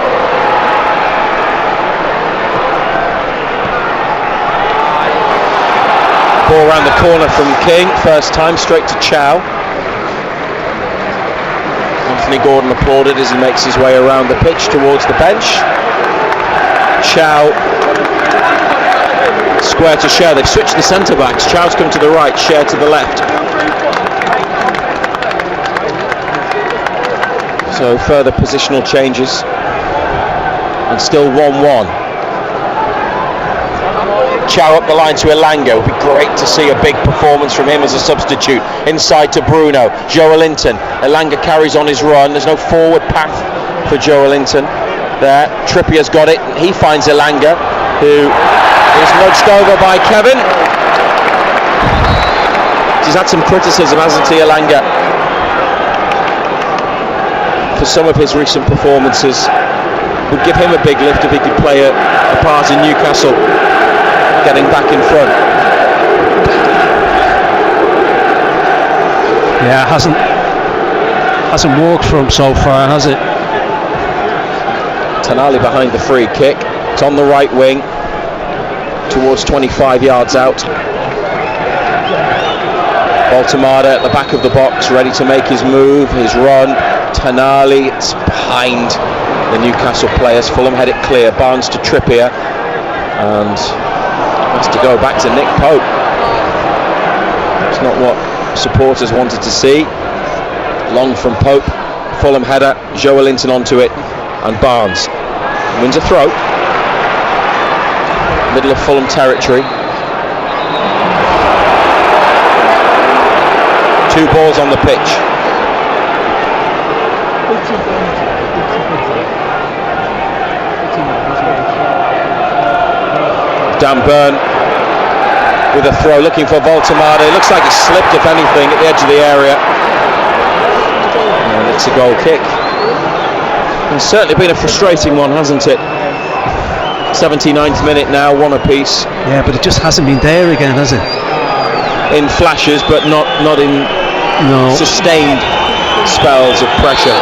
Ball around the corner from King, first time, straight to Chow. Anthony Gordon applauded as he makes his way around the pitch towards the bench. Chow, square to Cher. They've switched the centre-backs. Chow's come to the right, Cher to the left. So further positional changes. And still 1-1. Chow up the line to Elanga. It would be great to see a big performance from him as a substitute. Inside to Bruno. Joelinton. Elanga carries on his run. There's no forward path for Joelinton there. Trippier's got it. He finds Elanga, who is nudged over by Kevin. He's had some criticism, hasn't he, Elanga, for some of his recent performances. Would give him a big lift if he could play a part in Newcastle getting back in front. Yeah, hasn't worked for him so far, has it? Tonali behind the free kick. It's on the right wing towards 25 yards out. Voltemada at the back of the box, ready to make his move, his run. Tonali, it's behind the Newcastle players. Fulham had it clear. Barnes to Trippier, and has to go back to Nick Pope. It's not what supporters wanted to see. Long from Pope. Fulham header. Joelinton onto it, and Barnes wins a throw. Middle of Fulham territory. 2 balls on the pitch. Dan Burn with a throw, looking for Voltemada. It looks like he slipped, if anything, at the edge of the area. And it's a goal kick. It's certainly been a frustrating one, hasn't it? 79th minute now, one apiece. Yeah, but it just hasn't been there again, has it? In flashes, but not in sustained spells of pressure.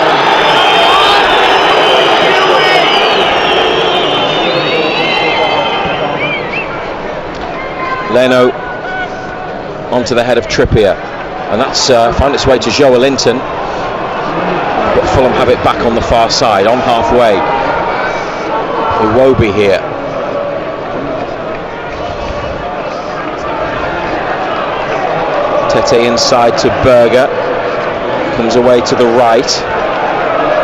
Leno onto the head of Trippier, and that's found its way to Joelinton, but Fulham have it back on the far side, on halfway. Iwobi here. Tete inside to Berger, comes away to the right,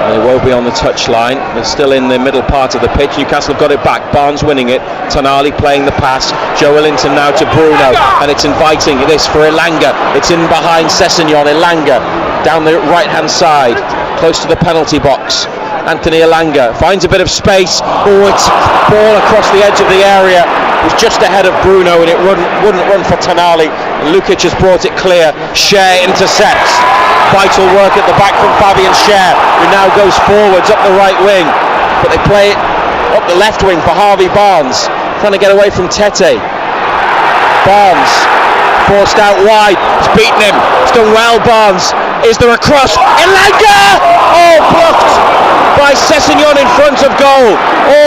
and Iwobi on the touchline. They're still in the middle part of the pitch. Newcastle have got it back, Barnes winning it, Tonali playing the pass, Joelinton now to Bruno, and it's inviting this for Elanga. It's in behind Sessegnon. Elanga down the right hand side, close to the penalty box. Anthony Elanga finds a bit of space. It's ball across the edge of the area. It was just ahead of Bruno, and it wouldn't run for Tonali. And Lukic has brought it clear. Schär intercepts. Vital work at the back from Fabian Schär, who now goes forwards up the right wing, but they play it up the left wing for Harvey Barnes, trying to get away from Tete. Barnes forced out wide. He's beaten him. He's done well, Barnes. Is there a cross? Elanga! Oh, blocked by Sessegnon in front of goal.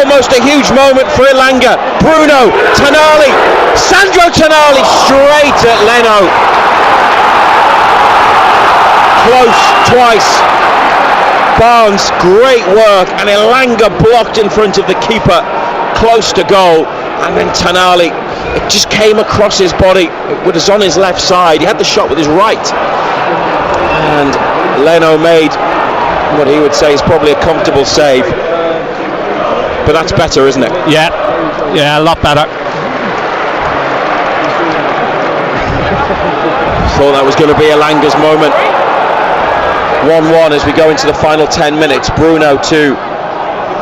Almost a huge moment for Elanga. Bruno, Tonali, Sandro Tonali straight at Leno. Close twice. Barnes, great work, and Elanga blocked in front of the keeper, close to goal. And then Tonali, it just came across his body. It was on his left side. He had the shot with his right, and Leno made what he would say is probably a comfortable save. But that's better, isn't it? Yeah, a lot better. Thought that was going to be Elanga's moment. 1-1 as we go into the final 10 minutes. Bruno to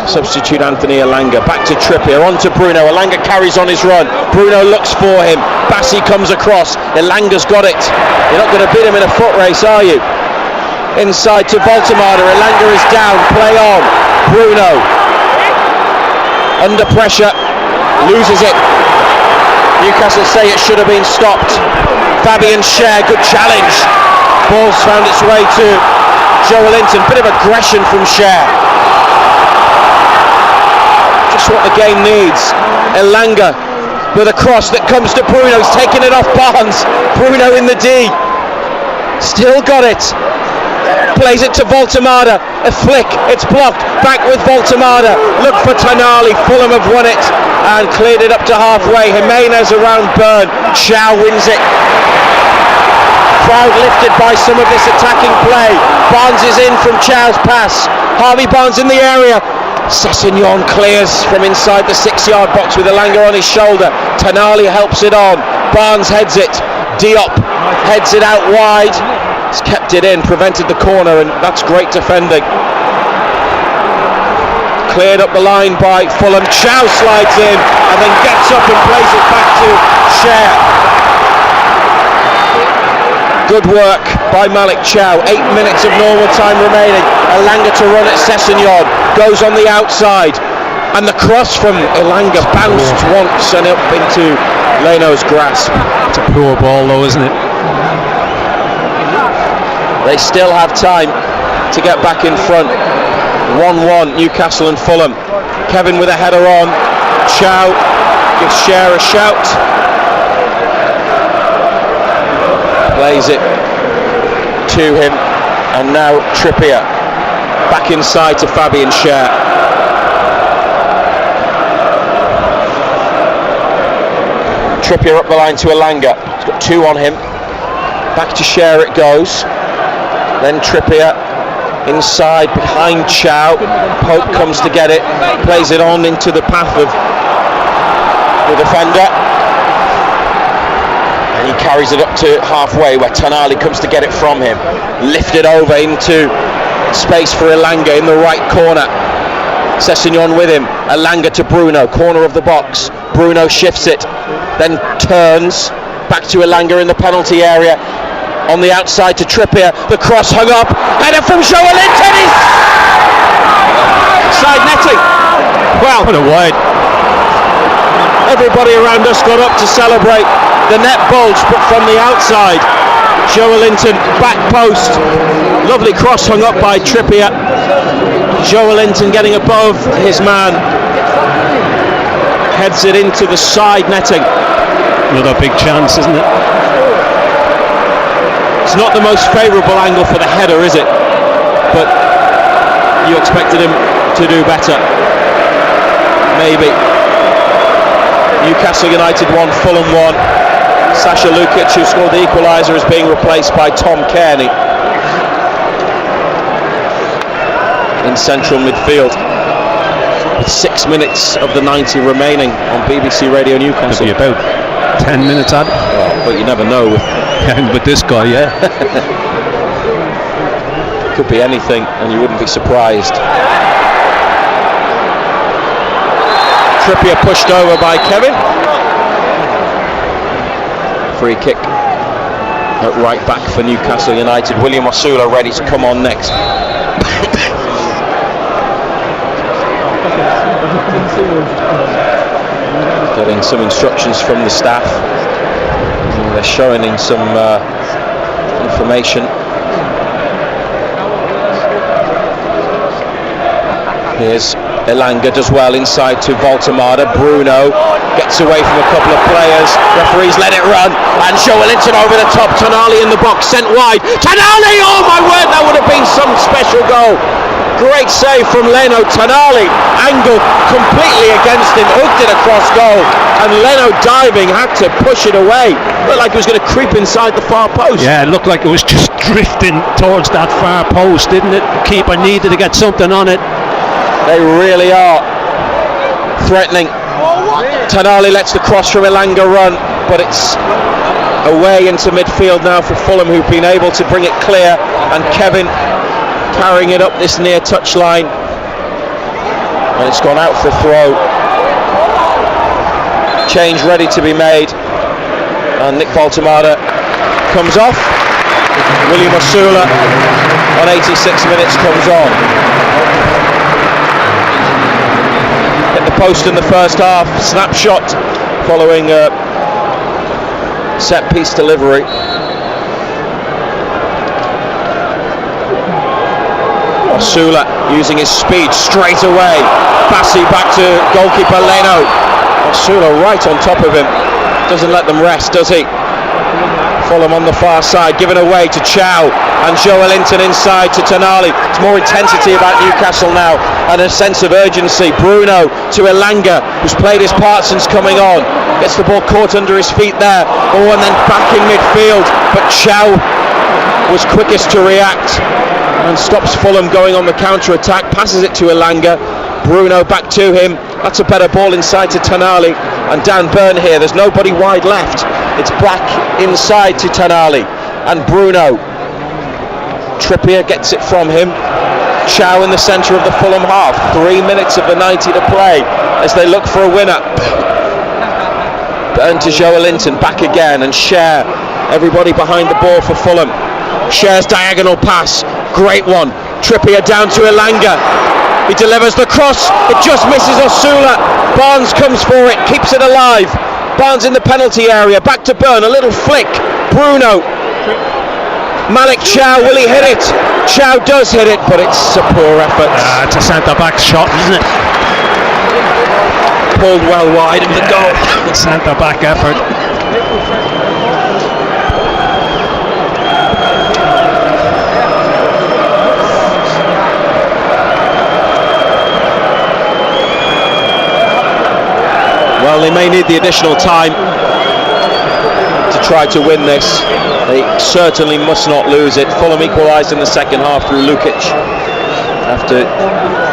substitute Anthony Elanga. Back to Trippier, on to Bruno. Elanga carries on his run. Bruno looks for him. Bassi comes across. Elanga's got it. You're not going to beat him in a foot race, are you? Inside to Voltemada. Elanga is down. Play on. Bruno under pressure, loses it. Newcastle say it should have been stopped. Fabian Schär, good challenge. Ball's found its way to Joelinton. Bit of aggression from Schär. Just what the game needs. Elanga with a cross that comes to Bruno. He's taking it off Barnes. Bruno in the D. Still got it. Plays it to Voltemada. A flick. It's blocked. Back with Voltemada. Look for Tonali. Fulham have won it and cleared it up to halfway. Jimenez around Burn. Chow wins it. Crowd lifted by some of this attacking play. Barnes is in from Chow's pass. Harvey Barnes in the area. Sessegnon clears from inside the 6-yard box with Elanga on his shoulder. Tonali helps it on. Barnes heads it. Diop heads it out wide. He's kept it in, prevented the corner, and that's great defending. Cleared up the line by Fulham. Chow slides in and then gets up and plays it back to Schär. Good work by Malik Chow. 8 minutes of normal time remaining. Elanga to run at Sessegnon. Goes on the outside. And the cross from Elanga bounced once and up into Leno's grasp. It's a poor ball though, isn't it? They still have time to get back in front. 1-1, Newcastle and Fulham. Kevin with a header on. Chow gives Schär a shout. Plays it to him. And now Trippier back inside to Fabian Schär. Trippier up the line to Elanga. He's got two on him. Back to Schär it goes. Then Trippier inside behind Chow. Pope comes to get it. Plays it on into the path of the defender. And he carries it up to halfway where Tonali comes to get it from him. Lifted over into space for Elanga in the right corner. Sessegnon with him. Elanga to Bruno, corner of the box. Bruno shifts it, then turns back to Elanga in the penalty area. On the outside to Trippier, the cross hung up, header from Joelinton, side netting. Well, what a wide. Everybody around us got up to celebrate. The net bulged, but from the outside. Joelinton, back post. Lovely cross hung up by Trippier. Joelinton getting above his man. Heads it into the side netting. Another big chance, isn't it? It's not the most favourable angle for the header, is it? But you expected him to do better. Maybe. Newcastle United 1, Fulham 1. Sasha Lukic, who scored the equaliser, is being replaced by Tom Kearney in central midfield, with 6 minutes of the 90 remaining on BBC Radio Newcastle. Could be about 10 minutes added. Oh, but you never know with this guy, yeah. Could be anything, and you wouldn't be surprised. Trippier pushed over by Kevin. Free kick at right back for Newcastle United. William Osula ready to come on next. Getting some instructions from the staff. They're showing in some information. Here's Elanga, does well inside to Voltemada. Bruno gets away from a couple of players. Referees let it run, and Joelinton over the top. Tonali in the box, sent wide. Tonali! Oh my word, that would have been some special goal. Great save from Leno. Tonali angled completely against him, hooked it across goal, and Leno diving had to push it away. Looked like it was going to creep inside the far post. Yeah, it looked like it was just drifting towards that far post, didn't it? Keeper needed to get something on it. They really are threatening. Tonali lets the cross from Elanga run, but it's away into midfield now for Fulham, who've been able to bring it clear, and Kevin carrying it up this near touchline, and it's gone out for throw. Change ready to be made, and Nick Voltemada comes off. William Osula on 86 minutes comes on. Hit the post in the first half. Snapshot following a set piece delivery. Osula using his speed straight away. Bassi back to goalkeeper Leno. Osula right on top of him. Doesn't let them rest, does he? Fulham on the far side, given away to Chow, and Joelinton inside to Tonali. It's more intensity about Newcastle now, and a sense of urgency. Bruno to Elanga, who's played his part since coming on. Gets the ball caught under his feet there. Oh, and then back in midfield, but Chow was quickest to react and stops Fulham going on the counter-attack. Passes it to Elanga. Bruno back to him. That's a better ball inside to Tonali, and Dan Burn here. There's nobody wide left. It's back inside to Tonali and Bruno. Trippier gets it from him. Chow in the centre of the Fulham half. 3 minutes of the 90 to play as they look for a winner. Burn to Joelinton, back again, and Cher. Everybody behind the ball for Fulham. Cher's diagonal pass, great one. Trippier down to Elanga. He delivers the cross, it just misses Osula. Barnes comes for it, keeps it alive. Barnes in the penalty area, back to Burn, a little flick. Bruno. Malik Chow, will he hit it? Chow does hit it, but it's a poor effort. It's a centre-back shot, isn't it? Pulled well wide of the goal. Centre-back effort. Well, they may need the additional time to try to win this. They certainly must not lose it. Fulham equalised in the second half through Lukic after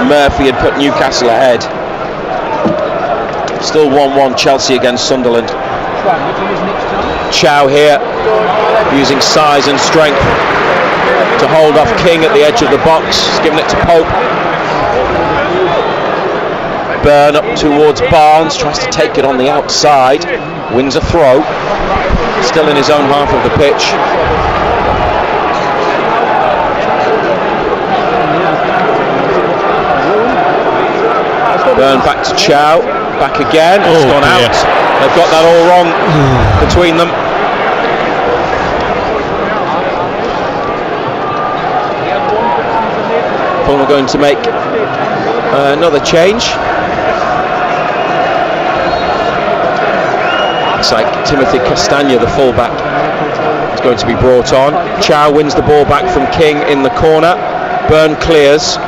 Murphy had put Newcastle ahead. Still 1-1 Chelsea against Sunderland. Chow here using size and strength to hold off King at the edge of the box. He's given it to Pope. Burn up towards Barnes, tries to take it on the outside, wins a throw, still in his own half of the pitch. Burn back to Chow. Back again. It's gone out. They've got that all wrong between them. Fulham are going to make another change. It's like Timothy Castagna, the fullback, is going to be brought on. Chow wins the ball back from King in the corner. Byrne clears.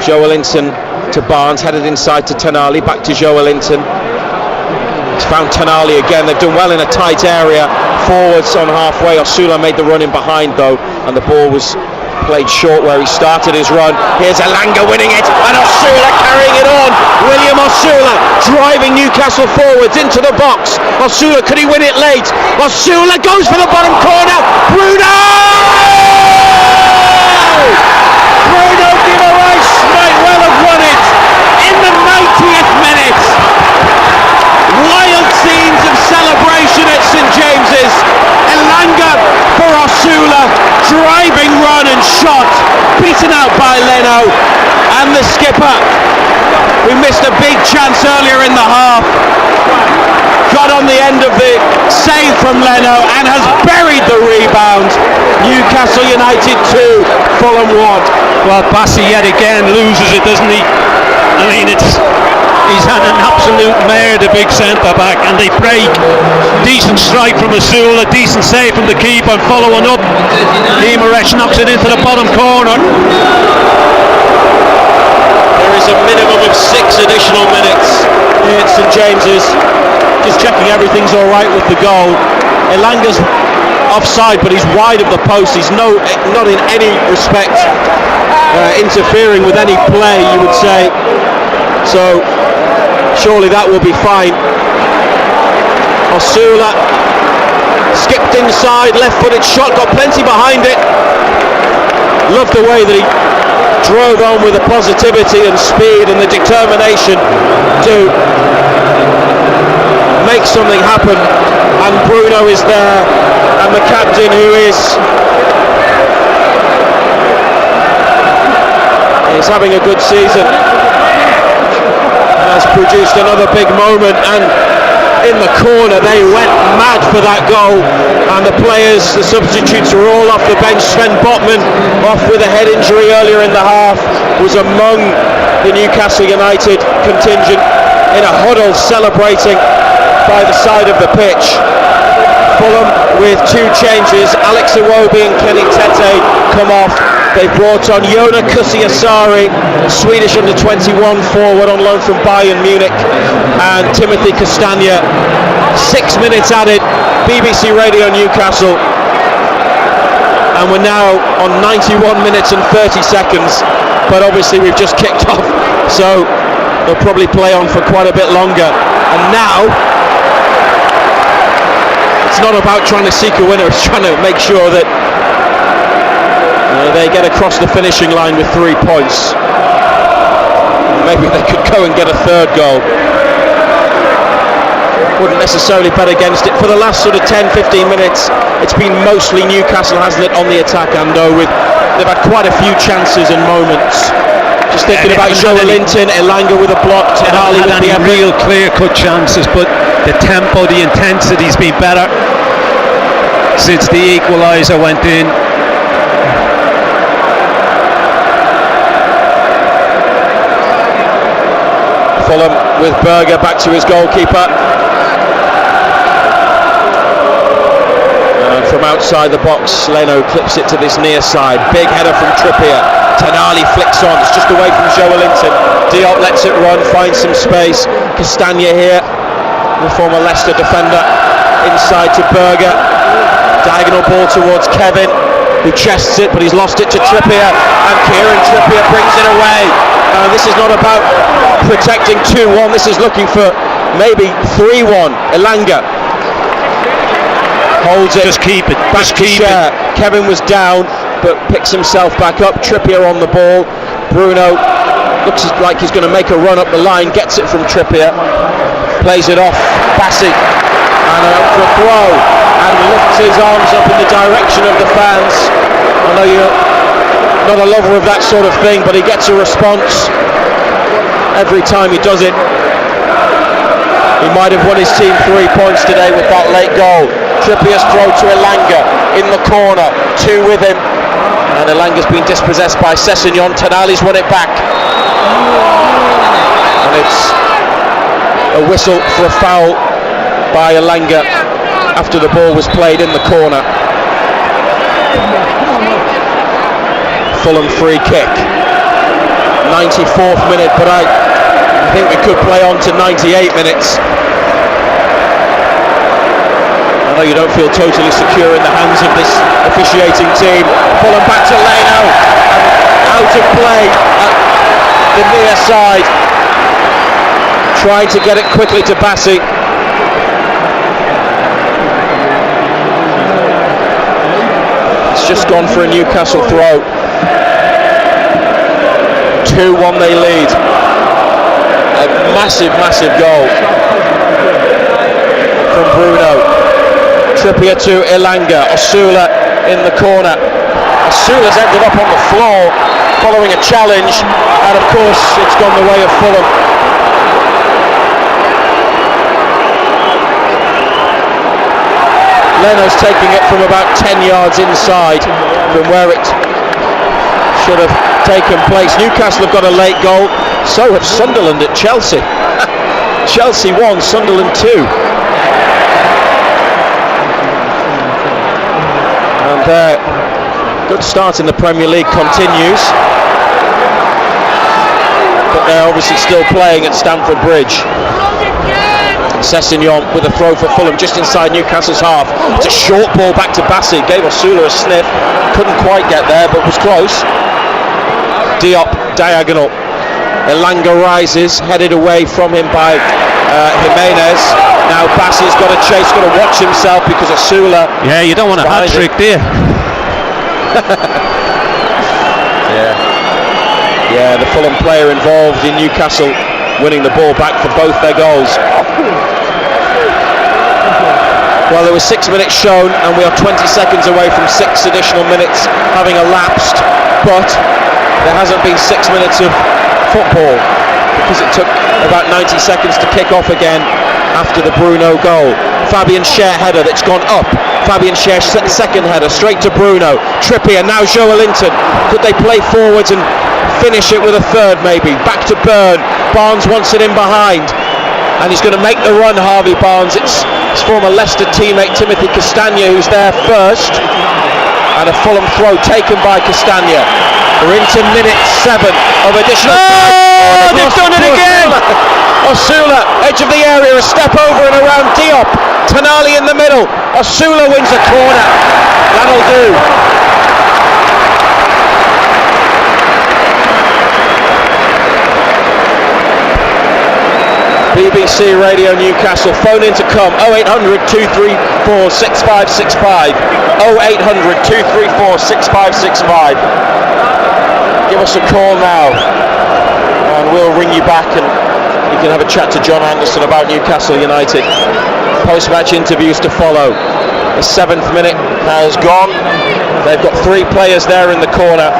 Joelinton to Barnes, headed inside to Tonali, back to Joelinton. He's found Tonali again. They've done well in a tight area. Forwards on halfway. Osula made the run in behind though, and the ball was played short where he started his run. Here's Elanga winning it, and Osula carrying it on. William Osula driving Newcastle forwards into the box. Osula, could he win it late? Osula goes for the bottom corner. Bruno Guimaraes might well have won it in the 90th minute. Wild scenes of celebration at St James's. Elanga for Osula, driving run and shot, beaten out by Leno, and the skipper, who missed a big chance earlier in the half, got on the end of the save from Leno and has buried the rebound. Newcastle United 2, Fulham 1. Well, Bassi yet again loses it, doesn't he? I mean, he's had an absolute mare, the big centre-back, and they break. Decent strike from Osula, decent save from the keeper, and following up, Guimaraes knocks it into the bottom corner. There is a minimum of 6 additional minutes here at St James's. Just checking everything's all right with the goal. Elanga's offside, but he's wide of the post. He's not in any respect interfering with any play, you would say. So surely that will be fine. Osula skipped inside, left-footed shot, got plenty behind it. Loved the way that he drove on with the positivity and speed and the determination to make something happen. And Bruno is there, and the captain, who is having a good season, has produced another big moment. And in the corner they went mad for that goal, and the players, the substitutes, are all off the bench. Sven Botman, off with a head injury earlier in the half, was among the Newcastle United contingent in a huddle celebrating by the side of the pitch. Fulham with 2 changes. Alex Iwobi and Kenny Tete come off. They've brought on Jona Kusiasari, Swedish under-21 forward on loan from Bayern Munich, and Timothy Castagna. 6 minutes added. BBC Radio Newcastle, and we're now on 91 minutes and 30 seconds, but obviously we've just kicked off, so they'll probably play on for quite a bit longer. And now it's not about trying to seek a winner, it's trying to make sure that they get across the finishing line with 3 points. Maybe they could go and get a third goal. Wouldn't necessarily bet against it. For the last sort of 10-15 minutes, it's been mostly Newcastle, hasn't it, on the attack, Ando, they've had quite a few chances and moments. Just thinking about Joelinton, Elanga with a block, Tonali with the real clear-cut chances, but the tempo, the intensity's been better since the equaliser went in. Fulham with Berger back to his goalkeeper. And from outside the box, Leno clips it to this near side. Big header from Trippier. Tonali flicks on, it's just away from Joelinton. Diop lets it run, finds some space. Castagna here, the former Leicester defender, inside to Berger. Diagonal ball towards Kevin, who chests it, but he's lost it to Trippier, and Kieran Trippier brings it away. This is not about protecting 2-1, this is looking for maybe 3-1. Elanga holds it, just keep it, back to Share. Kevin was down, but picks himself back up. Trippier on the ball. Bruno looks like he's going to make a run up the line, gets it from Trippier, plays it off Bassi, and for a throw, and lifts his arms up in the direction of the fans. I know you're not a lover of that sort of thing, but he gets a response every time he does it. He might have won his team 3 points today with that late goal. Trippier's throw to Elanga in the corner, 2 with him, and Elanga's been dispossessed by Sessegnon. Tonali's won it back, and it's a whistle for a foul by Elanga after the ball was played in the corner. Fulham free kick, 94th minute, but I think we could play on to 98 minutes. I know you don't feel totally secure in the hands of this officiating team. Fulham back to Leno, and out of play at the near side. Trying to get it quickly to Bassi. It's just gone for a Newcastle throw. 2-1 they lead. A massive goal from Bruno. Trippier to Elanga. Osula in the corner. Osula's ended up on the floor following a challenge, and of course it's gone the way of Fulham. Leno's taking it from about 10 yards inside from where it should have taken place. Newcastle have got a late goal, so have Sunderland at Chelsea. Chelsea 1, Sunderland 2. And their good start in the Premier League continues, but they're obviously still playing at Stamford Bridge. Sessegnon with a throw for Fulham just inside Newcastle's half. It's a short ball back to Bassi. Gave Osula a sniff. Couldn't quite get there, but was close. Diop diagonal. Elanga rises, headed away from him by Jimenez. Now Bassi's got to chase, got to watch himself because Osula. Yeah, you don't want a hat trick, do you? Yeah, the Fulham player involved in Newcastle winning the ball back for both their goals. Well, there was 6 minutes shown, and we are 20 seconds away from 6 additional minutes having elapsed, but there hasn't been 6 minutes of football because it took about 90 seconds to kick off again after the Bruno goal. Fabian Schär header that's gone up. Fabian Schär second header straight to Bruno. Trippier, now Joelinton. Could they play forwards and finish it with a third maybe? Back to Byrne. Barnes wants it in behind, and he's going to make the run, Harvey Barnes. It's his former Leicester teammate Timothy Castagna who's there first, and a Fulham throw taken by Castagna. We're into minute 7 of additional time. Oh, they've done it again! Osula, edge of the area, a step over and around Diop. Tonali in the middle. Osula wins a corner. That'll do. BBC Radio Newcastle. Phone in to come. 0800 234 6565. 0800 234 6565. Give us a call now, and we'll ring you back, and you can have a chat to John Anderson about Newcastle United. Post-match interviews to follow. The 7th minute has gone. They've got 3 players there in the corner.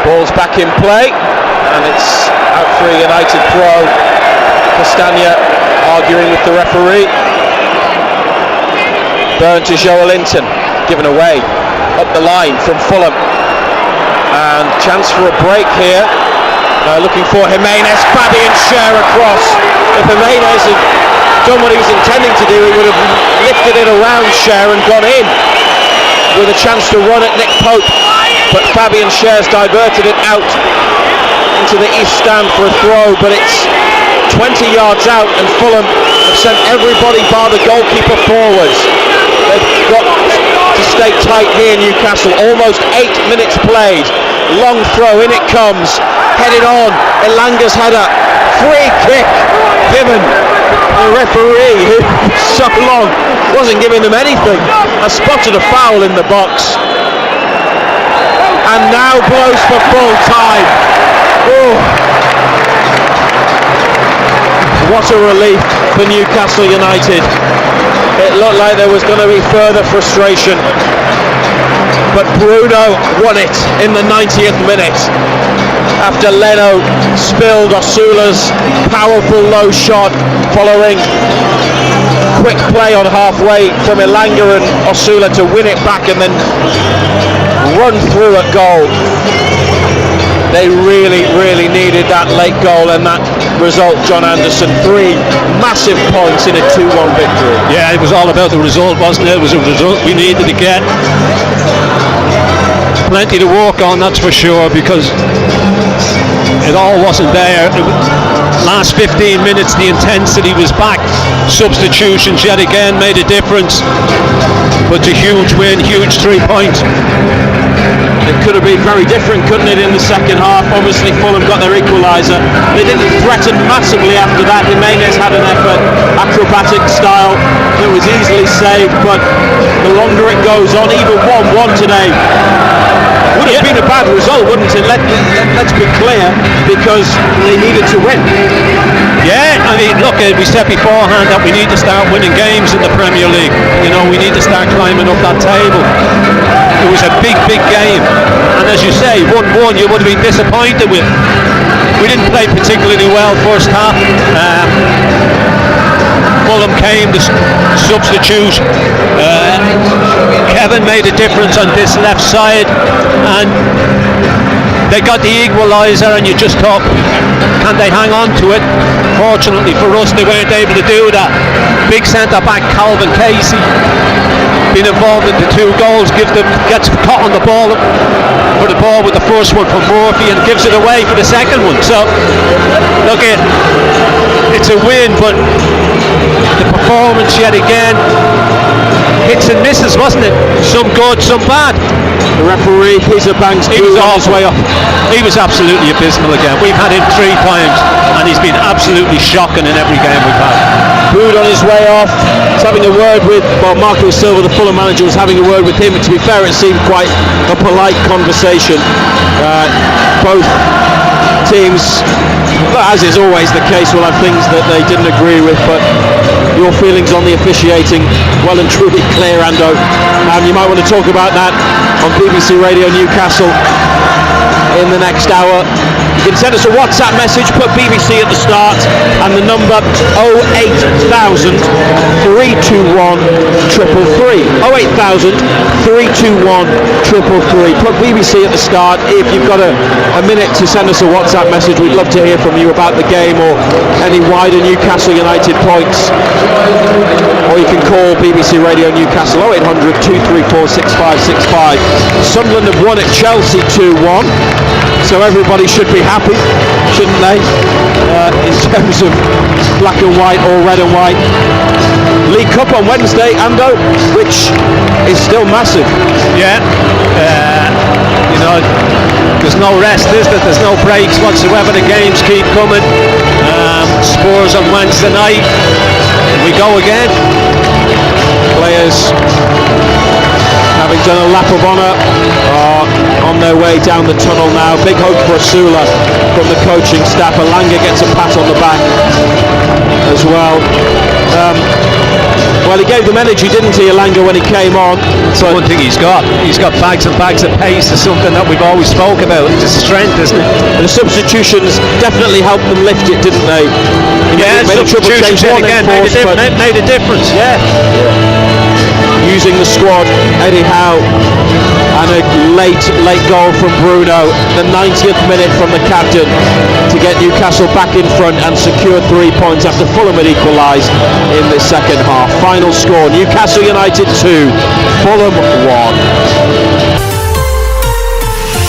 Ball's back in play, and it's out for a United throw. Castagna arguing with the referee. Byrne to Joelinton, given away up the line from Fulham, and chance for a break here. Looking for Jimenez. Fabian Schär across. If Jimenez had done what he was intending to do, he would have lifted it around Schär and gone in with a chance to run at Nick Pope, but Fabian Schär's diverted it out into the east stand for a throw, but it's 20 yards out, and Fulham have sent everybody bar the goalkeeper forwards. They've got to stay tight here, Newcastle. Almost 8 minutes played. Long throw, in it comes, headed on. Elanga's header, free kick given. The referee, who so long wasn't giving them anything, has spotted a foul in the box, and now blows for full time. Oh, what a relief for Newcastle United. It looked like there was going to be further frustration, but Bruno won it in the 90th minute. after Leno spilled Osula's powerful low shot following quick play on halfway from Elanga and Osula to win it back and then run through at goal. They really, really needed that late goal and that result, John Anderson. 3 massive points in a 2-1 victory. Yeah, it was all about the result, wasn't it? It was a result we needed to get. Plenty to work on, that's for sure, because it all wasn't there. Last 15 minutes, the intensity was back. Substitutions yet again made a difference. But it's a huge win, huge 3 points. It could have been very different, couldn't it, in the second half? Obviously, Fulham got their equaliser. They didn't threaten massively after that. Jimenez had an effort, acrobatic style, that was easily saved. But the longer it goes on, even 1-1 today would have been a bad result, wouldn't it? Let's be clear, because they needed to win. Yeah, I mean, look, we said beforehand that we need to start winning games in the Premier League. You know, we need to start climbing up that table. It was a big, big game. And as you say, 1-1 you would have been disappointed with. We didn't play particularly well first half. Fulham came to substitute. Kevin made a difference on this left side, and they got the equaliser, and you just thought, can they hang on to it? Fortunately for us, they weren't able to do that. Big centre back Calvin Casey, been involved in the 2 goals, gets caught on the ball for the ball with the first one from Murphy and gives it away for the second one. So look, it's a win, but the performance yet again, hits and misses, wasn't it? Some good, some bad. The referee, Peter Banks, he was on his way up. He was absolutely abysmal again. We've had him 3 times and he's been absolutely shocking in every game we've had. Booed on his way off. He's having a word with, Marco Silva, the Fulham manager, was having a word with him. And to be fair, it seemed quite a polite conversation. Both teams, as is always the case, will have things that they didn't agree with, but your feelings on the officiating, well and truly clear, Ando. You might want to talk about that on BBC Radio Newcastle in the next hour. You can send us a WhatsApp message, put BBC at the start, and the number 08000 321 333. 08000 321 333. Put BBC at the start. If you've got a minute to send us a WhatsApp message, we'd love to hear from you about the game or any wider Newcastle United points. Or you can call BBC Radio Newcastle 0800 234 6565. Sunderland have won at Chelsea 2-1. So everybody should be happy, shouldn't they? In terms of black and white or red and white. League Cup on Wednesday, Ando, which is still massive. Yeah. You know, there's no rest, is there? There's no breaks whatsoever. The games keep coming. Spurs on Wednesday night. We go again. Players, having done a lap of honour, are on their way down the tunnel now. Big hope for Osula from the coaching staff. Elanga gets a pat on the back as well. Well, he gave them energy, didn't he, Elanga, when he came on? That's one thing he's got. He's got bags and bags of pace. Is something that we've always spoke about. It's a strength, isn't it? And the substitutions definitely helped them lift it, didn't they? Yeah, substitutions again made a difference. Yeah. Using the squad, Eddie Howe, and a late goal from Bruno, the 90th minute from the captain to get Newcastle back in front and secure 3 points after Fulham had equalised in the second half. Final score, Newcastle United 2, Fulham 1.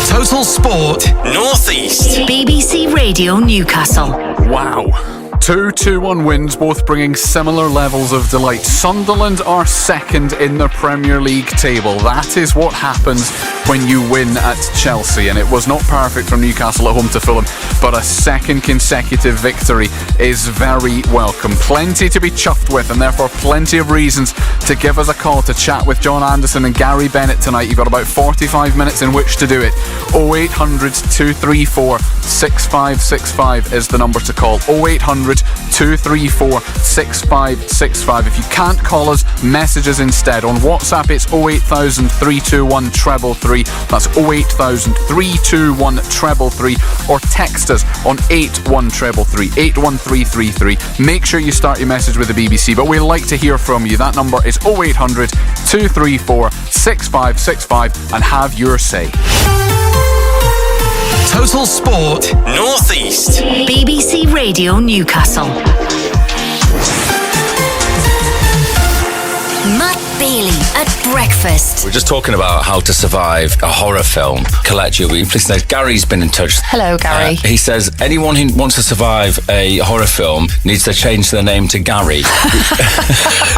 Total Sport Northeast. BBC Radio Newcastle. Wow. 2-1 wins, both bringing similar levels of delight. Sunderland are second in the Premier League table. That is what happens when you win at Chelsea, and it was not perfect from Newcastle at home to Fulham, but a second consecutive victory is very welcome. Plenty to be chuffed with, and therefore plenty of reasons to give us a call to chat with John Anderson and Gary Bennett tonight. You've got about 45 minutes in which to do it. 0800 234 6565 is the number to call. 0800 0800 234 6565. If you can't call us, messages instead. On WhatsApp it's 08000 321 333. That's 08000 321 333. Or text us on 81333 81333. Make sure you start your message with the BBC, but we like to hear from you. That number is 0800 234 6565 and have your say. Total Sport North East. BBC Radio Newcastle. Matt Bailey at breakfast. We're just talking about how to survive a horror film. Colette, you'll be pleased to know Gary's been in touch. Hello, Gary. He says anyone who wants to survive a horror film needs to change their name to Gary.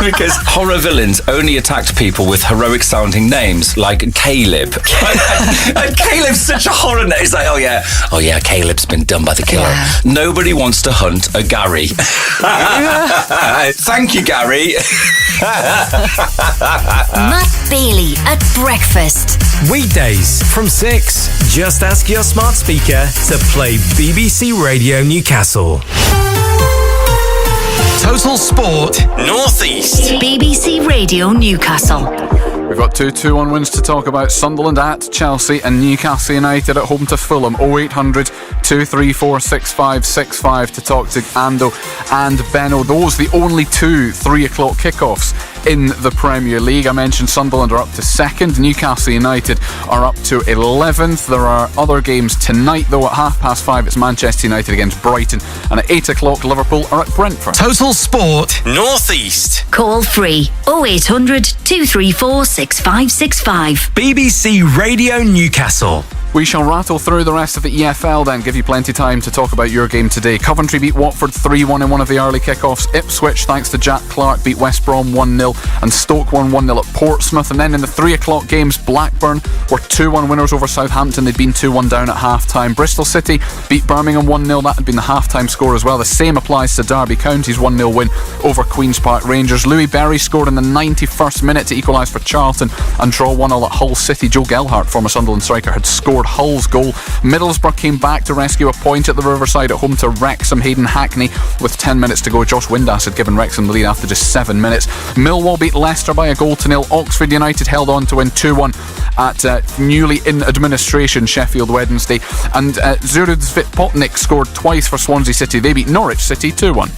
Because horror villains only attacked people with heroic sounding names like Caleb. And Caleb's such a horror name. He's like, oh yeah, Caleb's been done by the killer. Yeah. Nobody wants to hunt a Gary. Thank you, Gary. Matt Bailey at breakfast. Weekdays from 6. Just ask your smart speaker to play BBC Radio Newcastle. Total Sport North East. BBC Radio Newcastle. We've got 2 2-1 wins to talk about. Sunderland at Chelsea and Newcastle United at home to Fulham. 0800 234 6565 to talk to Ando and Benno. Those the only 2 3 o'clock kickoffs in the Premier League. I mentioned Sunderland are up to 2nd. Newcastle United are up to 11th. There are other games tonight though. At 5:30 it's Manchester United against Brighton, and at 8 o'clock Liverpool are at Brentford. Total Sport North East. Call free 0800 234 6565. BBC Radio Newcastle. We shall rattle through the rest of the EFL then, give you plenty of time to talk about your game today. Coventry beat Watford 3-1 in one of the early kickoffs. Ipswich, thanks to Jack Clark, beat West Brom 1-0, and Stoke won 1-0 at Portsmouth. And then in the 3 o'clock games, Blackburn were 2-1 winners over Southampton. They'd been 2-1 down at half-time. Bristol City beat Birmingham 1-0. That had been the half-time score as well. The same applies to Derby County's 1-0 win over Queen's Park Rangers. Louis Berry scored in the 91st minute to equalise for Charlton and draw 1-0 at Hull City. Joe Gelhardt, former Sunderland striker, had scored Hull's goal. Middlesbrough came back to rescue a point at the Riverside at home to Wrexham. Hayden Hackney with 10 minutes to go. Josh Windass had given Wrexham the lead after just 7 minutes. Millwall beat Leicester by 1-0. Oxford United held on to win 2-1 at newly in administration Sheffield Wednesday. And Zurud Svitpotnik scored twice for Swansea City. They beat Norwich City 2-1.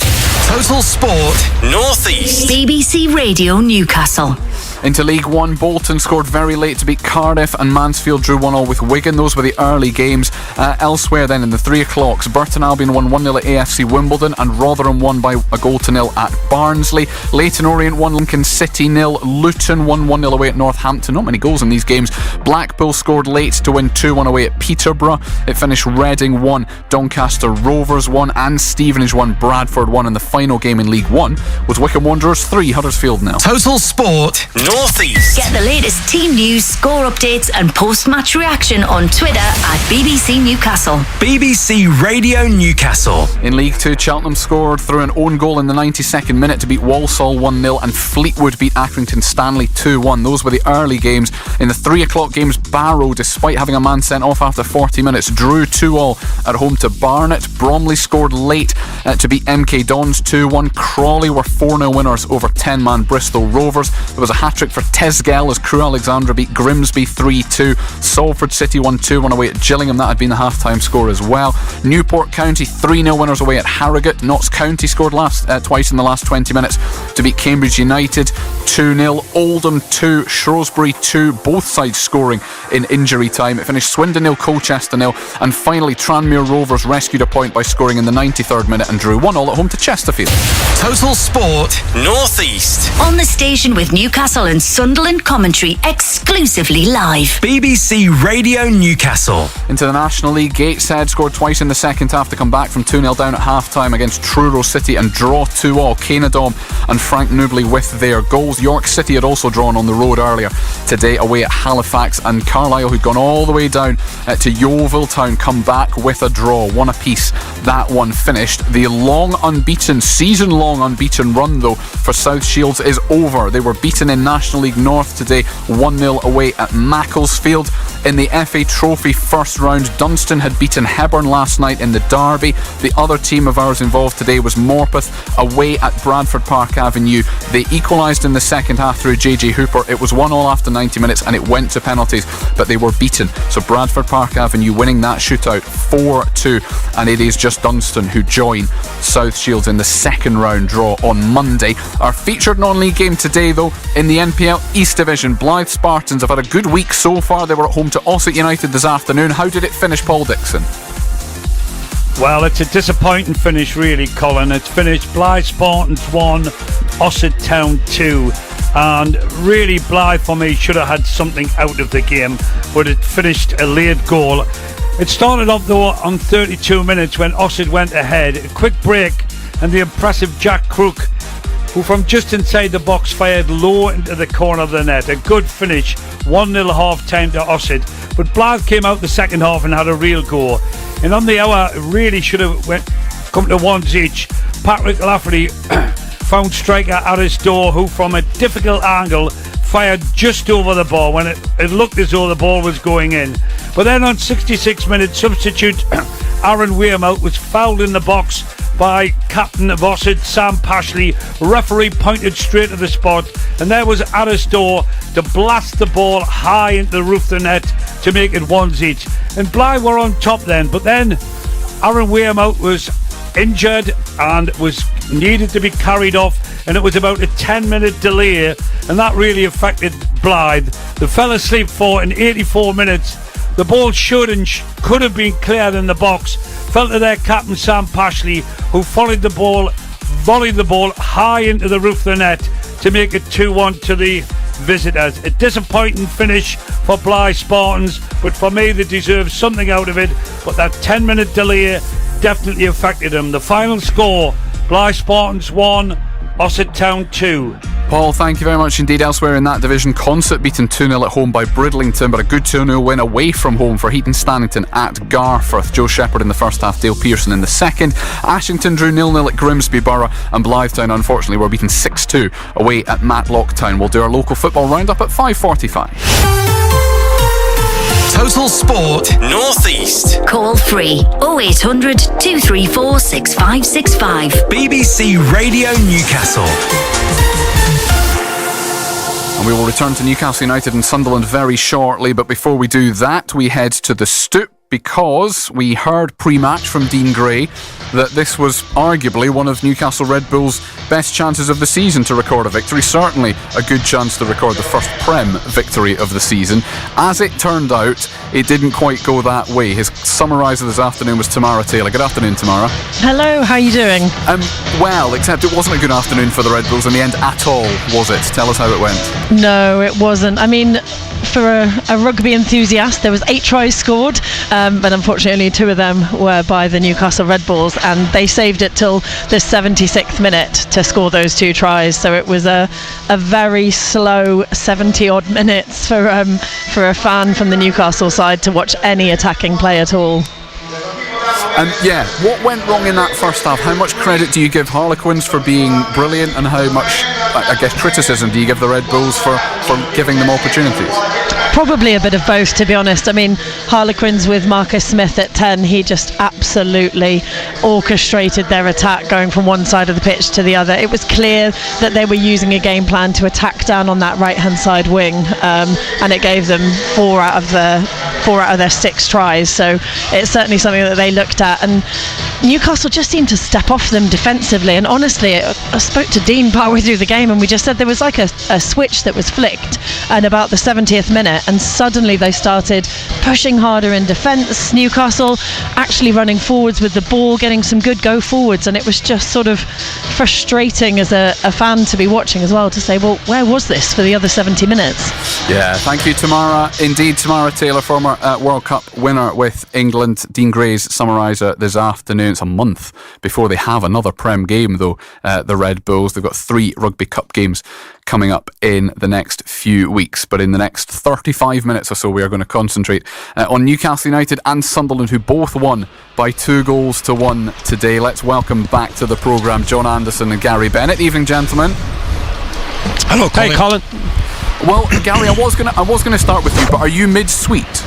Total Sport North East. BBC Radio Newcastle. Into League One, Bolton scored very late to beat Cardiff, and Mansfield drew 1-1 with Wigan. Those were the early games. Elsewhere then in the 3 o'clocks, Burton Albion won 1-0 at AFC Wimbledon, and Rotherham won by 1-0 at Barnsley. Leyton Orient won Lincoln City 0. Luton won 1-0 away at Northampton. Not many goals in these games. Blackpool scored late to win 2-1 away at Peterborough. It finished Reading 1, Doncaster Rovers 1, and Stevenage 1, Bradford 1. And the final game in League One was Wycombe Wanderers 3, Huddersfield 0. Total Sport North East. Get the latest team news, score updates and post-match reaction on Twitter at BBC Newcastle. BBC Radio Newcastle. In League Two, Cheltenham scored through an own goal in the 92nd minute to beat Walsall 1-0, and Fleetwood beat Accrington Stanley 2-1. Those were the early games. In the 3 o'clock games, Barrow, despite having a man sent off after 40 minutes, drew 2-2 at home to Barnet. Bromley scored late to beat MK Dons 2-1. Crawley were 4-0 winners over 10-man Bristol Rovers. There was a hat-trick for Tesgell as Crewe Alexandra beat Grimsby 3-2. Salford City won 2-1 away at Gillingham. That had been the half-time score as well. Newport County 3-0 winners away at Harrogate. Notts County scored twice in the last 20 minutes to beat Cambridge United 2-0. Oldham 2, Shrewsbury 2, both sides scoring in injury time. It finished Swindon 0, Colchester 0, and finally Tranmere Rovers rescued a point by scoring in the 93rd minute and drew 1-1 at home to Chesterfield. Total Sport North East. On the station with Newcastle and Sunderland commentary exclusively live. BBC Radio Newcastle. Into the National League, Gateshead scored twice in the second half to come back from 2-0 down at half-time against Truro City and draw 2-2. Kane Adom and Frank Nubley with their goals. York City had also drawn on the road earlier today away at Halifax, and Carlisle, who'd gone all the way down to Yeovil Town, come back with a draw, 1 apiece. That one finished. The season-long unbeaten run though for South Shields is over. They were beaten in National League North today 1-0 away at Macclesfield. In the FA Trophy first round, Dunstan had beaten Hebburn last night in the derby. The other team of ours involved today was Morpeth, away at Bradford Park Avenue. They equalised in the second half through JJ Hooper. It was 1-1 after 90 minutes and it went to penalties, but they were beaten. So Bradford Park Avenue winning that shootout 4-2, and it is just Dunstan who join South Shields in the second round draw on Monday. Our featured non-league game today, though, in the NPL East Division, Blyth Spartans have had a good week so far. They were at home to Ossett United this afternoon. How did it finish, Paul Dixon? Well, it's a disappointing finish, really, Colin. It's finished Blyth Spartans 1, Ossett Town 2. And really, Blyth, for me, should have had something out of the game, but it finished a late goal. It started off, though, on 32 minutes when Ossett went ahead. A quick break, and the impressive Jack Crook, who from just inside the box fired low into the corner of the net. A good finish, 1-0 half-time to Ossett. But Blyth came out the second half and had a real go. And on the hour, it really should have come to ones each. Patrick Lafferty found striker Aristor, who from a difficult angle fired just over the ball when it looked as though the ball was going in. But then on 66 minutes, substitute Aaron Wearmouth was fouled in the box by captain of Ossett, Sam Pashley. Referee pointed straight to the spot, and there was Aristor to blast the ball high into the roof of the net to make it ones each. And Blyth were on top then, but then Aaron Wearmouth was injured and was needed to be carried off, and it was about a 10-minute delay, and that really affected Blyth. They fell asleep for in 84 minutes. The ball should and could have been cleared in the box. Fell to their captain Sam Pashley, who volleyed the ball high into the roof of the net to make it 2-1 to the visitors. A disappointing finish for Blyth Spartans, but for me they deserve something out of it. But that 10-minute delay definitely affected them. The final score: Blyth Spartans 1, Ossett Town 2. Paul, thank you very much indeed. Elsewhere in that division, Consett beaten 2-0 at home by Bridlington, but a good 2-0 win away from home for Heaton Stannington at Garforth. Joe Shepherd in the first half, Dale Pearson in the second. Ashington drew 0-0 at Grimsby Borough, and Blyth Town unfortunately were beaten 6-2 away at Matlock Town. We'll do our local football roundup at 5:45. Total Sport North East. Call free 0800 234 6565. BBC Radio Newcastle. And we will return to Newcastle United and Sunderland very shortly, but before we do that, we head to the Stoop, because we heard pre-match from Dean Gray that this was arguably one of Newcastle Red Bull's best chances of the season to record a victory. Certainly a good chance to record the first Prem victory of the season. As it turned out, it didn't quite go that way. His summariser this afternoon was Tamara Taylor. Good afternoon, Tamara. Hello, how are you doing? Well, except it wasn't a good afternoon for the Red Bulls in the end at all, was it? Tell us how it went. No, it wasn't. I mean, for a rugby enthusiast, there was 8 tries scored, but unfortunately 2 of them were by the Newcastle Red Bulls, and they saved it till the 76th minute to score those 2 tries. So it was a very slow 70 odd minutes for a fan from the Newcastle side to watch any attacking play at all. What went wrong in that first half? How much credit do you give Harlequins for being brilliant, and how much, I guess, criticism do you give the Red Bulls for giving them opportunities? Probably a bit of both, to be honest. I mean, Harlequins with Marcus Smith at 10, he just absolutely orchestrated their attack, going from one side of the pitch to the other. It was clear that they were using a game plan to attack down on that right-hand side wing, and it gave them 4 out of their 6 tries. So it's certainly something that they looked at, and Newcastle just seemed to step off them defensively. And honestly, I spoke to Dean partway through the game, and we just said there was like a switch that was flicked at about the 70th minute, and suddenly they started pushing harder in defence. Newcastle actually running forwards with the ball, getting some good go forwards, and it was just sort of frustrating as a fan to be watching as well, to say, well, where was this for the other 70 minutes? Yeah, thank you, Tamara. Indeed, Tamara Taylor, former World Cup winner with England. Dean Gray's summariser this afternoon. It's a month before they have another Prem game, though, the Red Bulls. They've got 3 Rugby Cup games coming up in the next few weeks, but in the next 35 minutes or so we are going to concentrate on Newcastle United and Sunderland, who both won by 2-1 today. Let's welcome back to the programme John Anderson and Gary Bennett. Evening, gentlemen. Hello, Colin. Hey, Colin. Well, Gary, I was gonna start with you, but are you mid-sweet?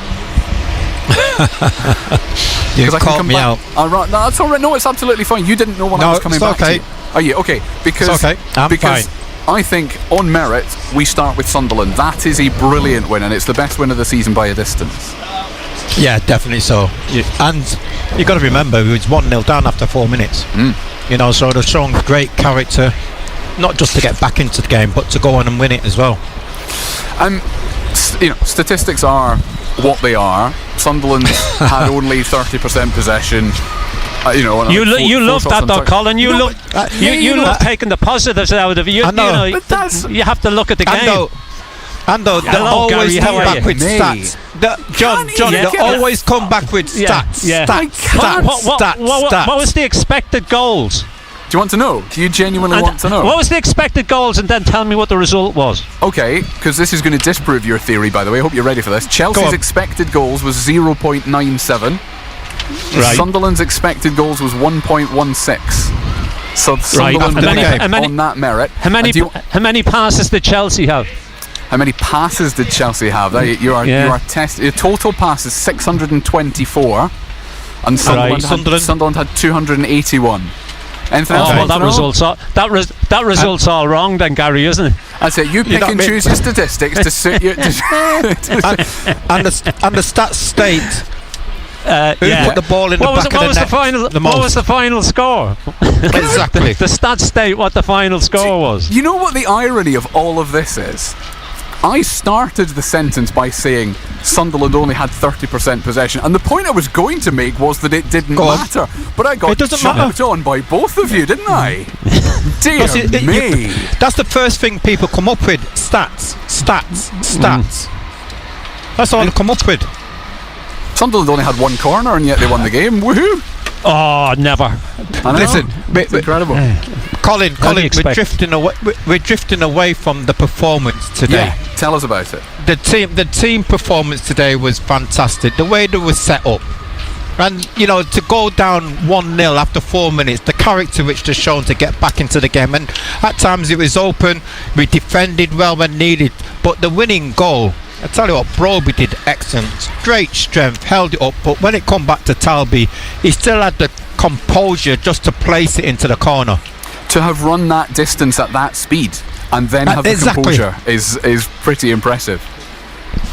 You caught me out. No, that's all right. No, it's absolutely fine. You didn't know when I was coming back to you. Are you okay? Because it's okay. I'm fine. I think on merit we start with Sunderland. That is a brilliant win, and it's the best win of the season by a distance. Yeah, definitely so. And you got to remember, it was 1-0 down after 4 minutes. You know, so they're showing great character, not just to get back into the game, but to go on and win it as well. You know, statistics are what they are. Sunderland had only 30% possession. You love that though, Colin. You love taking the positives out of it. You have to look at the game. Ando, they always come back with stats. John, they always come back with stats. Stats. What was the expected goals? Do you want to know? Do you genuinely want to know? What was the expected goals, and then tell me what the result was? Okay, because this is going to disprove your theory, by the way. I hope you're ready for this. Chelsea's expected goals was 0.97. Right. Sunderland's expected goals was 1.16. So Sunderland won on that merit. How many passes did Chelsea have? How many passes did Chelsea have? You are your total passes 624, and Sunderland had 281. Anything else? Well, that result's all wrong, then, Gary, isn't it? That's it. You pick and choose your statistics to suit you. And the stats state. Who put the ball in the back of the net? What was the final score? Exactly. The stats state what the final score was. You know what the irony of all of this is? I started the sentence by saying Sunderland only had 30% possession, and the point I was going to make was that it didn't matter. But I got jumped on by both of you, didn't I? Dear me. That's the first thing people come up with. Stats. That's all they come up with. Sunderland only had one corner, and yet they won the game. Woohoo! Oh, never. Listen, it's incredible. Colin, we're drifting away from the performance today. Yeah, tell us about it. The team performance today was fantastic. The way they were set up, and to go down 1-0 after 4 minutes, the character which they're shown to get back into the game, and at times it was open. We defended well when needed, but the winning goal, I tell you what, Broby did excellent. Great strength, held it up, but when it come back to Talby, he still had the composure just to place it into the corner. To have run that distance at that speed and then have the composure is pretty impressive.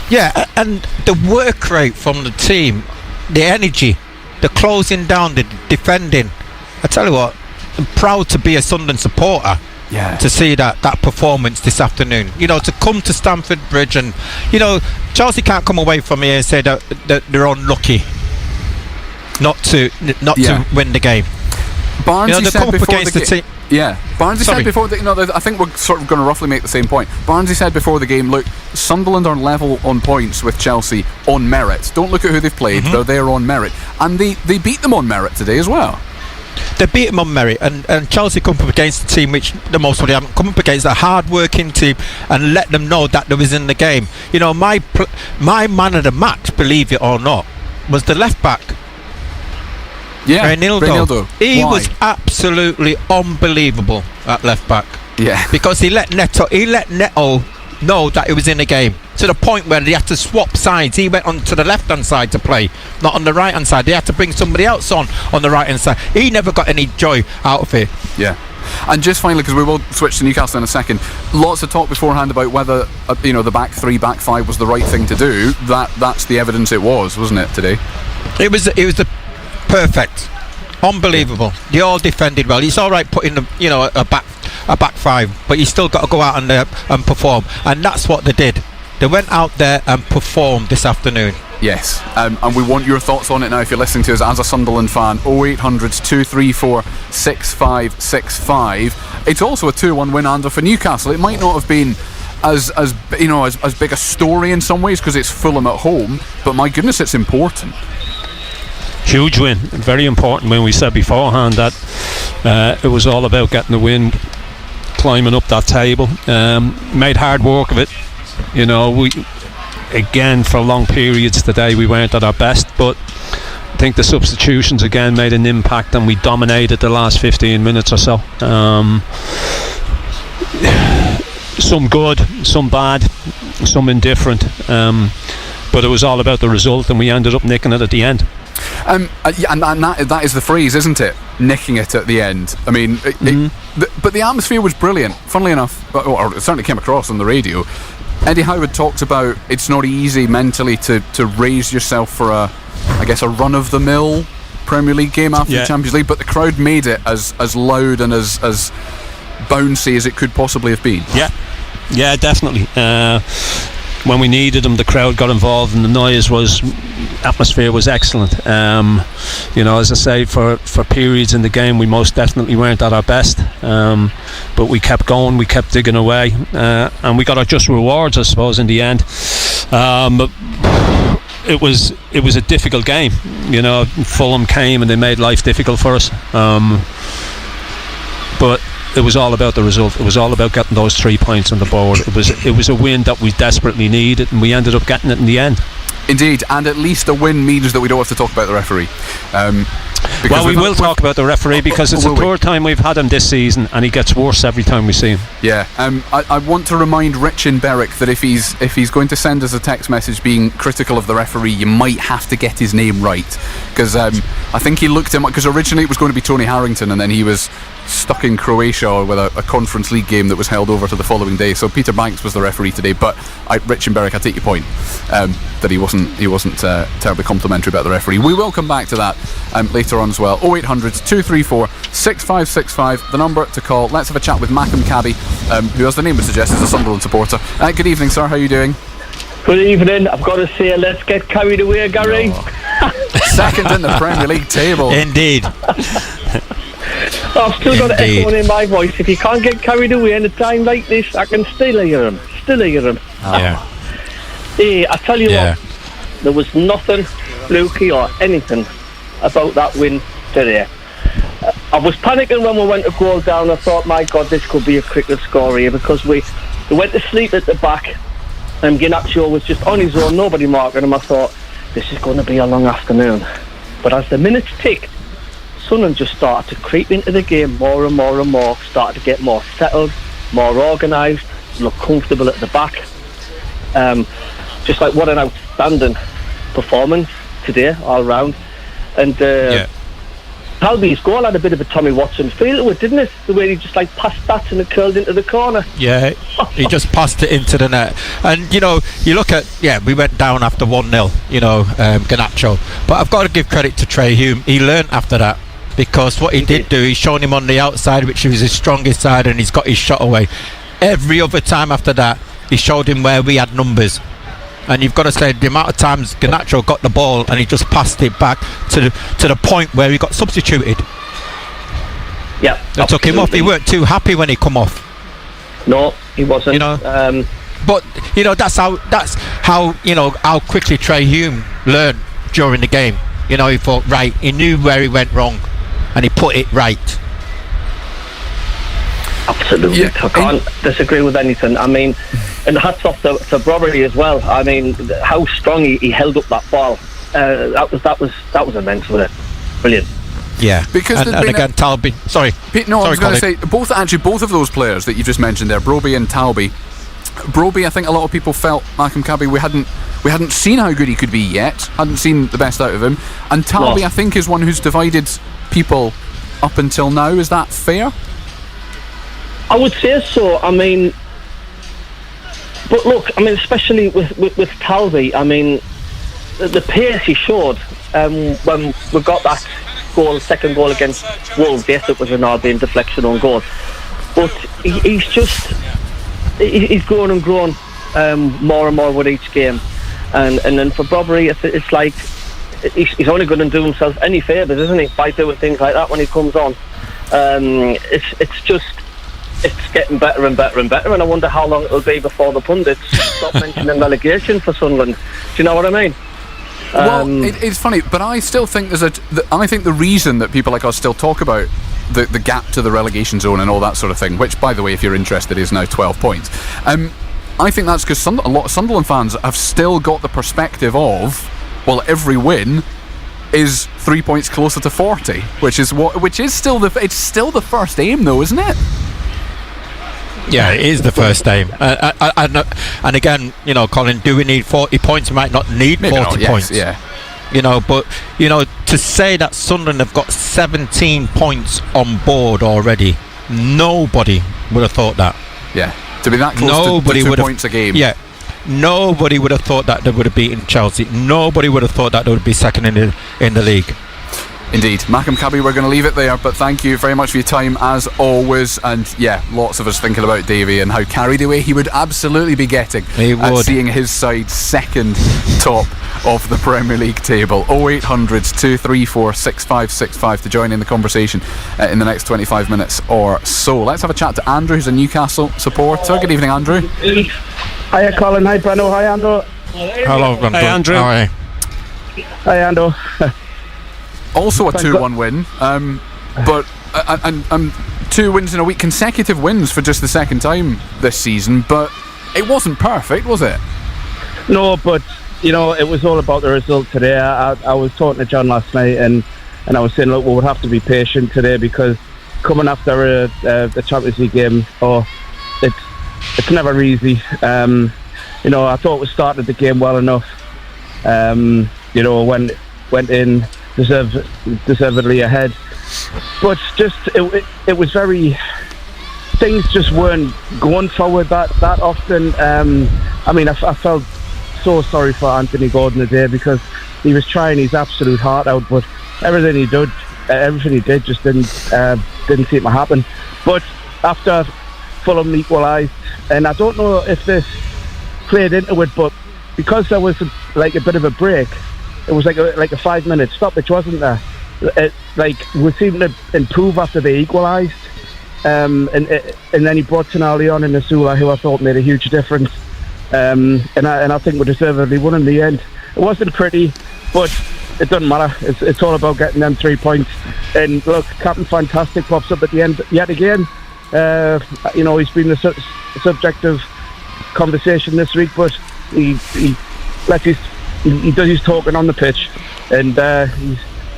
Yeah, and the work rate from the team, the energy, the closing down, the defending. I tell you what, I'm proud to be a Sunderland supporter. Yeah. To see that performance this afternoon, to come to Stamford Bridge, and Chelsea can't come away from here and say that they're unlucky not to win the game. Barnsley said before the game. Yeah, Barnsley said before the. I think we're sort of going to roughly make the same point. Barnsley said before the game, look, Sunderland are level on points with Chelsea on merit. Don't look at who they've played; they're there on merit, and they beat them on merit today as well. They beat them on merit, and Chelsea come up against a team which the most of them haven't come up against, a hard-working team, and let them know that they was in the game. My man of the match, believe it or not, was the left back. Yeah, Reinildo. He was absolutely unbelievable at left back. Yeah, because he let Neto know that he was in the game, to the point where they had to swap sides. He went on to the left hand side to play, not on the right hand side. They had to bring somebody else on the right hand side. He never got any joy out of it. Yeah. And just finally, because we will switch to Newcastle in a second, lots of talk beforehand about whether the back three, back five was the right thing to do. That's the evidence it was, wasn't it, today? It was the perfect, unbelievable. They all defended well. It's all right putting a back five, but you still got to go out and perform, and that's what they did. They went out there and performed this afternoon. Yes, and we want your thoughts on it now if you're listening to us as a Sunderland fan. 0800 234 6565. It's also a 2-1 win, Andrew, for Newcastle. It might not have been as big a story in some ways because it's Fulham at home, but my goodness, it's important. Huge win, very important win. We said beforehand that it was all about getting the win, climbing up that table. Made hard work of it. We again for long periods today we weren't at our best, but I think the substitutions again made an impact, and we dominated the last 15 minutes or so. some good, some bad, some indifferent. But it was all about the result, and we ended up nicking it at the end. And that is the phrase, isn't it? Nicking it at the end. I mean, but the atmosphere was brilliant. Funnily enough, or it certainly came across on the radio. Eddie Howard talked about it's not easy mentally to raise yourself for a run-of-the-mill Premier League game after the Champions League, but the crowd made it as loud and as bouncy as it could possibly have been. Yeah, definitely. When we needed them, the crowd got involved, and the atmosphere was excellent. As I say, for periods in the game, we most definitely weren't at our best, but we kept going, we kept digging away, and we got our just rewards, I suppose, in the end. It was a difficult game. Fulham came and they made life difficult for us, but it was all about the result. It was all about getting those 3 points on the board. It was a win that we desperately needed, and we ended up getting it in the end. Indeed, and at least a win means that we don't have to talk about the referee. Well, we will talk about the referee, because it's the third time we've had him this season, and he gets worse every time we see him. Yeah, I want to remind Rich in Berwick that if he's going to send us a text message being critical of the referee, you might have to get his name right, because I think he looked him up, because originally it was going to be Tony Harrington, and then he was stuck in Croatia with a Conference League game that was held over to the following day. So Peter Banks was the referee today. But Rich in Berwick, I take your point that he wasn't terribly complimentary about the referee. We will come back to that later on as well. 0800 234 6565, the number to call. Let's have a chat with Malcolm Cabby, who, as the name would suggest, is a Sunderland supporter. Good evening, sir. How are you doing? Good evening. I've got to say, let's get carried away, Gary. Second in the Premier League table. Indeed. I've still got an echo in my voice. If you can't get carried away in a time like this, I can still hear him. Yeah. Hey, I tell you what, there was nothing fluky or anything about that win today. I was panicking when we went to goal down. I thought, my God, this could be a cricket score here, because we went to sleep at the back, and Garnacho was just on his own, nobody marking him. I thought, this is going to be a long afternoon. But as the minutes ticked, Sunderland just started to creep into the game more and more and more, started to get more settled, more organised, look comfortable at the back. Just like, what an outstanding performance today all round. And Talby's goal had a bit of a Tommy Watson feel to it, didn't it? The way he just passed that and it curled into the corner. Yeah, he just passed it into the net. And you look at, we went down after 1-0, Garnacho, but I've got to give credit to Trey Hume. He learnt after that, because what he did do, he's shown him on the outside, which was his strongest side, and he's got his shot away. Every other time after that, he showed him where we had numbers. And you've got to say, the amount of times Garnacho got the ball and he just passed it back to the point where he got substituted. Yeah, they took him off. He weren't too happy when he come off. No, he wasn't. But that's how quickly Trey Hume learned during the game. He thought, right, he knew where he went wrong, and he put it right. Absolutely, I can't disagree with anything. I mean, and hats off to Brobbery as well. I mean, how strong he held up that ball. That was immense, wasn't it? Brilliant. Yeah, because and again, Talby. Sorry. I was going to say both of those players that you just mentioned there, Broby and Talby. Broby, I think a lot of people felt, Malcolm Cabby, we hadn't seen how good he could be yet. Hadn't seen the best out of him. And Talby, I think, is one who's divided people up until now. Is that fair? I would say so. I mean, but look, I mean, especially with Talby, I mean, the pace he showed when we got that second goal against Wolves. Yes, it was an Albion deflection on goal, but he's grown and grown more and more with each game, and then for Brobbery, it's like he's only going to do himself any favours, isn't he, by doing things like that when he comes on. It's getting better and better and better, and I wonder how long it'll be before the pundits stop mentioning relegation for Sunderland. Do you know what I mean? Well, it's funny, but I still think I think the reason that people like us still talk about the gap to the relegation zone and all that sort of thing, which, by the way, if you're interested, is now 12 points. I think that's because a lot of Sunderland fans have still got the perspective of, well, every win is 3 points closer to 40, which is still the first aim, though, isn't it? Yeah, it is the first game. And again, Colin, do we need 40 points? We might not need Maybe 40 not, yes, points. yeah. But to say that Sunderland have got 17 points on board already, nobody would have thought that. Yeah, to be that close to 2 points a game. Yeah, nobody would have thought that they would have beaten Chelsea. Nobody would have thought that they would be second in the league. Indeed. Malcolm Cabby, we're going to leave it there, but thank you very much for your time as always. And yeah, lots of us thinking about Davy and how carried away he would absolutely be getting at seeing his side second top of the Premier League table. 0800 234 6565 to join in the conversation in the next 25 minutes or so. Let's have a chat to Andrew, who's a Newcastle supporter. Good evening, Andrew. Hiya, Colin. Hi, Breno. Hi, Andrew. Hello, Andrew. Hi, Andrew. Hi. Hi, Andrew. Also a 2-1 win, but and 2 wins in a week, consecutive wins for just the second time this season, but it wasn't perfect, was it? No, but it was all about the result today. I was talking to John last night, and I was saying, look, we would have to be patient today, because coming after the Champions League game, it's never easy. I thought we started the game well enough. Went in deservedly ahead, but just it was very, things just weren't going forward that often. I felt so sorry for Anthony Gordon today, because he was trying his absolute heart out, but everything he did just didn't seem to happen. But after Fulham equalised, and I don't know if this played into it, but because there was a bit of a break, it was like a 5-minute stoppage, wasn't there? We seemed to improve after they equalised, and then he brought Tonali on in Asula, who I thought made a huge difference, and I think we deservedly won in the end. It wasn't pretty, but it doesn't matter. It's all about getting them 3 points. And look, Captain Fantastic pops up at the end yet again. He's been the subject of conversation this week, but he does his talking on the pitch, and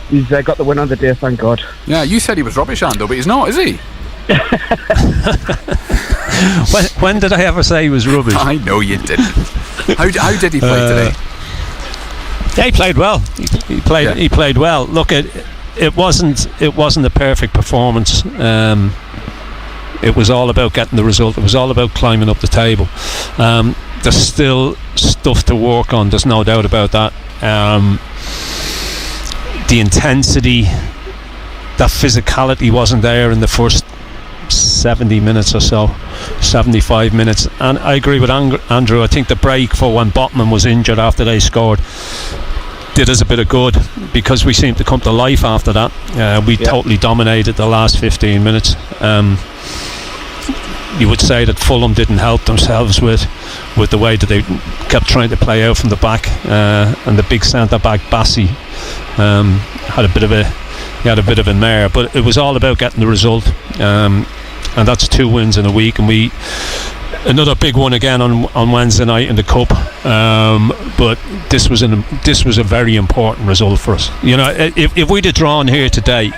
he's got the win on the day, thank God. Yeah, you said he was rubbish, Ando, but he's not, is he? when did I ever say he was rubbish? I know you didn't. How did he play today? Yeah, he played well. He played well. Look, it wasn't a perfect performance. It was all about getting the result. It was all about climbing up the table. There's still stuff to work on, there's no doubt about that. The intensity, that physicality wasn't there in the first 70 minutes or so, 75 minutes. And I agree with Andrew. I think the break for when Botman was injured after they scored did us a bit of good, because we seemed to come to life after that. We totally dominated the last 15 minutes. You would say that Fulham didn't help themselves with the way that they kept trying to play out from the back, and the big centre back Bassi had a bit of a mare, but it was all about getting the result, and that's 2 wins in a week, and another big one again on Wednesday night in the cup, but this was a very important result for us. If we'd have drawn here today,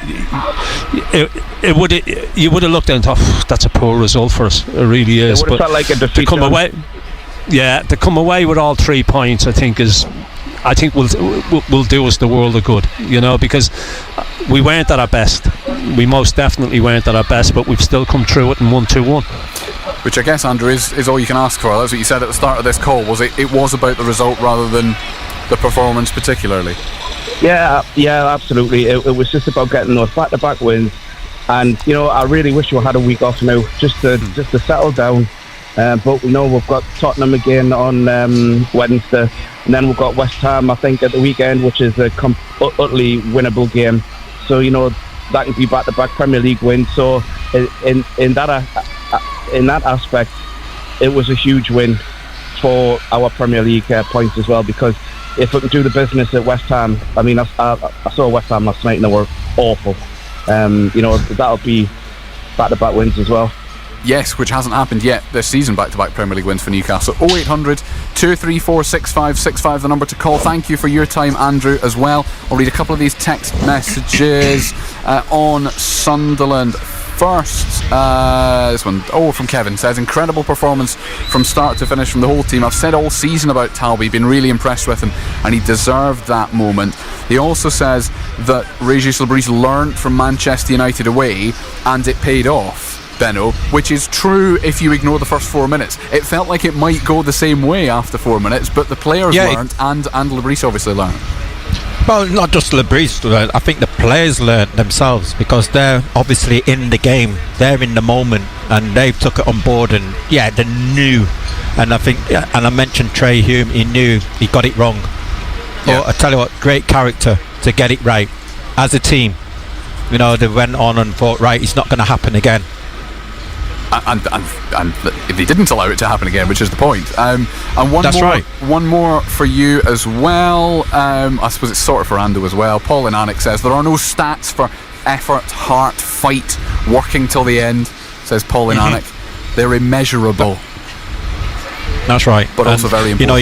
you would have looked and thought, that's a poor result for us. It really is. It would have felt like a defeat. To come away with all 3 points, I think will do us the world of good. Because we weren't at our best. We most definitely weren't at our best, but we've still come through it and won 2-1. Which I guess, Andrew, is all you can ask for. That's what you said at the start of this call. Was it was about the result rather than the performance particularly? Yeah, absolutely. It was just about getting those back-to-back wins, and I really wish we had a week off now, just to settle down. But we know we've got Tottenham again on Wednesday, and then we've got West Ham, I think, at the weekend, which is a utterly winnable game. So that could be back-to-back Premier League wins. So in that aspect, it was a huge win for our Premier League points as well, because if we can do the business at West Ham, I saw West Ham last night and they were awful. That'll be back-to-back wins as well. Yes, which hasn't happened yet this season, back-to-back Premier League wins for Newcastle. 0800 234 6565, the number to call. Thank you for your time, Andrew, as well. I'll read a couple of these text messages on Sunderland. first. This one, from Kevin, says, incredible performance from start to finish from the whole team. I've said all season about Talby, been really impressed with him, and he deserved that moment. He also says that Régis Lebris learnt from Manchester United away, and it paid off, Benno, which is true if you ignore the first 4 minutes. It felt like it might go the same way after 4 minutes, but the players learnt, and Lebris obviously learnt. Well, not just Lebris learned. I think the players learned themselves, because they're obviously in the game, they're in the moment, and they took it on board, and they knew. And I think, and I mentioned Trey Hume, he knew he got it wrong. But I tell you what, great character to get it right as a team. You know, they went on and thought, right, it's not going to happen again. And if they didn't allow it to happen again, which is the point. And one more for you as well. I suppose it's sort of for Ando as well. Paul Inanek says, there are no stats for effort, heart, fight, working till the end, says Paul Inanek. They're immeasurable. That's right. But also very important. You know,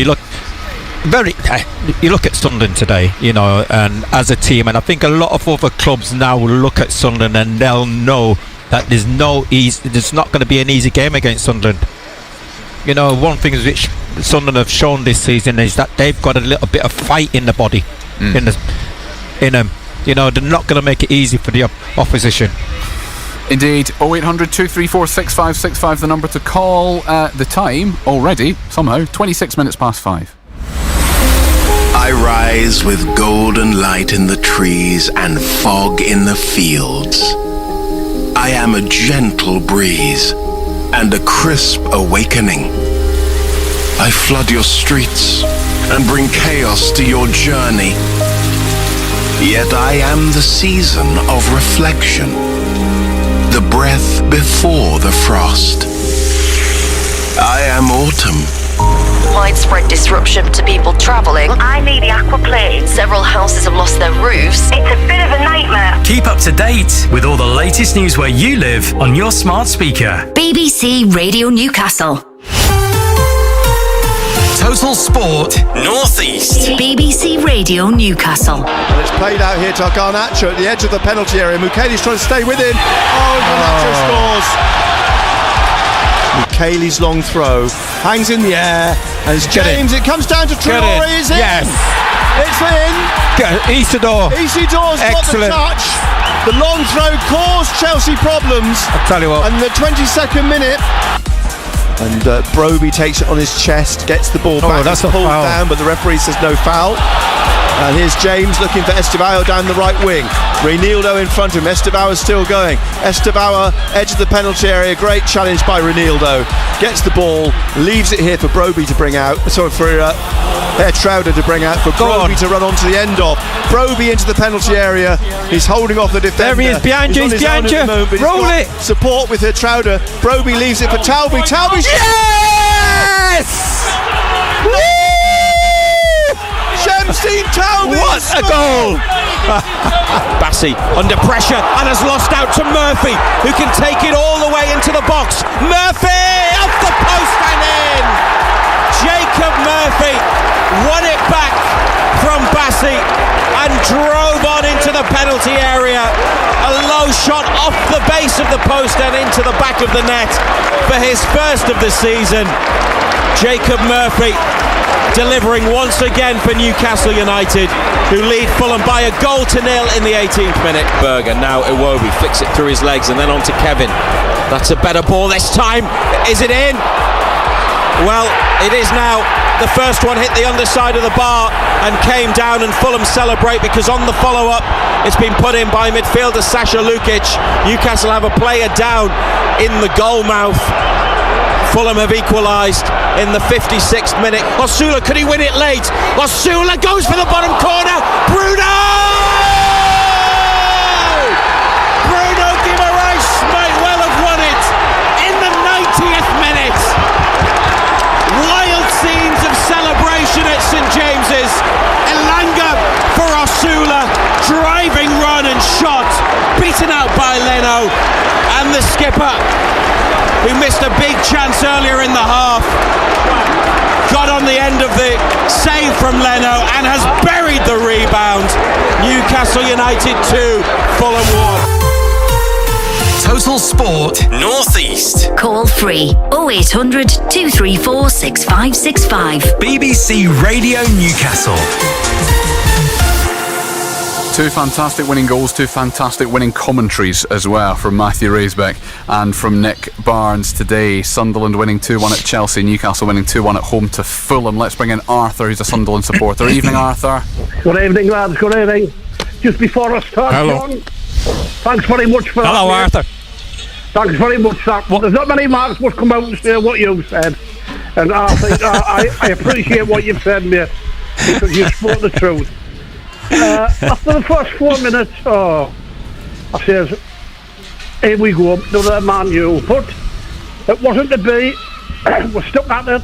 you look at Sunderland today, you know, and as a team, and I think a lot of other clubs now look at Sunderland and they'll know that there's not going to be an easy game against Sunderland. You know, one thing which Sunderland have shown this season is that they've got a little bit of fight in the body, in them. You know, they're not going to make it easy for the opposition. Indeed. 0800 234 6565, the number to call. The time already, somehow, 26 minutes past 5. I rise with golden light in the trees and fog in the fields. I am a gentle breeze and a crisp awakening. I flood your streets and bring chaos to your journey. Yet I am the season of reflection, the breath before the frost. I am autumn. Widespread disruption to people travelling. I need the aquaplane. Several houses have lost their roofs. It's a bit of a nightmare. Keep up to date with all the latest news where you live on your smart speaker. BBC Radio Newcastle. Total Sport Northeast. BBC Radio Newcastle. And it's played out here to Garnacho at the edge of the penalty area. Mukele's trying to stay with him. Garnacho scores. Mukele's long throw hangs in the air, and it's James. It comes down to Traore. Is it? Yes. It's in. Isidor's got the touch. The long throw caused Chelsea problems. I'll tell you what. And the 22nd minute. And Broby takes it on his chest, gets the ball back, that's pulled down, but the referee says no foul. And here's James looking for Estevao down the right wing. Reinildo in front of him. Estevao's still going. Estevao, edge of the penalty area. Great challenge by Reinildo. Gets the ball, leaves it here for Broby to bring out. Sorry, for Trouder to bring out, for Broby to run onto the end of. Broby into the penalty area. He's holding off the defender. There he is, behind you, he's behind you. Roll it. Support with Trouder. Broby leaves it for Talby. Talby. Yes! Shamsteen Talby! What a goal! Bassey under pressure and has lost out to Murphy, who can take it all the way into the box. Murphy off the post and in. Jacob Murphy won it back from Bassey and drove on into the penalty area. A low shot off the base of the post and into the back of the net for his first of the season. Jacob Murphy delivering once again for Newcastle United, who lead Fulham by 1-0 in the 18th minute. Berger, now Iwobi flicks it through his legs and then on to Kevin. That's a better ball this time. Is it in? Well, it is now. The first one hit the underside of the bar and came down, and Fulham celebrate because on the follow-up it's been put in by midfielder Sasha Lukic. Newcastle have a player down in the goal mouth. Fulham have equalised in the 56th minute. Osula, could he win it late? Osula goes for the bottom corner. Bruno Guimaraes might well have won it in the 90th minute. Wild scenes of celebration at St James's. Elanga for Osula, driving run and shot, beaten out by Leno, and the skipper, who missed a big chance earlier in the half, got on the end of the save from Leno and has buried the rebound. Newcastle United 2, Fulham 1. Total Sport North East. Call free 0800 234 6565. BBC Radio Newcastle. 2 fantastic winning goals, 2 fantastic winning commentaries as well from Matthew Raisbeck and from Nick Barnes today. Sunderland winning 2-1 at Chelsea, Newcastle winning 2-1 at home to Fulham. Let's bring in Arthur, who's a Sunderland supporter. Evening, Arthur. Good evening, lads. Good evening. Just before I start, Hello. John, thanks very much for that. Hello, mate. Arthur. Thanks very much, sir. There's not many marks must come out and say what you've said. And I think I appreciate what you've said, mate, because you spoke the truth. After the first 4 minutes, I says, here we go, another Man U. But it wasn't to be. We're stuck at it.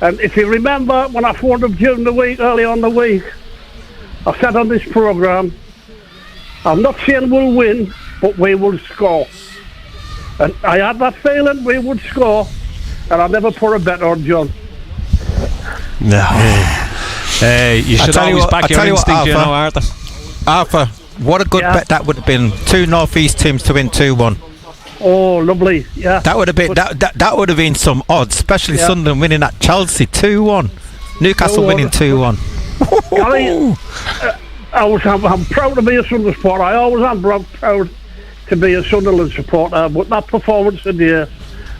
And if you remember, when I phoned up during the week, early on the week, I said on this programme, I'm not saying we'll win, but we will score. And I had that feeling we would score, and I never put a bet on, John. No. You should always back your instinct, you know, Arthur. Arthur, what a good bet that would have been. 2 North East teams to win 2-1. Oh, lovely! Yeah, that would have been that would have been some odds, especially Sunderland winning at Chelsea 2-1, Newcastle winning 2-1. Gary, I'm proud to be a Sunderland supporter. I always am proud to be a Sunderland supporter, but that performance today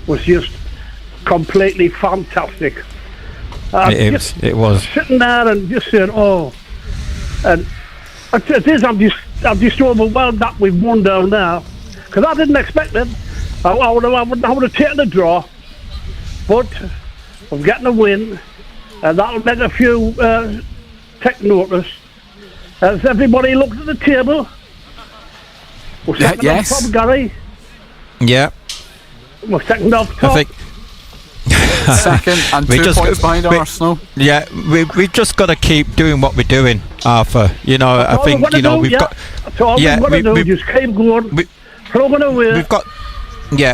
was just completely fantastic. It was sitting there and just saying, and it is. I'm just overwhelmed that we've won down there, because I didn't expect it. I would have taken a draw, but I'm getting a win, and that'll make a few take notice. As everybody looks at the table, we're second off top, Gary. Yeah, we're second off top. Second and 2 points behind Arsenal. Yeah, we've just got to keep doing what we're doing, Arthur. You know, I think we've got. That's all we've got to do. Just keep going, plugging away.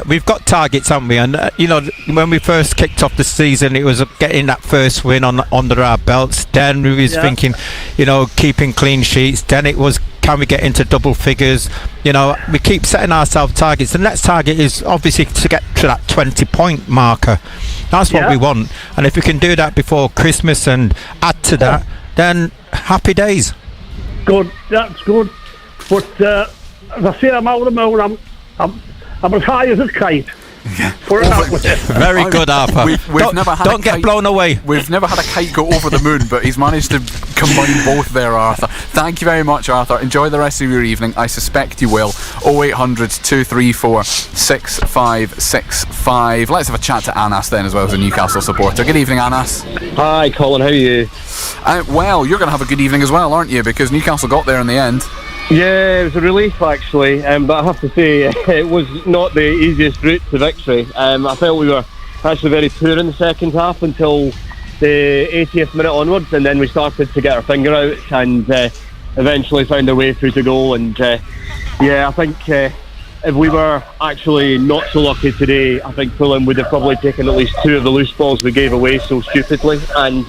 We've got targets, haven't we? And you know, when we first kicked off the season, it was getting that first win under our belts. Then we was thinking, you know, keeping clean sheets. Then it was, can we get into double figures? You know, we keep setting ourselves targets. The next target is obviously to get to that 20-point marker. That's what we want. And if we can do that before Christmas and add to that, then happy days. Good, that's good. But as I say, I'm out of the moon. I'm as high as a kite. Very good, Arthur. Don't get blown away. We've never had a kite go over the moon, but he's managed to combine both there, Arthur. Thank you very much, Arthur. Enjoy the rest of your evening. I suspect you will. 0800 234 6565. Let's have a chat to Anas then, as well as a Newcastle supporter. Good evening, Anas. Hi, Colin. How are you? Well, you're going to have a good evening as well, aren't you? Because Newcastle got there in the end. Yeah, it was a relief actually, but I have to say it was not the easiest route to victory. I felt we were actually very poor in the second half until the 80th minute onwards, and then we started to get our finger out and eventually found our way through to goal. And I think if we were actually not so lucky today, I think Fulham would have probably taken at least 2 of the loose balls we gave away so stupidly and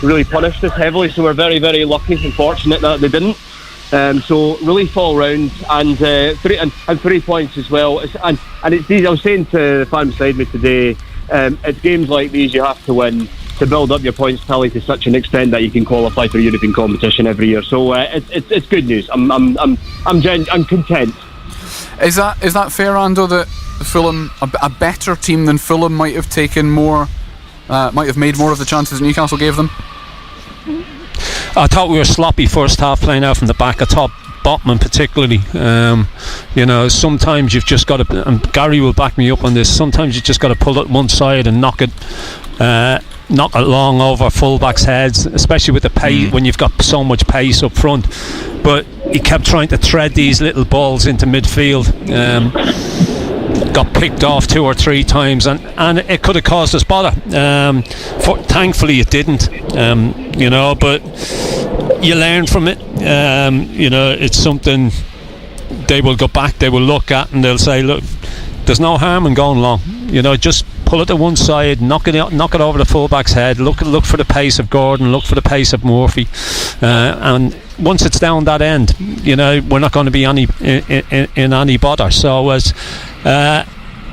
really punished us heavily. So we're very, very lucky and fortunate that they didn't. So relief all round, and 3 points as well. And it's these. I was saying to the fan beside me today, it's games like these you have to win to build up your points tally to such an extent that you can qualify for European competition every year. So it's good news. I'm content. Is that fair, Ando? That Fulham, a better team than Fulham, might have taken more, might have made more of the chances that Newcastle gave them? I thought we were sloppy first half, playing out from the back. I thought Botman particularly, sometimes you've just got to, and Gary will back me up on this, sometimes you've just got to pull it one side and knock it long over full-backs' heads, especially with the pace, when you've got so much pace up front. But he kept trying to thread these little balls into midfield. Got picked off 2 or 3 times, and it could have caused us bother. Thankfully it didn't, but you learn from it. It's something they will go back, they will look at, and they'll say, look, there's no harm in going long. Just pull it to one side, knock it over the fullback's head, look for the pace of Gordon, look for the pace of Murphy, and once it's down that end, we're not going to be in any bother. So as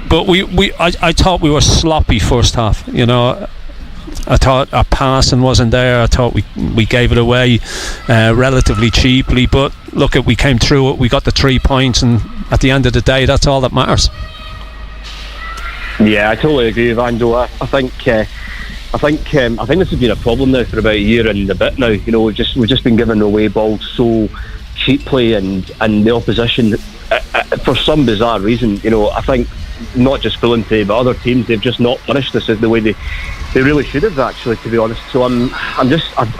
but I thought we were sloppy first half. I thought our passing wasn't there. I thought we gave it away relatively cheaply, but look, we came through it. We got the 3 points, and at the end of the day, that's all that matters. Yeah, I totally agree with Ando. I think this has been a problem now for about a year and a bit now. We've just been giving away balls so cheaply, and the opposition, for some bizarre reason, I think not just Fulham today, but other teams, they've just not punished us the way they really should have, actually, to be honest. So I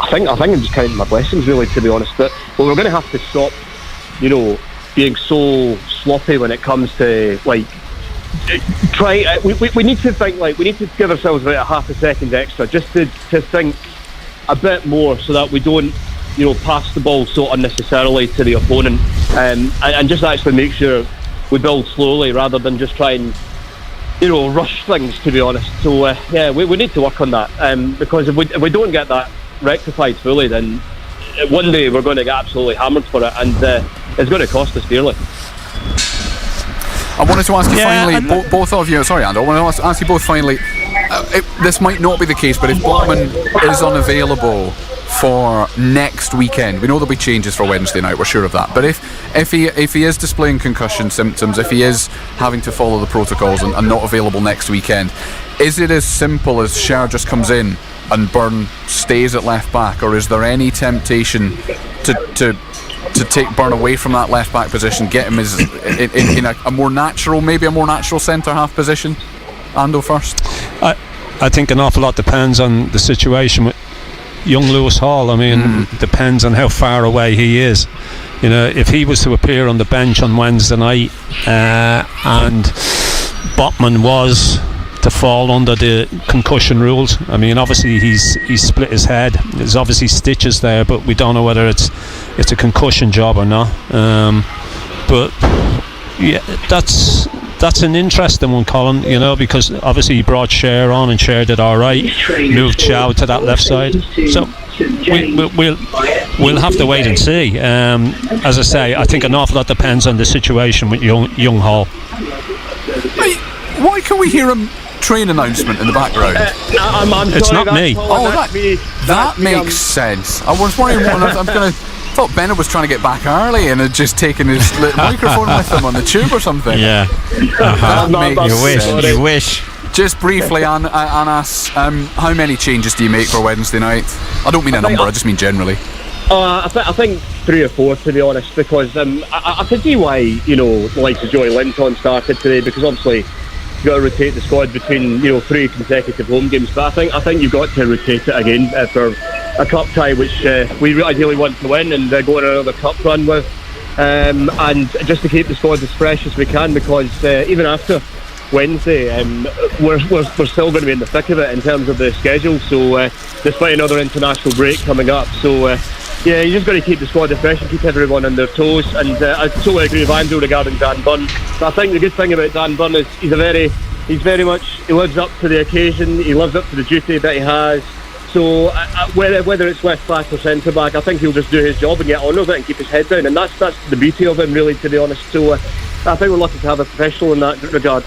think I'm just counting my blessings, really, to be honest. But we're going to have to stop, being so sloppy when it comes to we need to think, we need to give ourselves about a half a second extra just to think a bit more, so that we don't pass the ball so unnecessarily to the opponent, and just actually make sure we build slowly rather than just try and rush things, to be honest. So we need to work on that, because if we don't get that rectified fully, then one day we're going to get absolutely hammered for it, and it's going to cost us dearly. I wanted to ask you finally, both of you, sorry Andrew, I want to ask you both finally, this might not be the case, but if Botman is unavailable for next weekend, we know there'll be changes for Wednesday night, we're sure of that, but if he is displaying concussion symptoms, if he is having to follow the protocols and not available next weekend, is it as simple as Scher just comes in and Byrne stays at left back, or is there any temptation to take Byrne away from that left back position, get him in a more natural centre half position? Ando first. I think an awful lot depends on the situation with young Lewis Hall. I mean, depends on how far away he is. If he was to appear on the bench on Wednesday night and Botman was to fall under the concussion rules, I mean, obviously he's split his head. There's obviously stitches there, but we don't know whether it's a concussion job or not. But yeah, that's an interesting one, Colin, because obviously he brought Scher on and Scher did all right, moved Chow to that left side, so we'll have to wait and see. As I say, I think an awful lot depends on the situation with young Hall. Hey, why can we hear a train announcement in the background? It's not me. That makes sense. I was wondering I thought Bennett was trying to get back early and had just taken his microphone with him on the tube or something. Yeah. You wish. Just briefly, Anas, how many changes do you make for Wednesday night? I don't mean a number, I just mean generally. I think 3 or 4, to be honest, because I could see why, the likes of Joey Linton started today, because obviously you've got to rotate the squad between 3 consecutive home games, but I think you've got to rotate it again for a cup tie, which we ideally want to win and go on another cup run with, and just to keep the squad as fresh as we can, because even after Wednesday, we're still going to be in the thick of it in terms of the schedule, so despite another international break coming up, so you just got to keep the squad fresh and keep everyone on their toes. And I totally agree with Andrew regarding Dan Byrne. I think the good thing about Dan Byrne is he lives up to the occasion, he lives up to the duty that he has. So whether it's left back or centre back, I think he'll just do his job and get on with it and keep his head down, and that's the beauty of him, really, to be honest. So I think we're lucky to have a professional in that regard.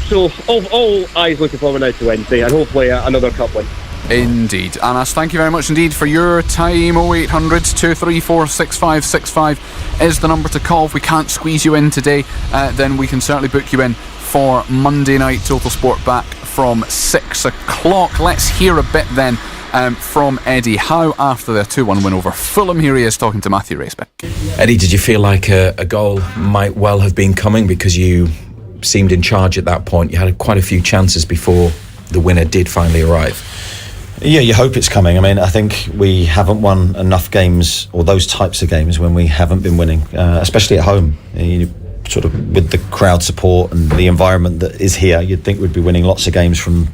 So all eyes looking forward now to Wednesday, and hopefully another cup win. Indeed. Anas, thank you very much indeed for your time. 0800 234 6565 is the number to call. If we can't squeeze you in today, then we can certainly book you in for Monday night. Total Sport back from 6 o'clock. Let's hear a bit then from Eddie Howe after their 2-1 win over Fulham. Here he is talking to Matthew Racebeck. Eddie, did you feel like a goal might well have been coming, because you seemed in charge at that point? You had quite a few chances before the winner did finally arrive. Yeah, you hope it's coming. I mean, I think we haven't won enough games, or those types of games, when we haven't been winning, especially at home. Sort of with the crowd support and the environment that is here, you'd think we'd be winning lots of games from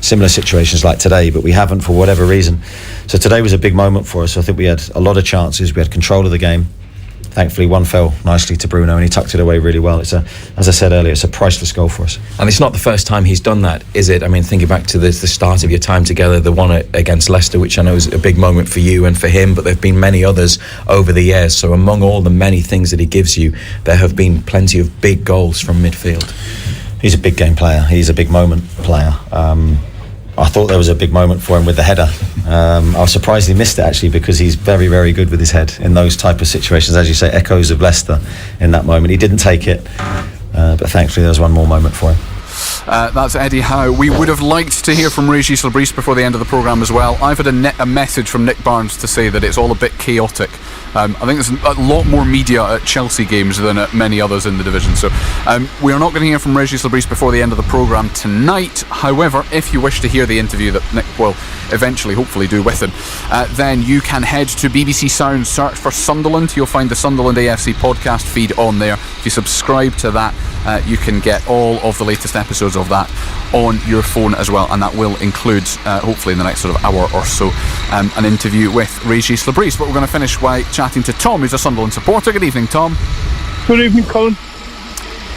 similar situations like today, but we haven't for whatever reason. So today was a big moment for us. I think we had a lot of chances, we had control of the game, thankfully one fell nicely to Bruno and he tucked it away really well. As I said earlier, it's a priceless goal for us. And it's not the first time he's done that, is it? I mean, thinking back to the start of your time together, the one against Leicester, which I know is a big moment for you and for him, but there have been many others over the years. So among all the many things that he gives you, there have been plenty of big goals from midfield. He's a big game player. He's a big moment player. I thought there was a big moment for him with the header. I was surprised he missed it, actually, because he's very, very good with his head in those type of situations. As you say, echoes of Leicester in that moment. He didn't take it, but thankfully there was one more moment for him. That's Eddie Howe. We would have liked to hear from Régis Lebris before the end of the programme as well. I've had a message from Nick Barnes to say that it's all a bit chaotic. I think there's a lot more media at Chelsea games than at many others in the division. So we are not going to hear from Régis Lebris before the end of the programme tonight. However, if you wish to hear the interview that Nick will eventually, hopefully, do with him, then you can head to BBC Sound, search for Sunderland. You'll find the Sunderland AFC podcast feed on there. If you subscribe to that, you can get all of the latest episodes of that on your phone as well, and that will include, hopefully in the next sort of hour or so, an interview with Régis Lebris. But we're going to finish by chatting to Tom, who's a Sunderland supporter. Good evening, Tom. Good evening, Colin.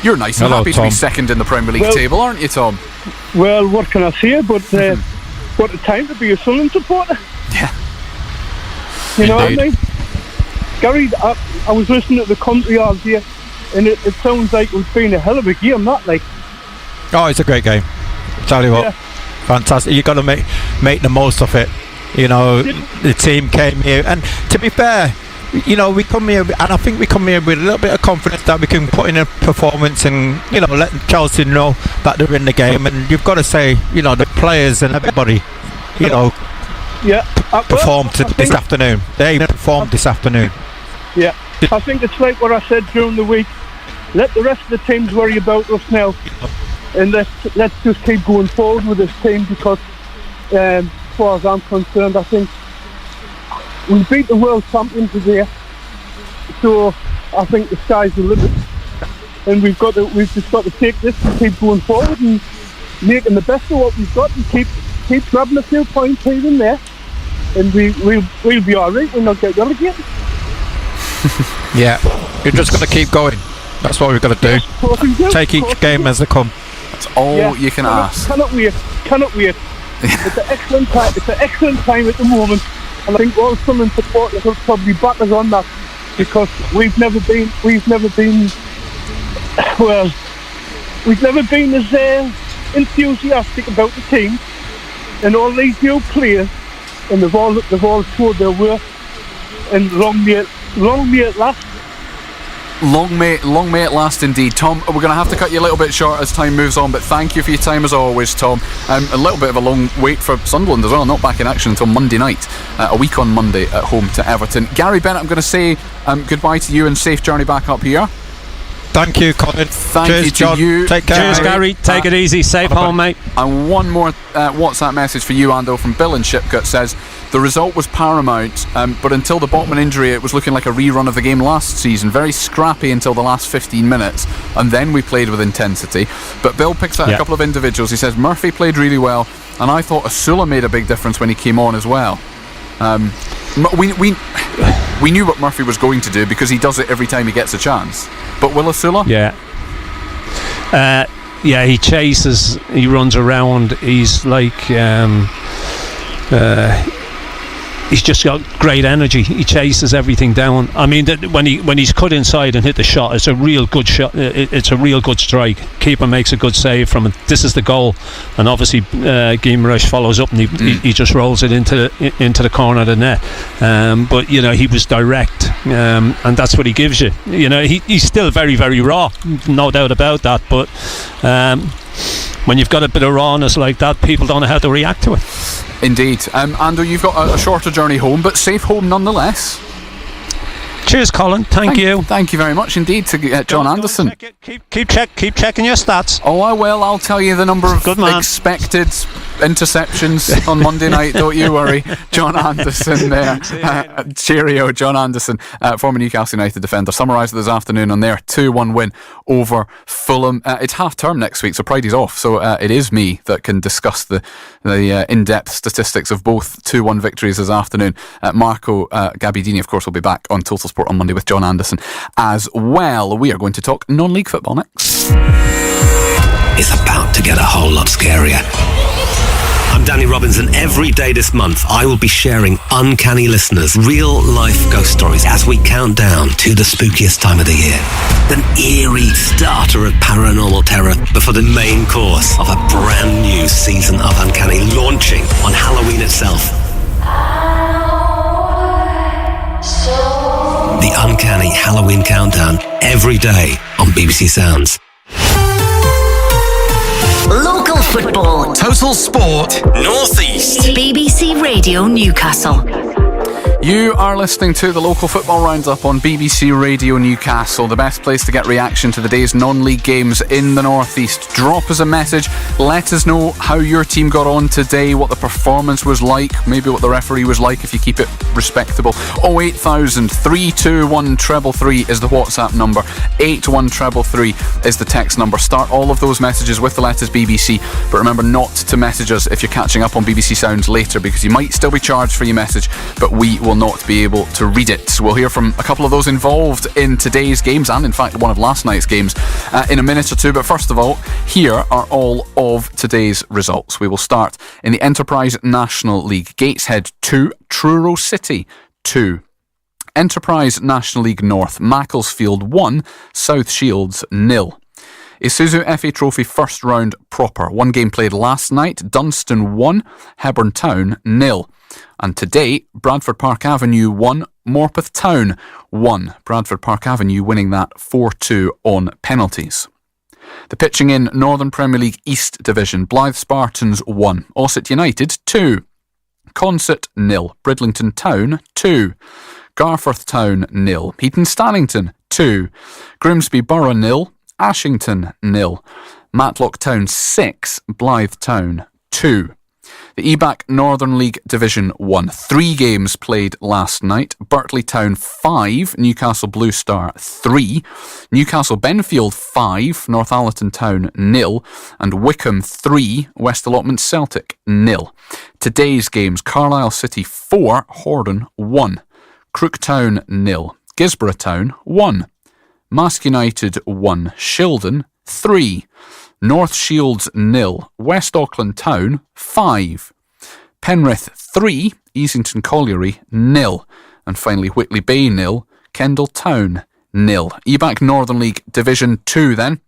You're nice and happy Tom. to be second in the Premier League table, aren't you, Tom? Well, what can I say? But what a time to be a Sunderland supporter. Yeah. You know what I mean? Gary, I was listening to the commentary all day, and it sounds like it's been a hell of a game, not like. Oh, it's a great game. Tell you what, fantastic. You've got to make the most of it. You know, the team came here, and to be fair, you know, we come here, and I think we come here with a little bit of confidence that we can put in a performance and, you know, let Chelsea know that they're in the game. And you've got to say, you know, the players and everybody, you know, performed this afternoon. They performed this afternoon. Yeah, I think it's like what I said during the week. Let the rest of the teams worry about us now, and let's just keep going forward with this team, because as far as I'm concerned, I think we beat the world champion today, so I think the sky's the limit, and we've just got to take this and keep going forward and making the best of what we've got, and keep grabbing a few points here and there, and we'll be alright. We'll not get relegated. Yeah, you're just going to keep going. That's what we've got to do. Take each game as they come. That's all you can ask. Cannot wait. It's an excellent time. It's an excellent time at the moment, and I think all Sunderland supporters will probably back us on that, because we've never been as enthusiastic about the team, and all these new players, and they've all showed their worth, and long may it last. Long may it last indeed. Tom, we're going to have to cut you a little bit short as time moves on, but thank you for your time as always, Tom. A little bit of a long wait for Sunderland as well, not back in action until Monday night, a week on Monday at home to Everton. Gary Bennett, I'm going to say goodbye to you and safe journey back up here. Thank you, Colin. Thank you to John. you. Take care. Cheers, Gary. Take it easy. Safe home, mate. And one more WhatsApp message for you, Ando, from Bill in Shipcut. Says the result was paramount, but until the Botman injury, it was looking like a rerun of the game last season. Very scrappy until the last 15 minutes, and then we played with intensity. But Bill picks out a couple of individuals. He says Murphy played really well, and I thought Asula made a big difference when he came on as well. We knew what Murphy was going to do, because he does it every time he gets a chance. But Will Asula? Yeah, he chases, he runs around, he's like he's just got great energy. He chases everything down. I mean, when he's cut inside and hit the shot, it's a real good shot. It's a real good strike. Keeper makes a good save from it. This is the goal, and obviously Guimaraes follows up, and he just rolls it into the corner of the net. But you know, he was direct, and that's what he gives you. You know, he's still very, very raw, no doubt about that. But when you've got a bit of rawness like that, people don't know how to react to it. Indeed. Ando, you've got a shorter journey home, but safe home nonetheless. Cheers, Colin. Thank you. Thank you very much indeed to John Anderson. Keep checking your stats. Oh, I will. I'll tell you the number of expected interceptions on Monday night, don't you worry. John Anderson there. Cheerio, John Anderson, former Newcastle United defender, summarised this afternoon on their 2-1 win over Fulham. It's half term next week, so Pridey's off, so it is me that can discuss the in-depth statistics of both 2-1 victories this afternoon. Marco Gabbiadini, of course, will be back on Total Sport on Monday with John Anderson as well. We are going to talk non-league football next. It's about to get a whole lot scarier. I'm Danny Robbins, and every day this month I will be sharing Uncanny Listeners' real-life ghost stories as we count down to the spookiest time of the year. An eerie starter of paranormal terror before the main course of a brand new season of Uncanny launching on Halloween itself. The Uncanny Halloween Countdown, every day on BBC Sounds. Local football. Total Sport Northeast. BBC Radio Newcastle. You are listening to the local football roundup on BBC Radio Newcastle, the best place to get reaction to the day's non-league games in the North East. Drop us a message, let us know how your team got on today, what the performance was like, maybe what the referee was like if you keep it respectable. 08000 321 333 is the WhatsApp number, 81333 is the text number. Start all of those messages with the letters BBC, but remember not to message us if you're catching up on BBC Sounds later, because you might still be charged for your message, but we will not be able to read it. We'll hear from a couple of those involved in today's games, and in fact one of last night's games, in a minute or two. But first of all, here are all of today's results. We will start in the Enterprise National League. Gateshead 2, Truro City 2. Enterprise National League North, Macclesfield 1, South Shields 0. Isuzu FA Trophy first round proper. One game played last night, Dunstan 1, Hebburn Town 0. And today, Bradford Park Avenue 1, Morpeth Town 1. Bradford Park Avenue winning that 4-2 on penalties. The pitching in Northern Premier League East Division, Blythe Spartans 1, Ossett United 2, Consett 0, Bridlington Town 2, Garforth Town 0, Heaton Stannington 2, Grimsby Borough 0, Ashington 0, Matlock Town 6, Blythe Town 2. The EBAC Northern League Division 1. 3 games played last night. Berkeley Town 5, Newcastle Blue Star 3, Newcastle Benfield 5, Northallerton Town 0, and Wickham 3, West Allotment Celtic 0. Today's games: Carlisle City 4, Hordern 1, Crook Town 0, Gisborough Town 1, Mask United 1, Shildon 3, North Shields 0, West Auckland Town 5, Penrith 3, Easington Colliery 0, and finally Whitley Bay 0, Kendal Town 0. EBAC Northern League Division 2 then.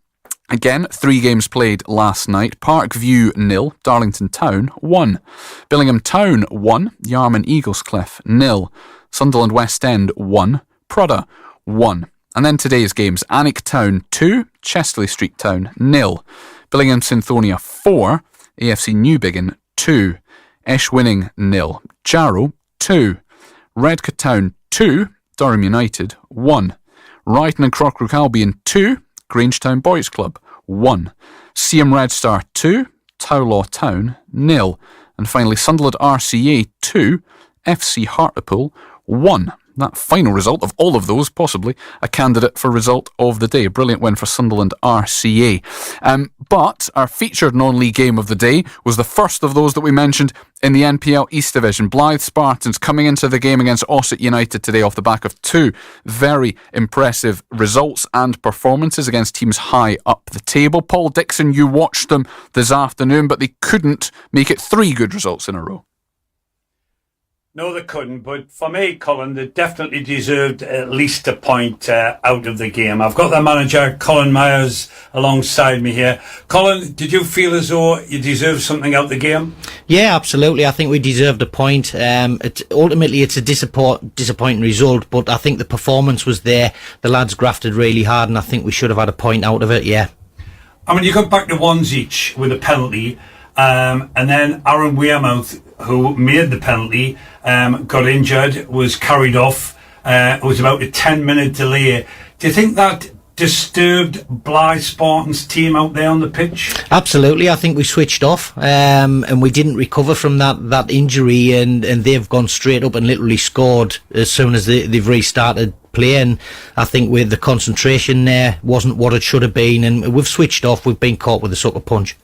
Again, 3 games played last night. Parkview 0, Darlington Town 1, Billingham Town 1, Yarman Eaglescliff 0, Sunderland West End 1, Prada 1. And then today's games: Alnwick Town 2, Chesterley Street Town 0, Billingham Synthonia 4, AFC Newbiggin 2, Eschwinning 0, Jarrow 2, Redcar Town 2, Durham United 1, Brighton and Crockrook Albion 2, Grangetown Boys Club 1, Seaham Red Star 2, Towlaw Town 0, and finally Sunderland RCA 2, FC Hartlepool 1. That final result of all of those, possibly a candidate for result of the day. A brilliant win for Sunderland RCA. But our featured non-league game of the day was the first of those that we mentioned in the NPL East Division. Blythe Spartans coming into the game against Ossett United today off the back of 2 very impressive results and performances against teams high up the table. Paul Dixon, you watched them this afternoon, but they couldn't make it 3 good results in a row. No, they couldn't, but for me, Colin, they definitely deserved at least a point out of the game. I've got their manager, Colin Myers, alongside me here. Colin, did you feel as though you deserved something out of the game? Yeah, absolutely. I think we deserved a point. Ultimately, it's a disappointing result, but I think the performance was there. The lads grafted really hard, and I think we should have had a point out of it, yeah. I mean, you got back to ones each with a penalty, and then Aaron Wearmouth, who made the penalty, got injured, was carried off. It was about a 10-minute delay. Do you think that disturbed Blythe Spartans team out there on the pitch? Absolutely. I think we switched off, and we didn't recover from that injury, and they've gone straight up and literally scored as soon as they've restarted playing. I think with the concentration there wasn't what it should have been, and we've switched off. We've been caught with a sucker punch.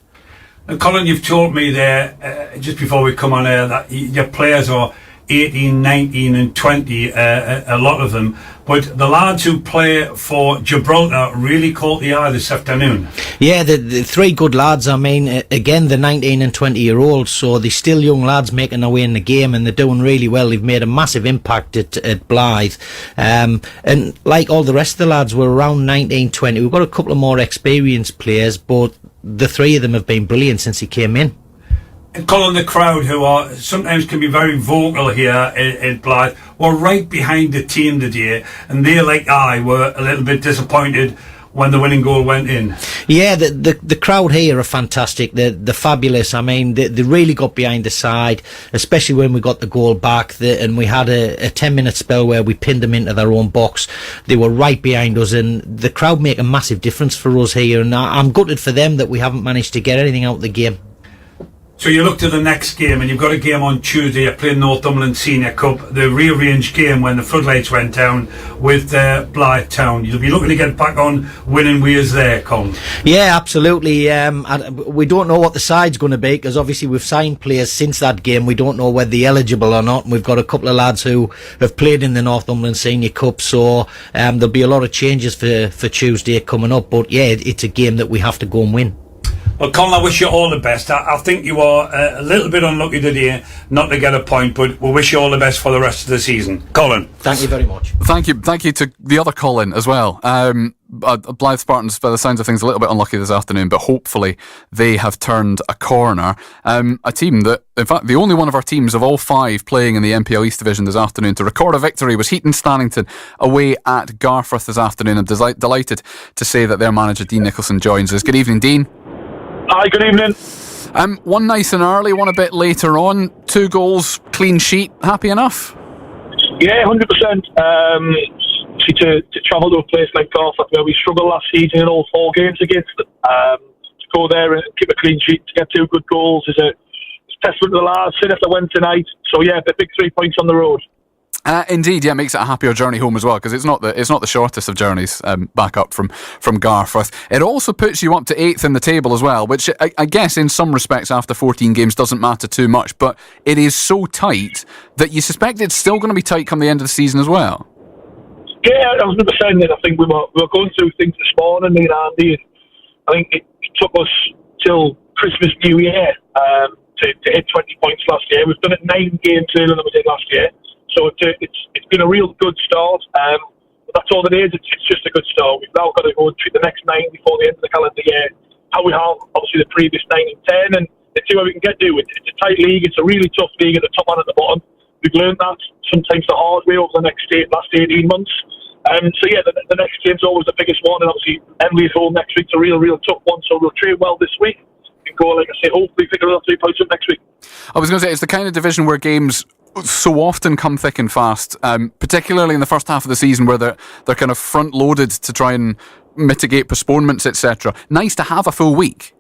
And Colin, you've told me there just before we come on air that your players are 18, 19 and 20, a lot of them, but the lads who play for Gibraltar really caught the eye this afternoon. Yeah, the three good lads. I mean, again, the 19 and 20 year olds, so they're still young lads making their way in the game, and they're doing really well. They've made a massive impact at Blythe, and like all the rest of the lads, we're around 19, 20. We've got a couple of more experienced players, but the three of them have been brilliant since he came in. And Colin, the crowd, who are sometimes can be very vocal here in Blythe, were right behind the team today, and they, like I, were a little bit disappointed when the winning goal went in. Yeah, the crowd here are fantastic. They're fabulous. I mean, they really got behind the side, especially when we got the goal back, and we had a 10-minute spell where we pinned them into their own box. They were right behind us, and the crowd make a massive difference for us here, and I'm gutted for them that we haven't managed to get anything out of the game. So you look to the next game, and you've got a game on Tuesday. You're playing Northumberland Senior Cup, the rearranged game when the floodlights went down with Blythe Town. You'll be looking to get back on winning ways there, Colin. Yeah, absolutely. We don't know what the side's going to be, because obviously we've signed players since that game. We don't know whether they're eligible or not. And we've got a couple of lads who have played in the Northumberland Senior Cup, so there'll be a lot of changes for Tuesday coming up. But yeah, it's a game that we have to go and win. Well, Colin, I wish you all the best. I think you are a little bit unlucky today not to get a point, but we wish you all the best for the rest of the season. Colin. Thank you very much. Thank you to the other Colin as well. Blythe Spartans, by the sounds of things, a little bit unlucky this afternoon, but hopefully they have turned a corner. A team that, in fact, the only one of our teams of all five playing in the MPL East Division this afternoon to record a victory was Heaton Stannington away at Garforth this afternoon. I'm delighted to say that their manager Dean Nicholson joins us. Good evening, Dean. Hi, good evening. One nice and early, one a bit later on. 2 goals, clean sheet. Happy enough? Yeah, 100%. To travel to a place like Garforth where we struggled last season in all 4 games against them, to go there and keep a clean sheet, to get 2 good goals is a testament to the lads. Seen if they went tonight. So yeah, the big 3 points on the road. Indeed, yeah, it makes it a happier journey home as well, because it's not the shortest of journeys back up from Garforth. It also puts you up to 8th in the table as well, which I guess in some respects after 14 games doesn't matter too much, but it is so tight that you suspect it's still going to be tight come the end of the season as well. Yeah, 100%. I think we were going through things this morning, me and Andy, and I think it took us till Christmas, New Year to hit 20 points last year. We've done it 9 games earlier than we did last year. So it's been a real good start. But that's all it is. It's just a good start. We've now got to go and treat the next 9 before the end of the calendar year. How we have, obviously, the previous 9 and 10, and let's see where we can get to. It's a tight league. It's a really tough league at the top and at the bottom. We've learned that sometimes the hard way over the last 18 months. So yeah, the next game's always the biggest one, and obviously Emily's home next week's a real tough one. So we'll train well this week and go, like I say, hopefully pick another 3 points up next week. I was going to say, it's the kind of division where games so often come thick and fast, particularly in the first half of the season where they're kind of front loaded to try and mitigate postponements, etc. Nice to have a full week.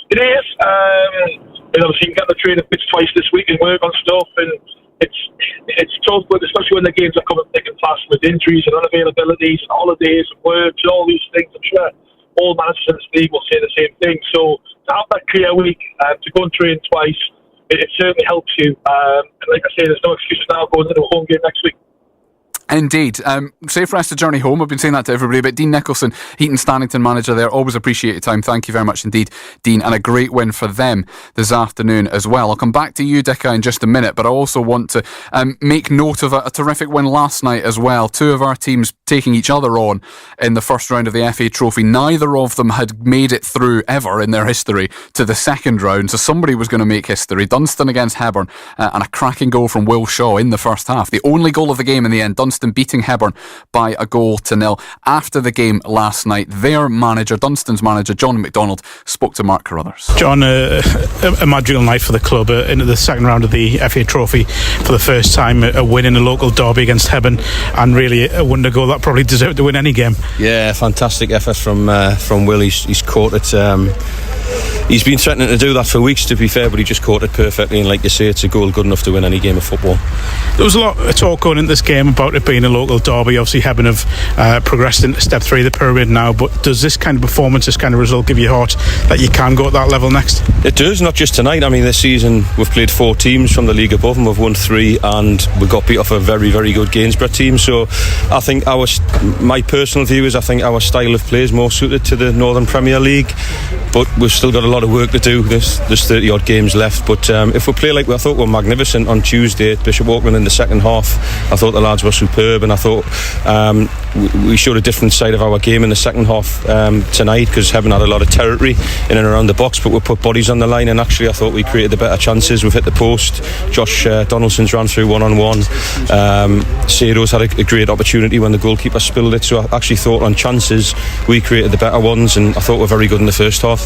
It is. And obviously you can get the training pitch twice this week and work on stuff, and it's tough, but especially when the games are coming thick and fast with injuries and unavailabilities and holidays and works and all these things. I'm sure all managers in this league will say the same thing. So to have that clear week, to go and train twice, it certainly helps you. And like I say, there's no excuses now going into a home game next week. Indeed. Safe rest of journey home. I've been saying that to everybody, but Dean Nicholson, Heaton Stannington manager there, always appreciate your time. Thank you very much indeed, Dean, and a great win for them this afternoon as well. I'll come back to you, Dicka, in just a minute, but I also want to make note of a terrific win last night as well. 2 of our teams taking each other on in the first round of the FA Trophy. Neither of them had made it through ever in their history to the second round, so somebody was going to make history. Dunstan against Hebburn, and a cracking goal from Will Shaw in the first half. The only goal of the game in the end. Dunstan Dunstan beating Hebburn by a 1-0. After the game last night, their manager, Dunstan's manager, John McDonald, spoke to Mark Carruthers. John, a magical night for the club, into the second round of the FA Trophy for the first time, a win in a local derby against Hebburn, and really a wonder goal that probably deserved to win any game. Yeah, fantastic effort from Will. He's caught it. He's been threatening to do that for weeks, to be fair, but he just caught it perfectly, and like you say, it's a goal good enough to win any game of football. There was a lot of talk going into this game about it being a local derby. Obviously Hebburn have progressed into step 3 of the pyramid now, but does this kind of performance, this kind of result give you heart that you can go at that level next? It does, not just tonight. I mean, this season we've played 4 teams from the league above and we've won 3, and we got beat off a very, very good Gainsborough team. So I think my personal view is I think our style of play is more suited to the Northern Premier League, but we've still got a lot of work to do. There's 30 odd games left, but if we play like I thought we were magnificent on Tuesday at Bishop Auckland in the second half, I thought the lads were superb, and I thought we showed a different side of our game in the second half tonight, because Hebburn had a lot of territory in and around the box, but we put bodies on the line, and actually I thought we created the better chances. We've hit the post. Josh Donaldson's ran through one-on-one. Sado's had a great opportunity when the goalkeeper spilled it, so I actually thought on chances we created the better ones, and I thought we're very good in the first half.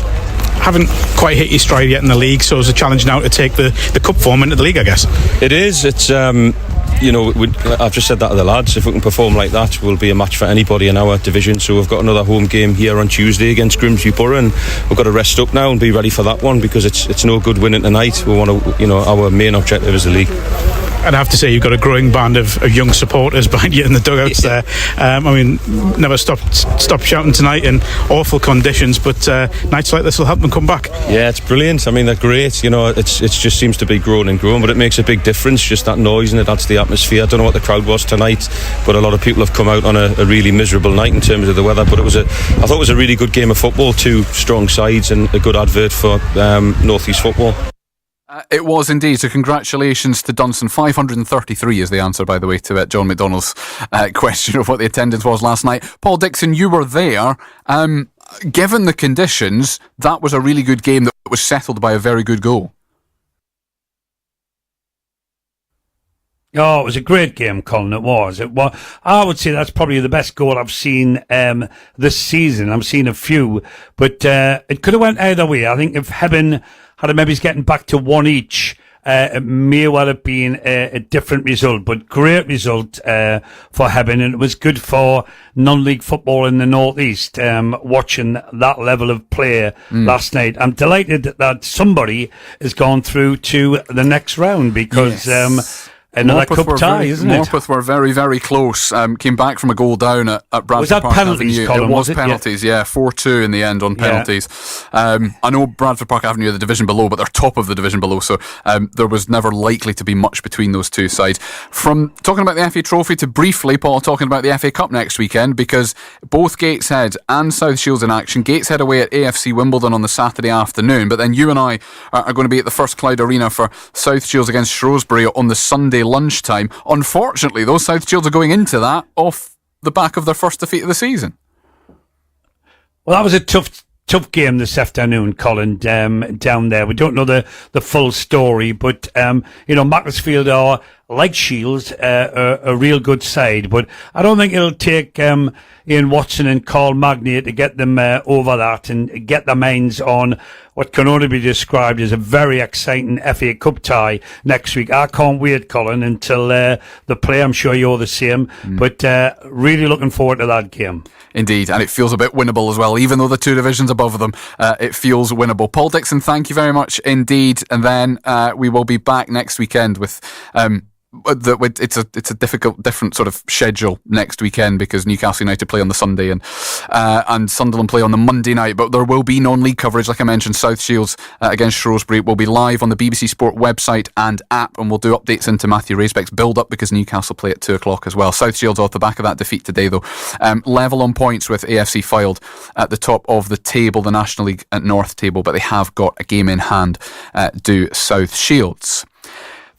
Haven't quite hit your stride yet in the league, so it's a challenge now to take the cup form into the league, I guess. It is. It's I've just said that to the lads. If we can perform like that, we'll be a match for anybody in our division. So we've got another home game here on Tuesday against Grimsby Borough, and we've got to rest up now and be ready for that one, because it's no good winning tonight. We want to, our main objective is the league. I'd have to say you've got a growing band of young supporters behind you in the dugouts there. Never stop shouting tonight in awful conditions, but nights like this will help them come back. Yeah, it's brilliant. I mean, they're great. It just seems to be growing and growing, but it makes a big difference, just that noise, and it adds to the atmosphere. I don't know what the crowd was tonight, but a lot of people have come out on a really miserable night in terms of the weather, but I thought it was a really good game of football, 2 strong sides, and a good advert for North East football. It was indeed, so congratulations to Dunstan. 533 is the answer, by the way, to John McDonald's question of what the attendance was last night. Paul Dixon, you were there. Given the conditions, that was a really good game that was settled by a very good goal. Oh, it was a great game, Colin. It was. I would say that's probably the best goal I've seen this season. I've seen a few, but it could have went either way. I think if Hebburn had maybe getting back to 1 each, it may well have been a different result, but great result for Hebburn, and it was good for non-league football in the North East, watching that level of play last night. I'm delighted that somebody has gone through to the next round, because another cup tie, isn't it? Morpeth were very, very close. Came back from a goal down at Bradford was that Park penalties, Avenue. Colin, it was penalties, yeah. 4-2 in the end on penalties. I know Bradford Park Avenue are the division below, but they're top of the division below, so there was never likely to be much between those two sides. From talking about the FA Trophy to briefly, Paul, talking about the FA Cup next weekend, because both Gateshead and South Shields in action. Gateshead away at AFC Wimbledon on the Saturday afternoon, but then you and I are going to be at the First Clyde Arena for South Shields against Shrewsbury on the Sunday lunchtime. Unfortunately, those South Shields are going into that off the back of their first defeat of the season. Well, that was a tough game this afternoon, Colin, down there. We don't know the full story, but Macclesfield are, like Shields, a real good side, but I don't think it'll take Ian Watson and Carl Magnier to get them over that and get their minds on what can only be described as a very exciting FA Cup tie next week. I can't wait, Colin, until the play. I'm sure you're the same, but really looking forward to that game. Indeed, and it feels a bit winnable as well. Even though the 2 divisions above them, it feels winnable. Paul Dixon, thank you very much indeed. And then we will be back next weekend with... it's a different sort of schedule next weekend, because Newcastle United play on the Sunday and Sunderland play on the Monday night, but there will be non-league coverage. Like I mentioned, South Shields against Shrewsbury will be live on the BBC Sport website and app, and we'll do updates into Matthew Racebeck's build-up, because Newcastle play at 2 o'clock as well. South Shields off the back of that defeat today, though, level on points with AFC Fylde at the top of the table, the National League at North table, but they have got a game in hand, do South Shields.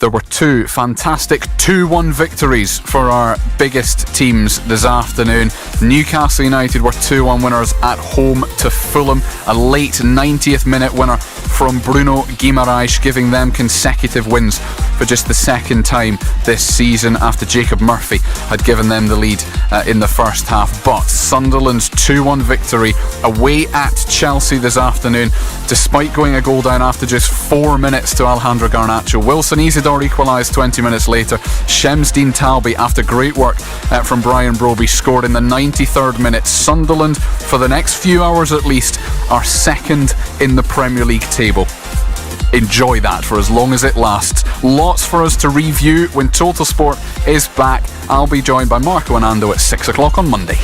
There were 2 fantastic 2-1 victories for our biggest teams this afternoon. Newcastle United were 2-1 winners at home to Fulham. A late 90th minute winner from Bruno Guimaraes, giving them consecutive wins for just the second time this season after Jacob Murphy had given them the lead in the first half. But Sunderland's 2-1 victory away at Chelsea this afternoon, despite going a goal down after just 4 minutes to Alejandro Garnacho. Wilson Isidore equalised 20 minutes later. Shemsdean Talbi, after great work from Brian Broby, scored in the 93rd minute. Sunderland, for the next few hours at least, are second in the Premier League table. Enjoy that for as long as it lasts. Lots for us to review when Total Sport is back. I'll be joined by Marco and Ando at 6 o'clock on Monday.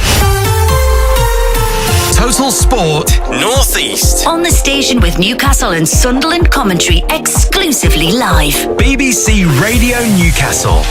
Total Sport North East. On the station with Newcastle and Sunderland commentary exclusively live. BBC Radio Newcastle.